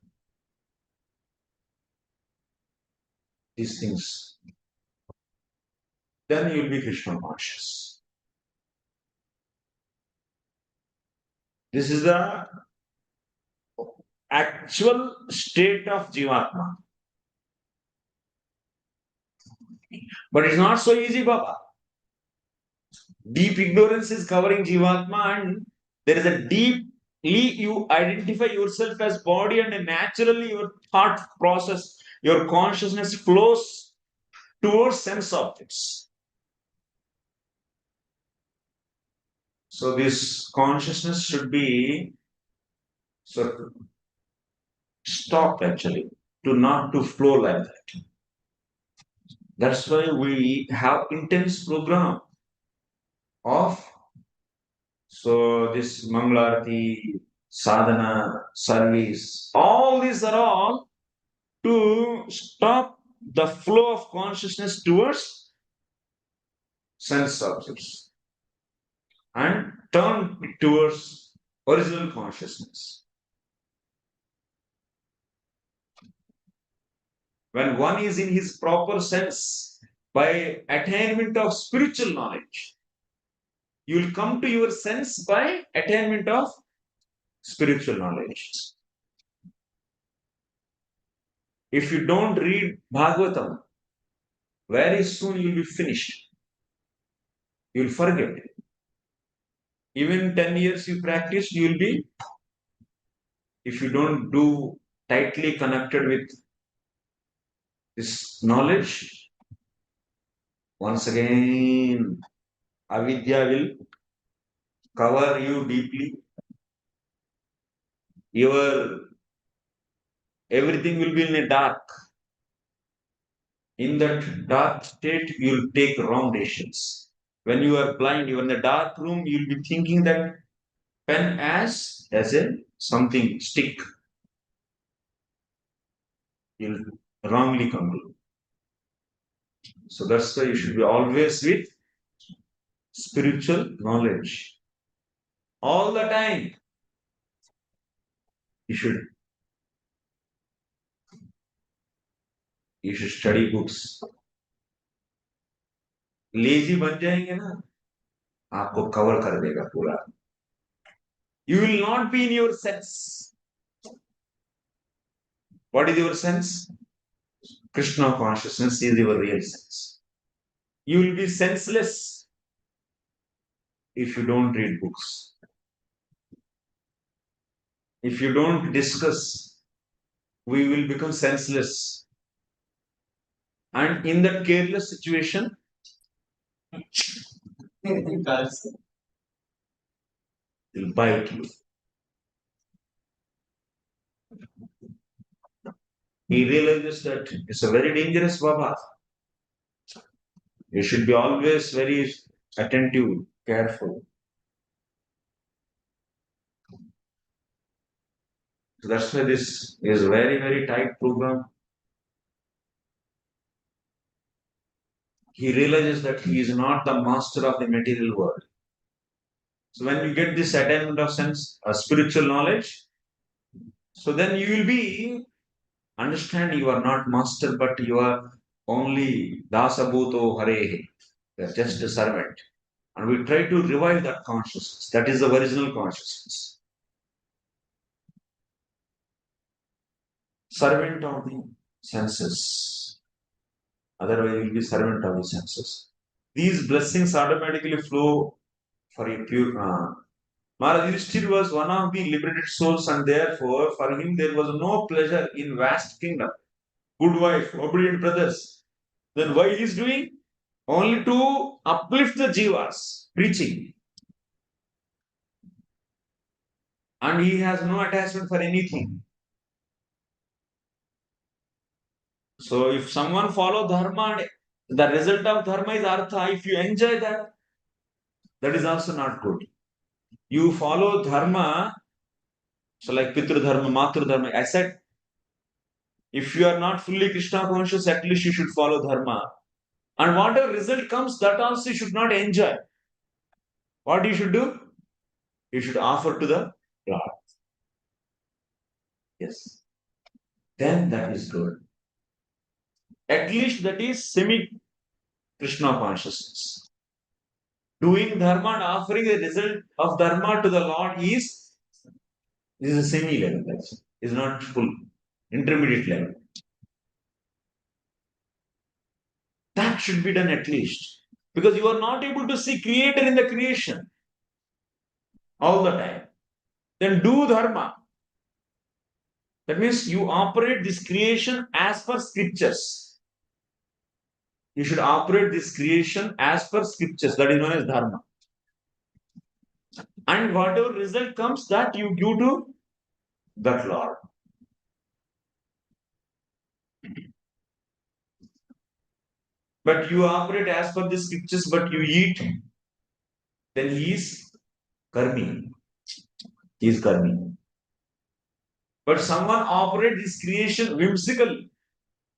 These things. Then you will be Krishna conscious. This is the actual state of Jivatma. But it's not so easy, Baba. Deep ignorance is covering Jivatma, and there is a deeply you identify yourself as body, and naturally your thought process, your consciousness flows towards sense objects. So this consciousness should be stopped actually, not to flow like that. That's why we have intense program of this Mangalarati, sadhana, service. All these are all to stop the flow of consciousness towards sense objects and turn towards original consciousness. When one is in his proper sense, by attainment of spiritual knowledge, you will come to your sense by attainment of spiritual knowledge. If you don't read Bhagavatam, very soon you will be finished. You will forget. Even 10 years you practice, you will be, if you don't do tightly connected with this knowledge, once again, avidya will cover you deeply. Everything will be in a dark. In that dark state, you will take wrong decisions. When you are blind, you are in the dark room, you will be thinking that pen as a something stick. You will wrongly conclude. So that's why you should be always with spiritual knowledge. All the time. You should study books. Lazy बन जाएंगे ना, आपको cover कर देगा पूरा. You will not be in your sense. What is your sense? Krishna consciousness is your real sense. You will be senseless if you don't read books. If you don't discuss, we will become senseless. And in that careless situation, will bite you. He realizes that it's a very dangerous Baba. You should be always very attentive, careful. So that's why this is a very, very tight program. He realizes that he is not the master of the material world. So when you get this attainment of sense, spiritual knowledge, so then you will be understand you are not master, but you are only dasabhuto harehe. You are just a servant. And we try to revive that consciousness. That is the original consciousness. Servant of the senses. Otherwise, you will be servant of the senses. These blessings automatically flow for a pure. Maharaj Yudhishthira was one of the liberated souls, and therefore, for him, there was no pleasure in vast kingdom. Good wife, obedient brothers. Then why he is doing? Only to uplift the jivas, preaching. And he has no attachment for anything. So if someone follow dharma, the result of dharma is artha. If you enjoy that, that is also not good. You follow dharma, so like pitru dharma, matru dharma. I said, if you are not fully Krishna conscious, at least you should follow dharma. And whatever result comes, that also you should not enjoy. What you should do? You should offer to the Lord. Yes. Then that is good. At least that is semi-Krishna consciousness. Doing dharma and offering the result of dharma to the Lord is a semi-level. Is not full. Intermediate level. That should be done at least. Because you are not able to see Creator in the creation all the time. Then do dharma. That means you operate this creation as per scriptures. You should operate this creation as per scriptures. That is known as dharma. And whatever result comes, that you give to that Lord. But you operate as per the scriptures, but you eat, then he is karmi. He is karmi. But someone operates this creation whimsical.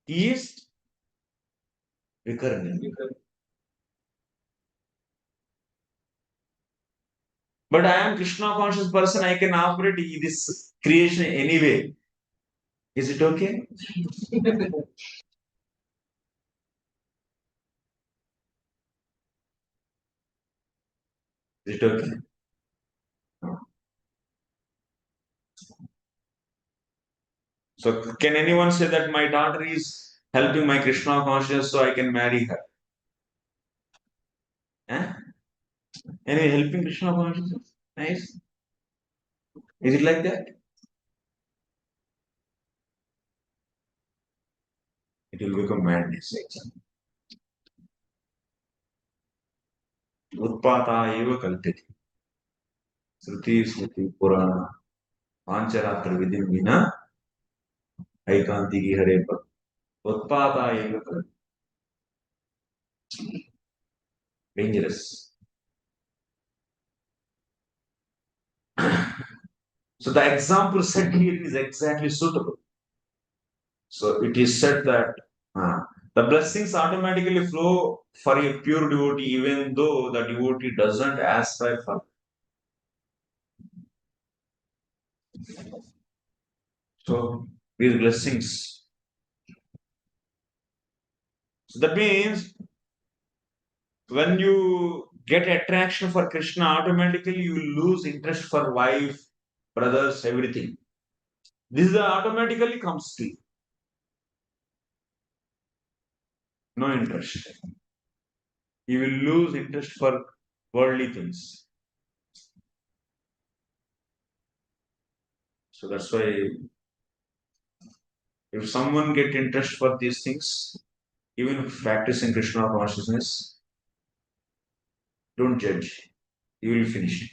He is vikarmi. But I am Krishna conscious person, I can operate this creation anyway. Is it okay? Is it okay? So can anyone say that my daughter is helping my Krishna consciousness so I can marry her? Eh? Anyway, helping Krishna consciousness? Nice. Is it like that? It will become madness. Utpata eva kalteti. Sruti Smriti Purana Pancharatra Vidin Vina Aikantiki Hare Bhakti. Utpata eva kalteti. Dangerous. So the example set here is exactly suitable. So it is said that the blessings automatically flow for a pure devotee, even though the devotee doesn't aspire for. So these blessings. So that means when you get attraction for Krishna, automatically you lose interest for wife, brothers, everything. This automatically comes to you. No interest. You will lose interest for worldly things. So that's why if someone get interest for these things, even practicing Krishna consciousness, don't judge. You will finish it.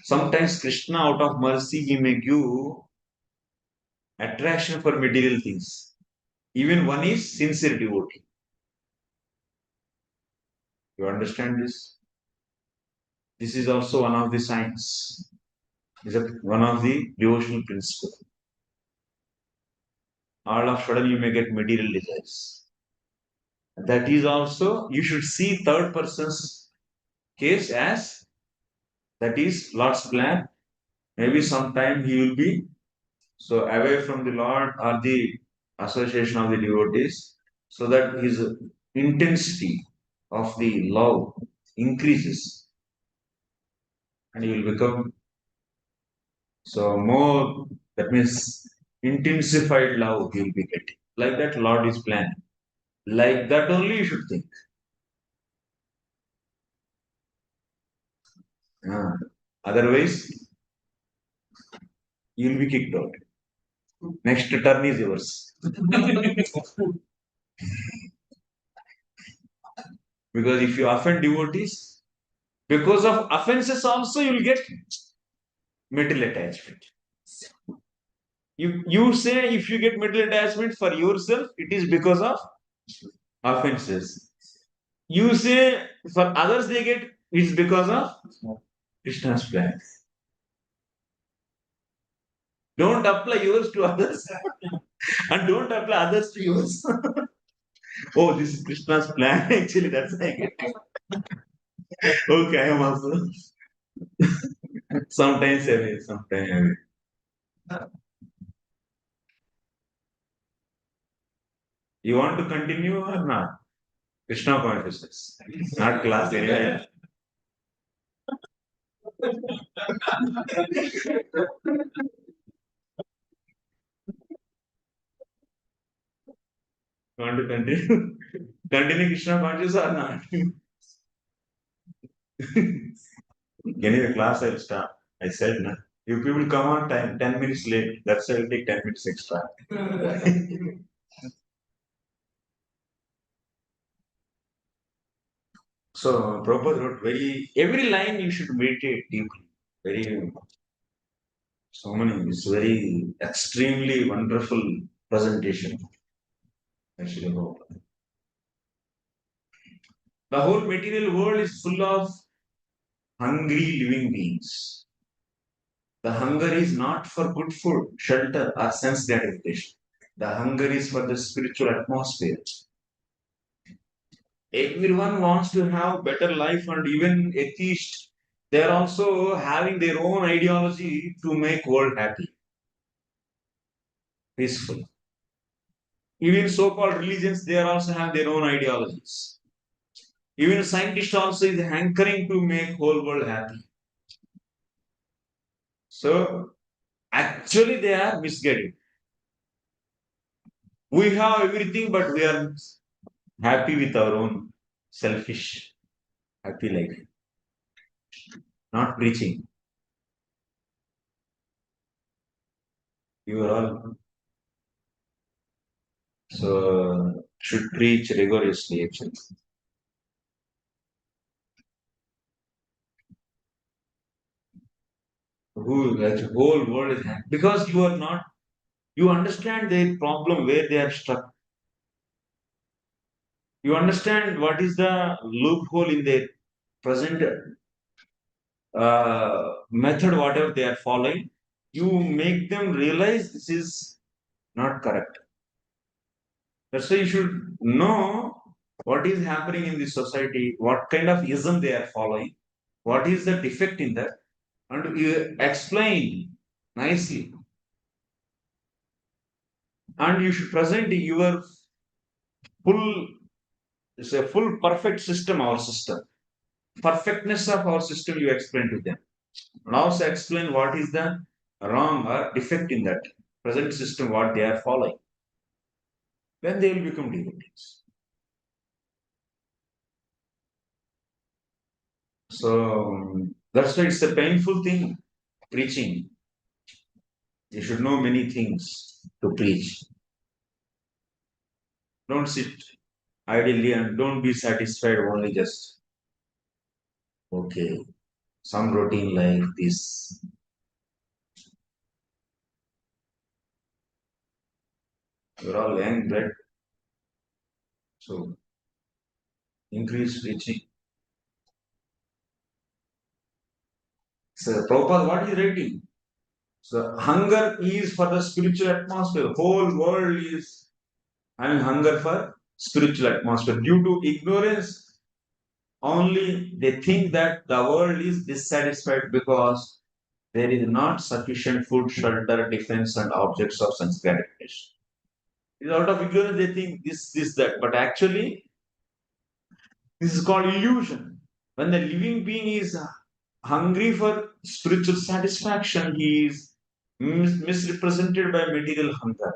Sometimes Krishna, out of mercy, he may give attraction for material things. Even one is sincere devotee. You understand this? This is also one of the signs. Is one of the devotional principles. All of a sudden you may get material desires. That is also, you should see third person's case as that is Lord's plan. Maybe sometime he will be so away from the Lord or the association of the devotees, so that his intensity of the love increases and he will become so more, that means intensified love he will be getting. Like that Lord is planning. Like that only you should think. Otherwise, you will be kicked out. Next turn is yours. Because if you offend devotees, because of offenses also you will get material attachment. You say if you get material attachment for yourself, it is because of offenses. You say for others they get, it's because of Krishna's plan. Don't apply yours to others and don't apply others to yours. Oh, this is Krishna's plan. Actually, that's why I get it. Okay, I am also sometimes away, sometimes away. You want to continue or not? Krishna consciousness, not class anyway. Want to continue? Continue Krishna consciousness or not? Anyway, class I'll start. I said, na. If people come on time, 10 minutes late, that's why I'll take 10 minutes extra. So Prabhupada wrote every line you should meditate deeply. It's very extremely wonderful presentation. Actually, Prabhupada. The whole material world is full of hungry living beings. The hunger is not for good food, shelter, or sense gratification. The hunger is for the spiritual atmosphere. Everyone wants to have better life, and even atheists, they are also having their own ideology to make world happy, peaceful. Even so-called religions, they are also have their own ideologies. Even scientists also is hankering to make whole world happy. So actually they are misguided. We have everything, but we are happy with our own selfish, happy life. Not preaching. You are all so should preach rigorously actually. Who the whole world is happy because you are not. You understand their problem where they are stuck. You understand what is the loophole in their present method, whatever they are following. You make them realize this is not correct. That's why you should know what is happening in this society, what kind of ism they are following, what is the defect in that, and you explain nicely. And you should present your full, it's a full perfect system, our system. Perfectness of our system you explain to them. And also explain what is the wrong or defect in that present system, what they are following. Then they will become devotees. So that's why it's a painful thing, preaching. You should know many things to preach. Don't sit idly and don't be satisfied only just, okay, some routine like this. You're all young blood. So increase preaching. So Prabhupada, what is writing? So hunger is for the spiritual atmosphere. Whole world is having hunger for spiritual atmosphere. Due to ignorance, only they think that the world is dissatisfied because there is not sufficient food, shelter, defense, and objects of sense gratification. Out of ignorance, they think this, that. But actually, this is called illusion. When the living being is hungry for spiritual satisfaction, he is misrepresented by material hunger.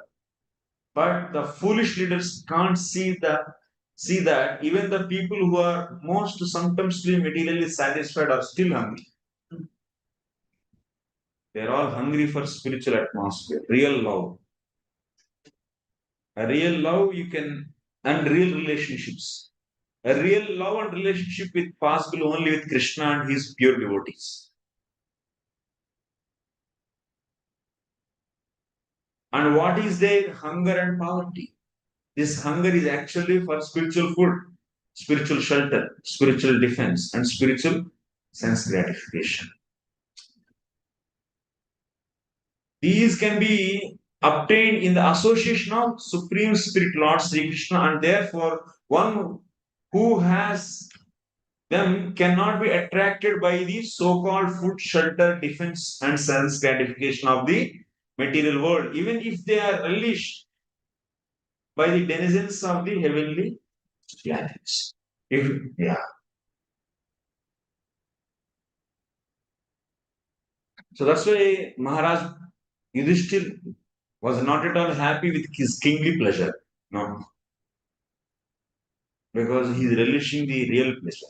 But the foolish leaders can't see that even the people who are most sometimes materially satisfied are still hungry. They're all hungry for spiritual atmosphere, real love. A real love and real relationships. A real love and relationship with possible only with Krishna and his pure devotees. And what is their hunger and poverty? This hunger is actually for spiritual food, spiritual shelter, spiritual defense, and spiritual sense gratification. These can be obtained in the association of Supreme Spirit Lord Sri Krishna, and therefore one who has them cannot be attracted by the so-called food, shelter, defense, and sense gratification of the material world, even if they are relished by the denizens of the heavenly planets. So that's why Maharaj Yudhishthir was not at all happy with his kingly pleasure. No. Because he is relishing the real pleasure.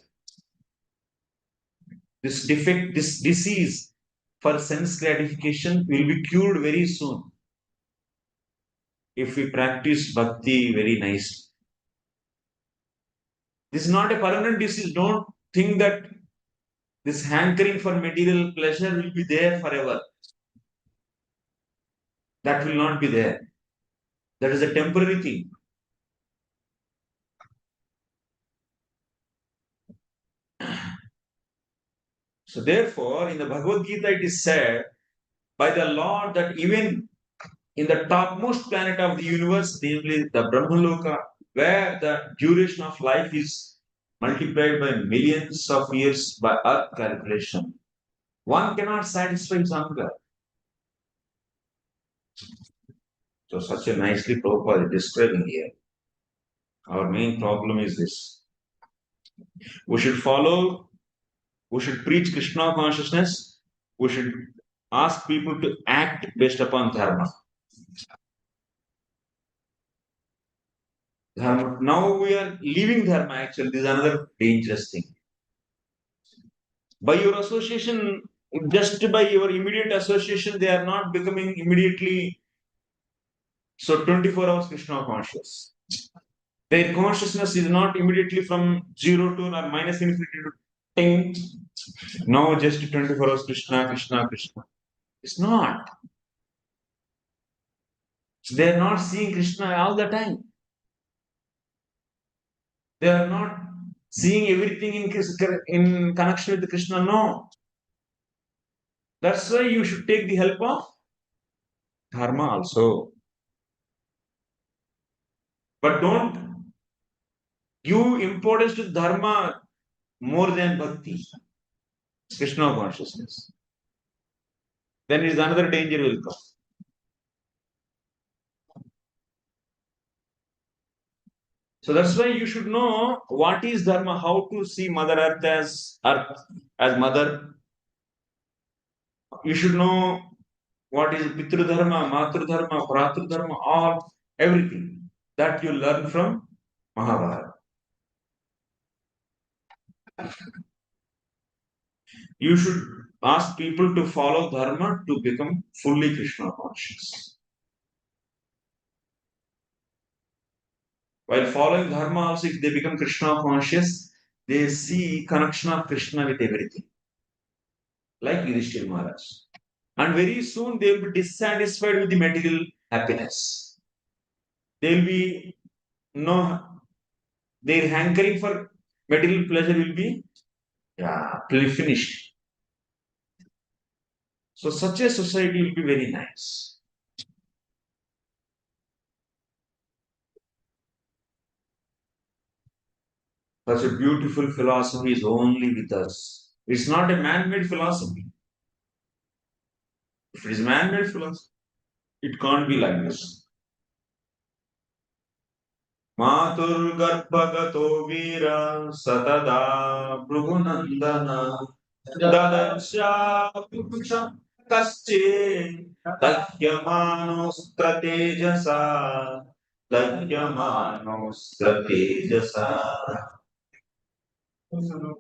This defect, this disease for sense gratification will be cured very soon if we practice bhakti very nicely. This is not a permanent disease. Don't think that this hankering for material pleasure will be there forever. That will not be there. That is a temporary thing. So therefore, in the Bhagavad Gita, it is said by the Lord that even in the topmost planet of the universe, namely the Brahmaloka, where the duration of life is multiplied by millions of years by earth calculation, one cannot satisfy his hunger. So such a nicely Prabhupada is describing here. Our main problem is this. We should preach Krishna consciousness. We should ask people to act based upon dharma. Dharma. Now we are leaving dharma actually. This is another dangerous thing. By your association, just by your immediate association, they are not becoming immediately so 24 hours Krishna conscious. Their consciousness is not immediately from 0 to or minus infinity to 10. No, just 24 hours Krishna, Krishna, Krishna. It's not. They are not seeing Krishna all the time. They are not seeing everything in connection with Krishna. No. That's why you should take the help of dharma also. But don't give importance to dharma more than bhakti, Krishna consciousness. Then is another danger will come. So that's why you should know what is dharma, how to see Mother Earth as mother. You should know what is Pitru Dharma, Matru Dharma, Bhratru Dharma, all everything that you learn from Mahabharata. You should ask people to follow dharma to become fully Krishna conscious. While following dharma also, if they become Krishna conscious, they see connection of Krishna with everything. Like Yudhishthira Maharaj. And very soon they will be dissatisfied with the material happiness. They will be their hankering for material pleasure will be finished. So such a society will be very nice. Such a beautiful philosophy is only with us. It's not a man-made philosophy. If it is man-made philosophy, it can't be like this. Matur garbhagato vira satada bhrugunandana dadarsha purusham kasche dahyamanostra tejasa dahyamanostra tejasa. When the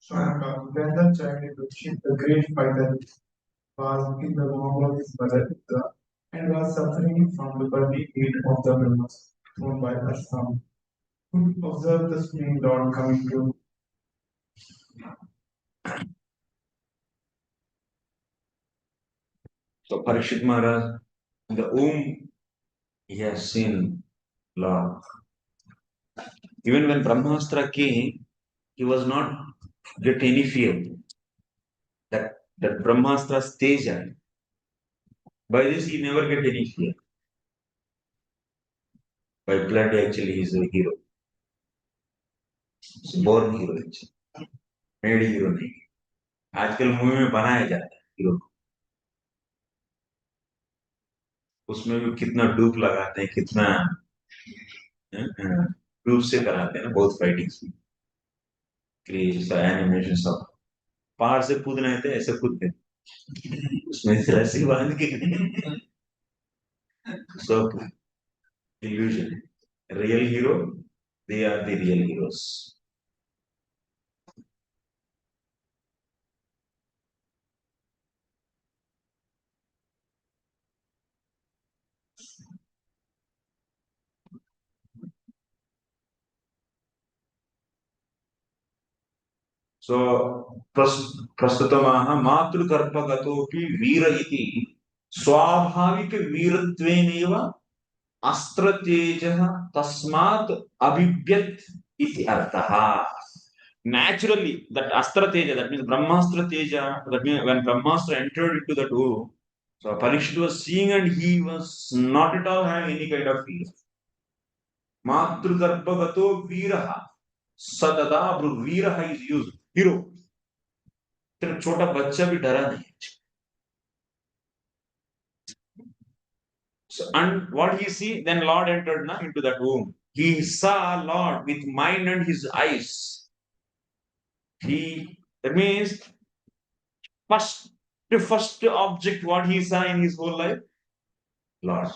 child Parīkṣit, the great fighter, was in the womb of his mother and was suffering from the burning heat of the Brahmas thrown by the sun, could observe the Supreme Lord coming to So Parīkṣit Maharaj, in the womb, he has seen Lord. Even when Brahmastra came, he was not get any fear. That Brahmastra stays at. By this, he never get any fear. By blood, actually, he is a hero. He's born hero, actually. Made hero नहीं. आजकल movie में बनाया जाता है hero को. उसमें भी कितना डूप लगाते हैं, कितना डूप से कराते हैं ना, बहुत फाइटिंग्स में. एनिमेशन सब पहाड़ से कूदना है तो ऐसे कूदते उसमें रस्सी बांध के सब illusion. Real hero, they are the real heroes. So prastutamaha matrugarbhagatopi veera iti swabhavika veeratveneva astra tejaha tasmat abhivyat iti arthaha. Naturally, that astra teja, that means brahmastra teja, that means when brahmastra entered into that womb, so Parīkṣit was seeing and he was not at all having any kind of fear. Matrugarbhagato veeraha. Sadada veeraha is used. Hero. तेरा छोटा बच्चा भी डरा नहीं. So, and what he see, then Lord entered into that womb. He saw Lord with mind and his eyes. That means first object what he saw in his whole life, Lord.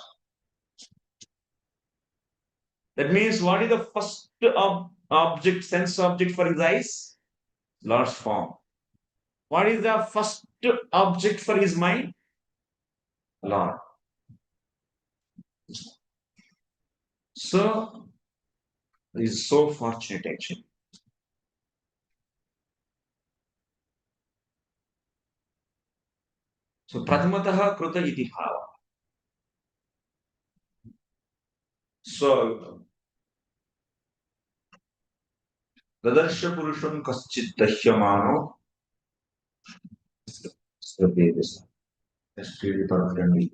That means what is the first object, sense object for his eyes? Lord's form. What is the first object for his mind? Lord. So he is so fortunate actually. So Prathamataha Kruta iti bhava. So Dadarsha Purusham Kaschit Dashyamano. Let's read it out friendly.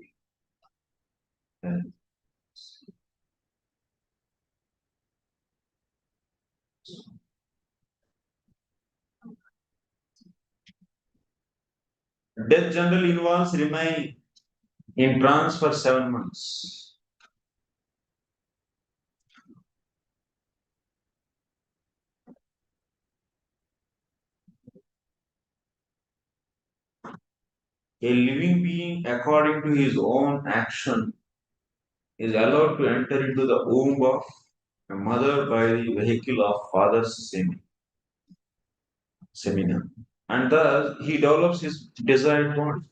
Death generally involves remaining in trance for 7 months. A living being, according to his own action, is allowed to enter into the womb of a mother by the vehicle of father's semen, and thus he develops his desired body.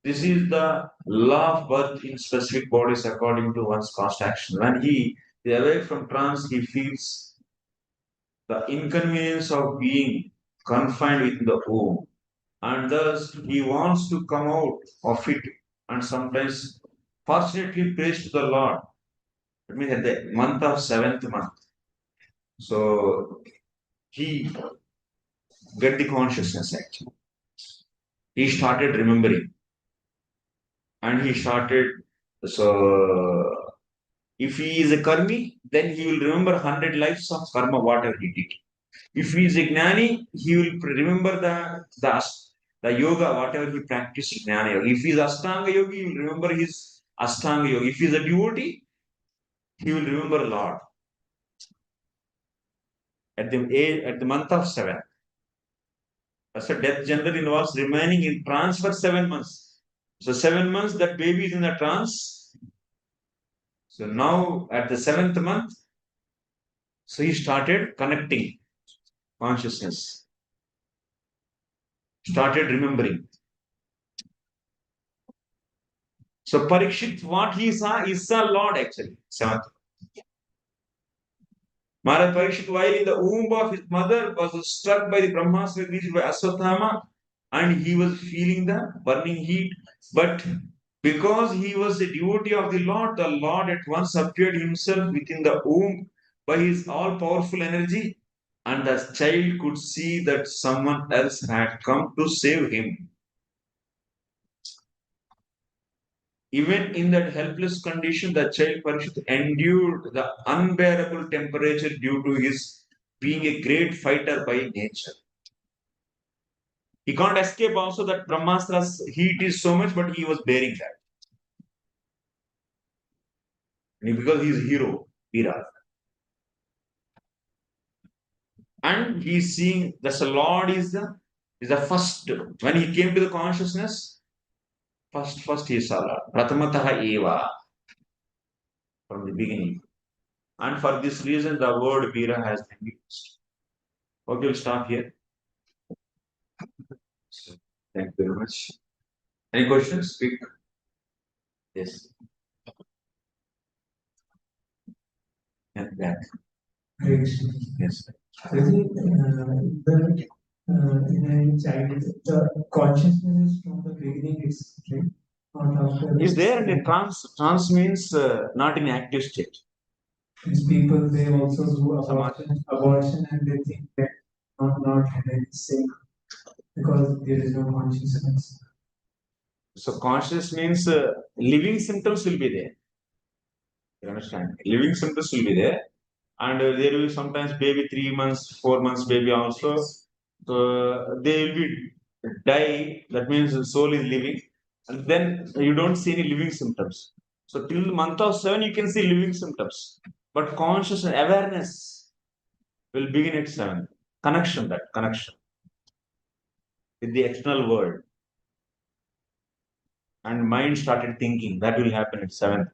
This is the law of birth in specific bodies according to one's past action. When he is away from trance, he feels the inconvenience of being confined within the womb, and thus he wants to come out of it, and sometimes fortunately prays to the Lord. It means at the month of 7th month. So he get the consciousness actually. He started remembering. And he started, so if he is a karmi, then he will remember 100 lives of karma, whatever he did. If he is a gnani, he will remember the yoga, whatever he practiced gnana yoga. If he is Ashtanga yogi, he will remember his Ashtanga yoga. If he is a devotee, he will remember Lord. At the month of 7. So death generally involves remaining in trance for 7 months. So 7 months that baby is in a trance. So now at the 7th month, so he started connecting consciousness. Started remembering. So Parīkṣit, what he saw is the Lord actually. 7th. Maharaj Parīkṣit, while in the womb of his mother, was struck by the Brahmastra reached by Aswathama, and he was feeling the burning heat. But because he was a devotee of the Lord at once appeared himself within the womb by his all-powerful energy, and the child could see that someone else had come to save him. Even in that helpless condition, the child Parīkṣit endured the unbearable temperature due to his being a great fighter by nature. He can't escape also that Brahmastra's heat is so much, but he was bearing that. Because he is a hero, Veera. And he is seeing that the Lord is the first. When he came to the consciousness, first he saw Lord. Prathamataha eva. From the beginning. And for this reason, the word Veera has been used. Okay, we'll stop here. Thank you very much. Any questions? Speak. Yes. And back. Yes. Yes. The in a child, the consciousness is from the beginning, it's right? Not after. Is there in a trance? Trance means not in active state. These people, they also do abortion and they think that not having sick because there is no consciousness. So conscious means living symptoms will be there. You understand? Living symptoms will be there, and there will be sometimes baby 3 months, 4 months baby also. So they will be die. That means the soul is living, and then you don't see any living symptoms. So till the month of 7, you can see living symptoms, but conscious awareness will begin at 7. Connection, that connection with the external world, and mind started thinking. That will happen at 7th.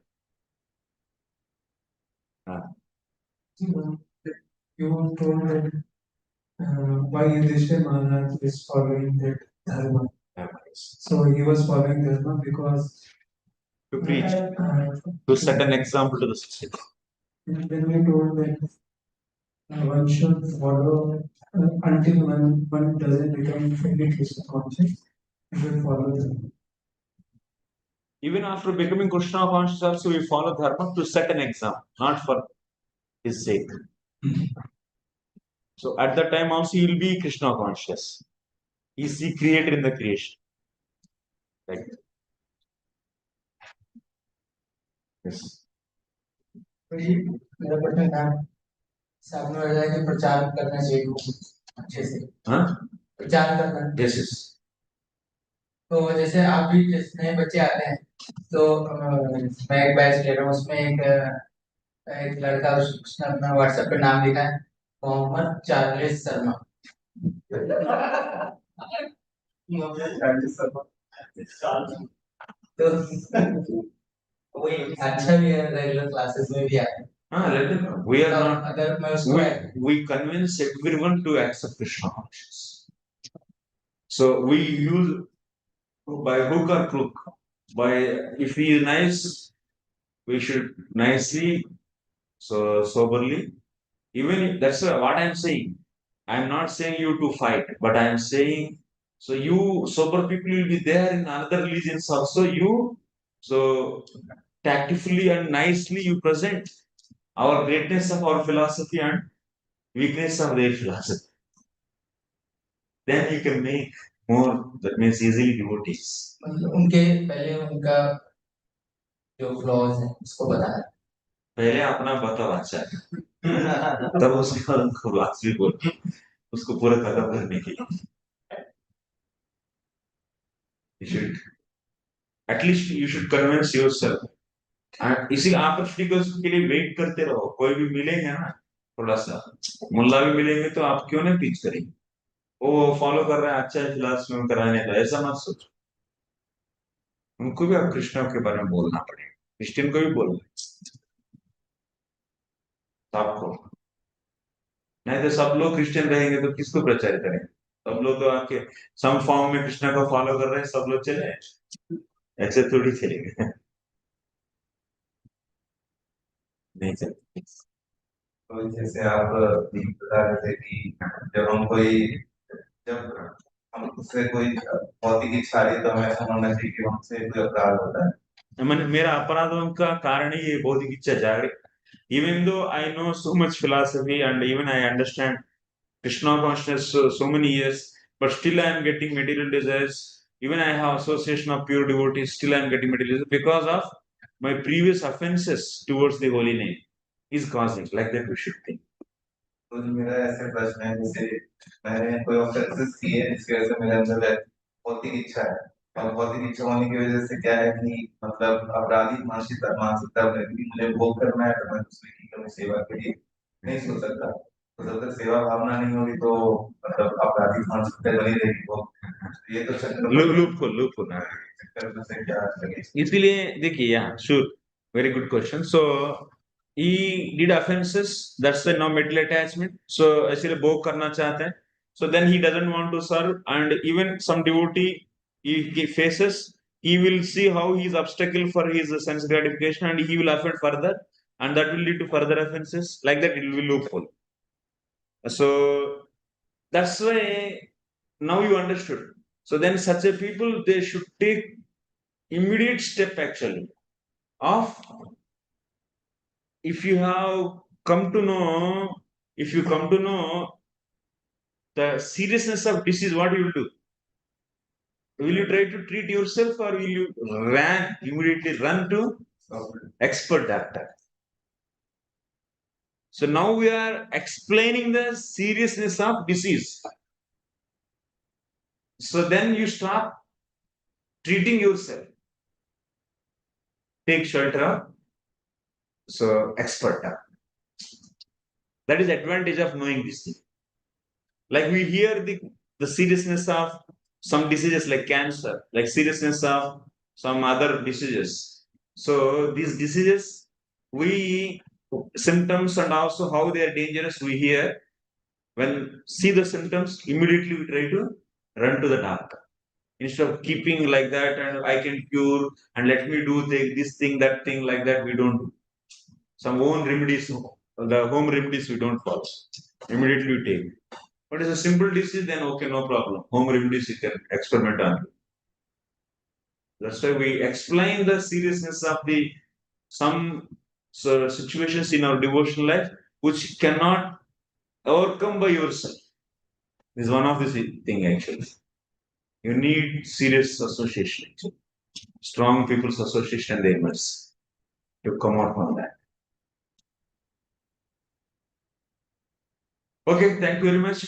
You told that why Yudhishthira Maharaj is following that dharma. So he was following dharma because To preach, to set an example to the society. And then we told that one should follow until one doesn't become fully Krishna conscious, you should follow them. Even after becoming Krishna conscious, also we follow dharma to set an example, not for his sake. So at that time also he will be Krishna conscious. He is the creator in the creation. Like yes. मेरा प्रश्न था आपने बताया कि प्रचार करना चाहिए अच्छे से प्रचार करना Yes, yes. तो जैसे आप भी जैसे नए बच्चे आते हैं तो मैं एक बैच ले रहा हूँ उसमें एक लड़का उसने अपना व्हाट्सएप पे नाम लिखा है मोहम्मद चार्ल्स शर्मा तो वही अच्छा भी है रेगुलर क्लासेस में भी आते हैं Let them know. We are not. We convince everyone to accept Krishna consciousness. So we use by hook or crook. By if he is nice, we should nicely, so soberly. Even if, that's what I am saying. I am not saying you to fight, but I am saying so you sober people will be there in other religions also. You so tactfully and nicely you present our greatness of our philosophy and weakness of their philosophy. Then you can make more, that means easily devotees. उनके पहले उनका जो flaws है उसको बताया पहले अपना बताओ अच्छा है तब उसके बाद उनको बात भी बोल उसको पूरा खत्म करने के लिए you should at least you should convince yourself and इसी opportunity के लिए वेट करते रहो कोई भी मिलेंगे ना थोड़ा सा मुल्ला भी मिलेंगे तो आप क्यों नहीं टीच करेंगे वो फॉलो कर रहे हैं अच्छा है क्लास में कराने का ऐसा मत सोचो उनको भी आप कृष्ण के बारे में बोलना पड़ेगा क्रिश्चियन को भी बोलना सबको नहीं तो सब लोग क्रिश्चियन रहेंगे तो किसको प्रचार करेंगे सब लोग तो आके सम फॉर्म में कृष्णा को फॉलो कर रहे हैं सब लोग चले ऐसे थोड़ी चलेंगे नहीं चलते तो जैसे आप बता रहे थे कि जब हम उससे कोई भौतिक इच्छा रही तो हमें समझना चाहिए कि हमसे कोई अपराध होता है मैंने मेरा अपराधों का कारण ही ये बौद्धिक इच्छा जागृत even though I know so much philosophy and even I understand Krishna consciousness so many years, but still I am getting material desires. Even I have association of pure devotees, still I am getting material desires because of my previous offenses towards the holy name is causing. Like that we should think. तो मेरा ऐसे प्रश्न है जैसे मैंने कोई offences किए जिसकी वजह से मेरे अंदर भौतिक इच्छा है और भौतिक इच्छा होने की वजह से क्या है कि मतलब अपराधी मानसिकता मुझे भोग करना है तो मैं दूसरे की कभी सेवा के लिए नहीं सोच सकता तो जब तक सेवा भावना नहीं होगी तो मतलब अपराधी मानसिकता बनी रहेगी वो ये तो चक्कर से क्या इसलिए देखिए यहाँ sure very good question. So he did offenses, that's the now mental attachment. So इसलिए भोग करना चाहते हैं. So then he doesn't want to serve, and even some devotee he faces, he will see how he is obstacle for his sense gratification, and he will offend further, and that will lead to further offenses. Like that, it will be loophole. So that's why now you understood. So then such a people, they should take immediate step actually of, if you come to know the seriousness of disease, what you will do? Will you try to treat yourself, or will you immediately run to expert doctor? So now we are explaining the seriousness of disease. So then you stop treating yourself. Take shelter of expert doctor. That is advantage of knowing this thing. Like we hear the seriousness of some diseases like cancer, like seriousness of some other diseases. So these diseases, symptoms and also how they are dangerous, we hear. When see the symptoms, immediately we try to run to the doctor. Instead of keeping like that and I can cure and let me do this thing, that thing, like that, we don't do. Some own remedies, the home remedies we don't follow. Immediately we take. But it's a simple disease, then okay, no problem. Home remedies you can experiment on. That's why we explain the seriousness of some situations in our devotional life which cannot overcome by yourself. This is one of the thing actually. You need serious association. Strong people's association, they must to come out from that. Okay, thank you very much.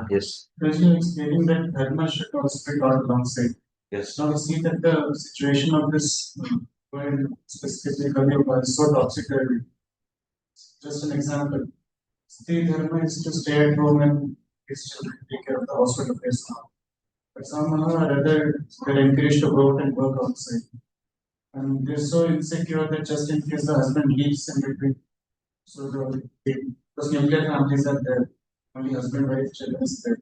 Yes. Krishna explaining that dharma should also be taught alongside. Yes. Now we see that the situation of this world, specifically Kaliyuga, is so toxic. Just an example. Sri dharma is to stay at home and his children take care of the household affairs now. But somehow or other, they're encouraged to go out and work outside. And they're so insecure that just in case the husband leaves in between, so because nuclear families are there, only husband, wife, children is there.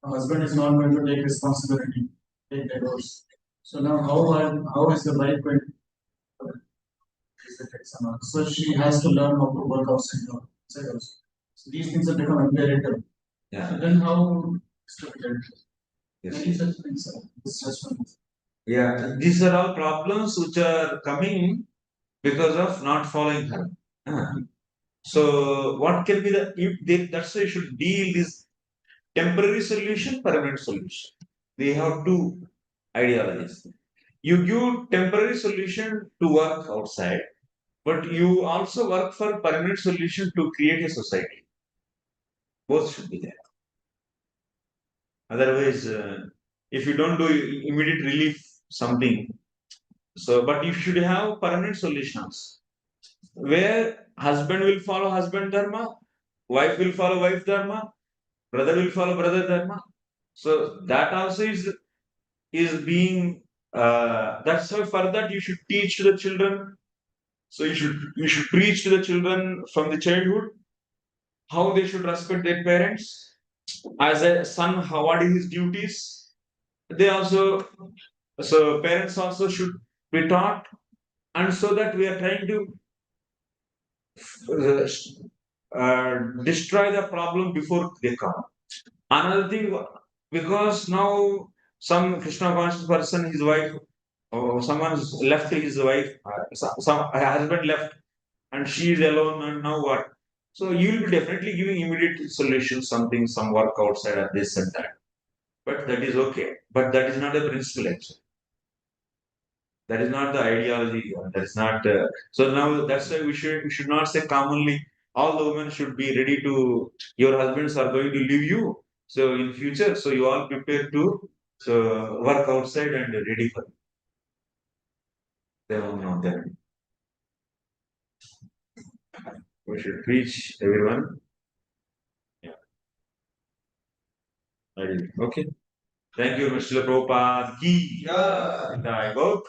The husband is not going to take responsibility, take divorce. So now how is the wife going to take someone? So she has to learn how to work outside also. So these things have become imperative. Yeah. So then how is to be done? Yes. Many such things are discussed. Yeah, these are all problems which are coming because of not following her. So what can be that's why you should deal this temporary solution, permanent solution. They have two ideologies. You give temporary solution to work outside, but you also work for permanent solution to create a society. Both should be there. Otherwise, if you don't do immediate relief something, so but you should have permanent solutions where husband will follow husband dharma, wife will follow wife dharma, brother will follow brother dharma. So that also is being that's why for that you should teach to the children. So you should preach to the children from the childhood how they should respect their parents. As a son, what is his duties? They also, so parents also should be taught, and so that we are trying to destroy the problem before they come. Another thing, because now some Krishna conscious person, his wife, or someone's left his wife, some husband left, and she is alone, and now what? So you will be definitely giving immediate solutions, some work outside at this and that. But that is okay. But that is not a principle actually. That is not the ideology. That is not. So now that's why we should not say commonly all the women should be ready to. Your husbands are going to leave you. So in future, so you all prepare to work outside and ready for it. They will not there. We should preach everyone. Yeah. Okay. Thank you, Mr. Prabhupada. Ki. Yeah. Go.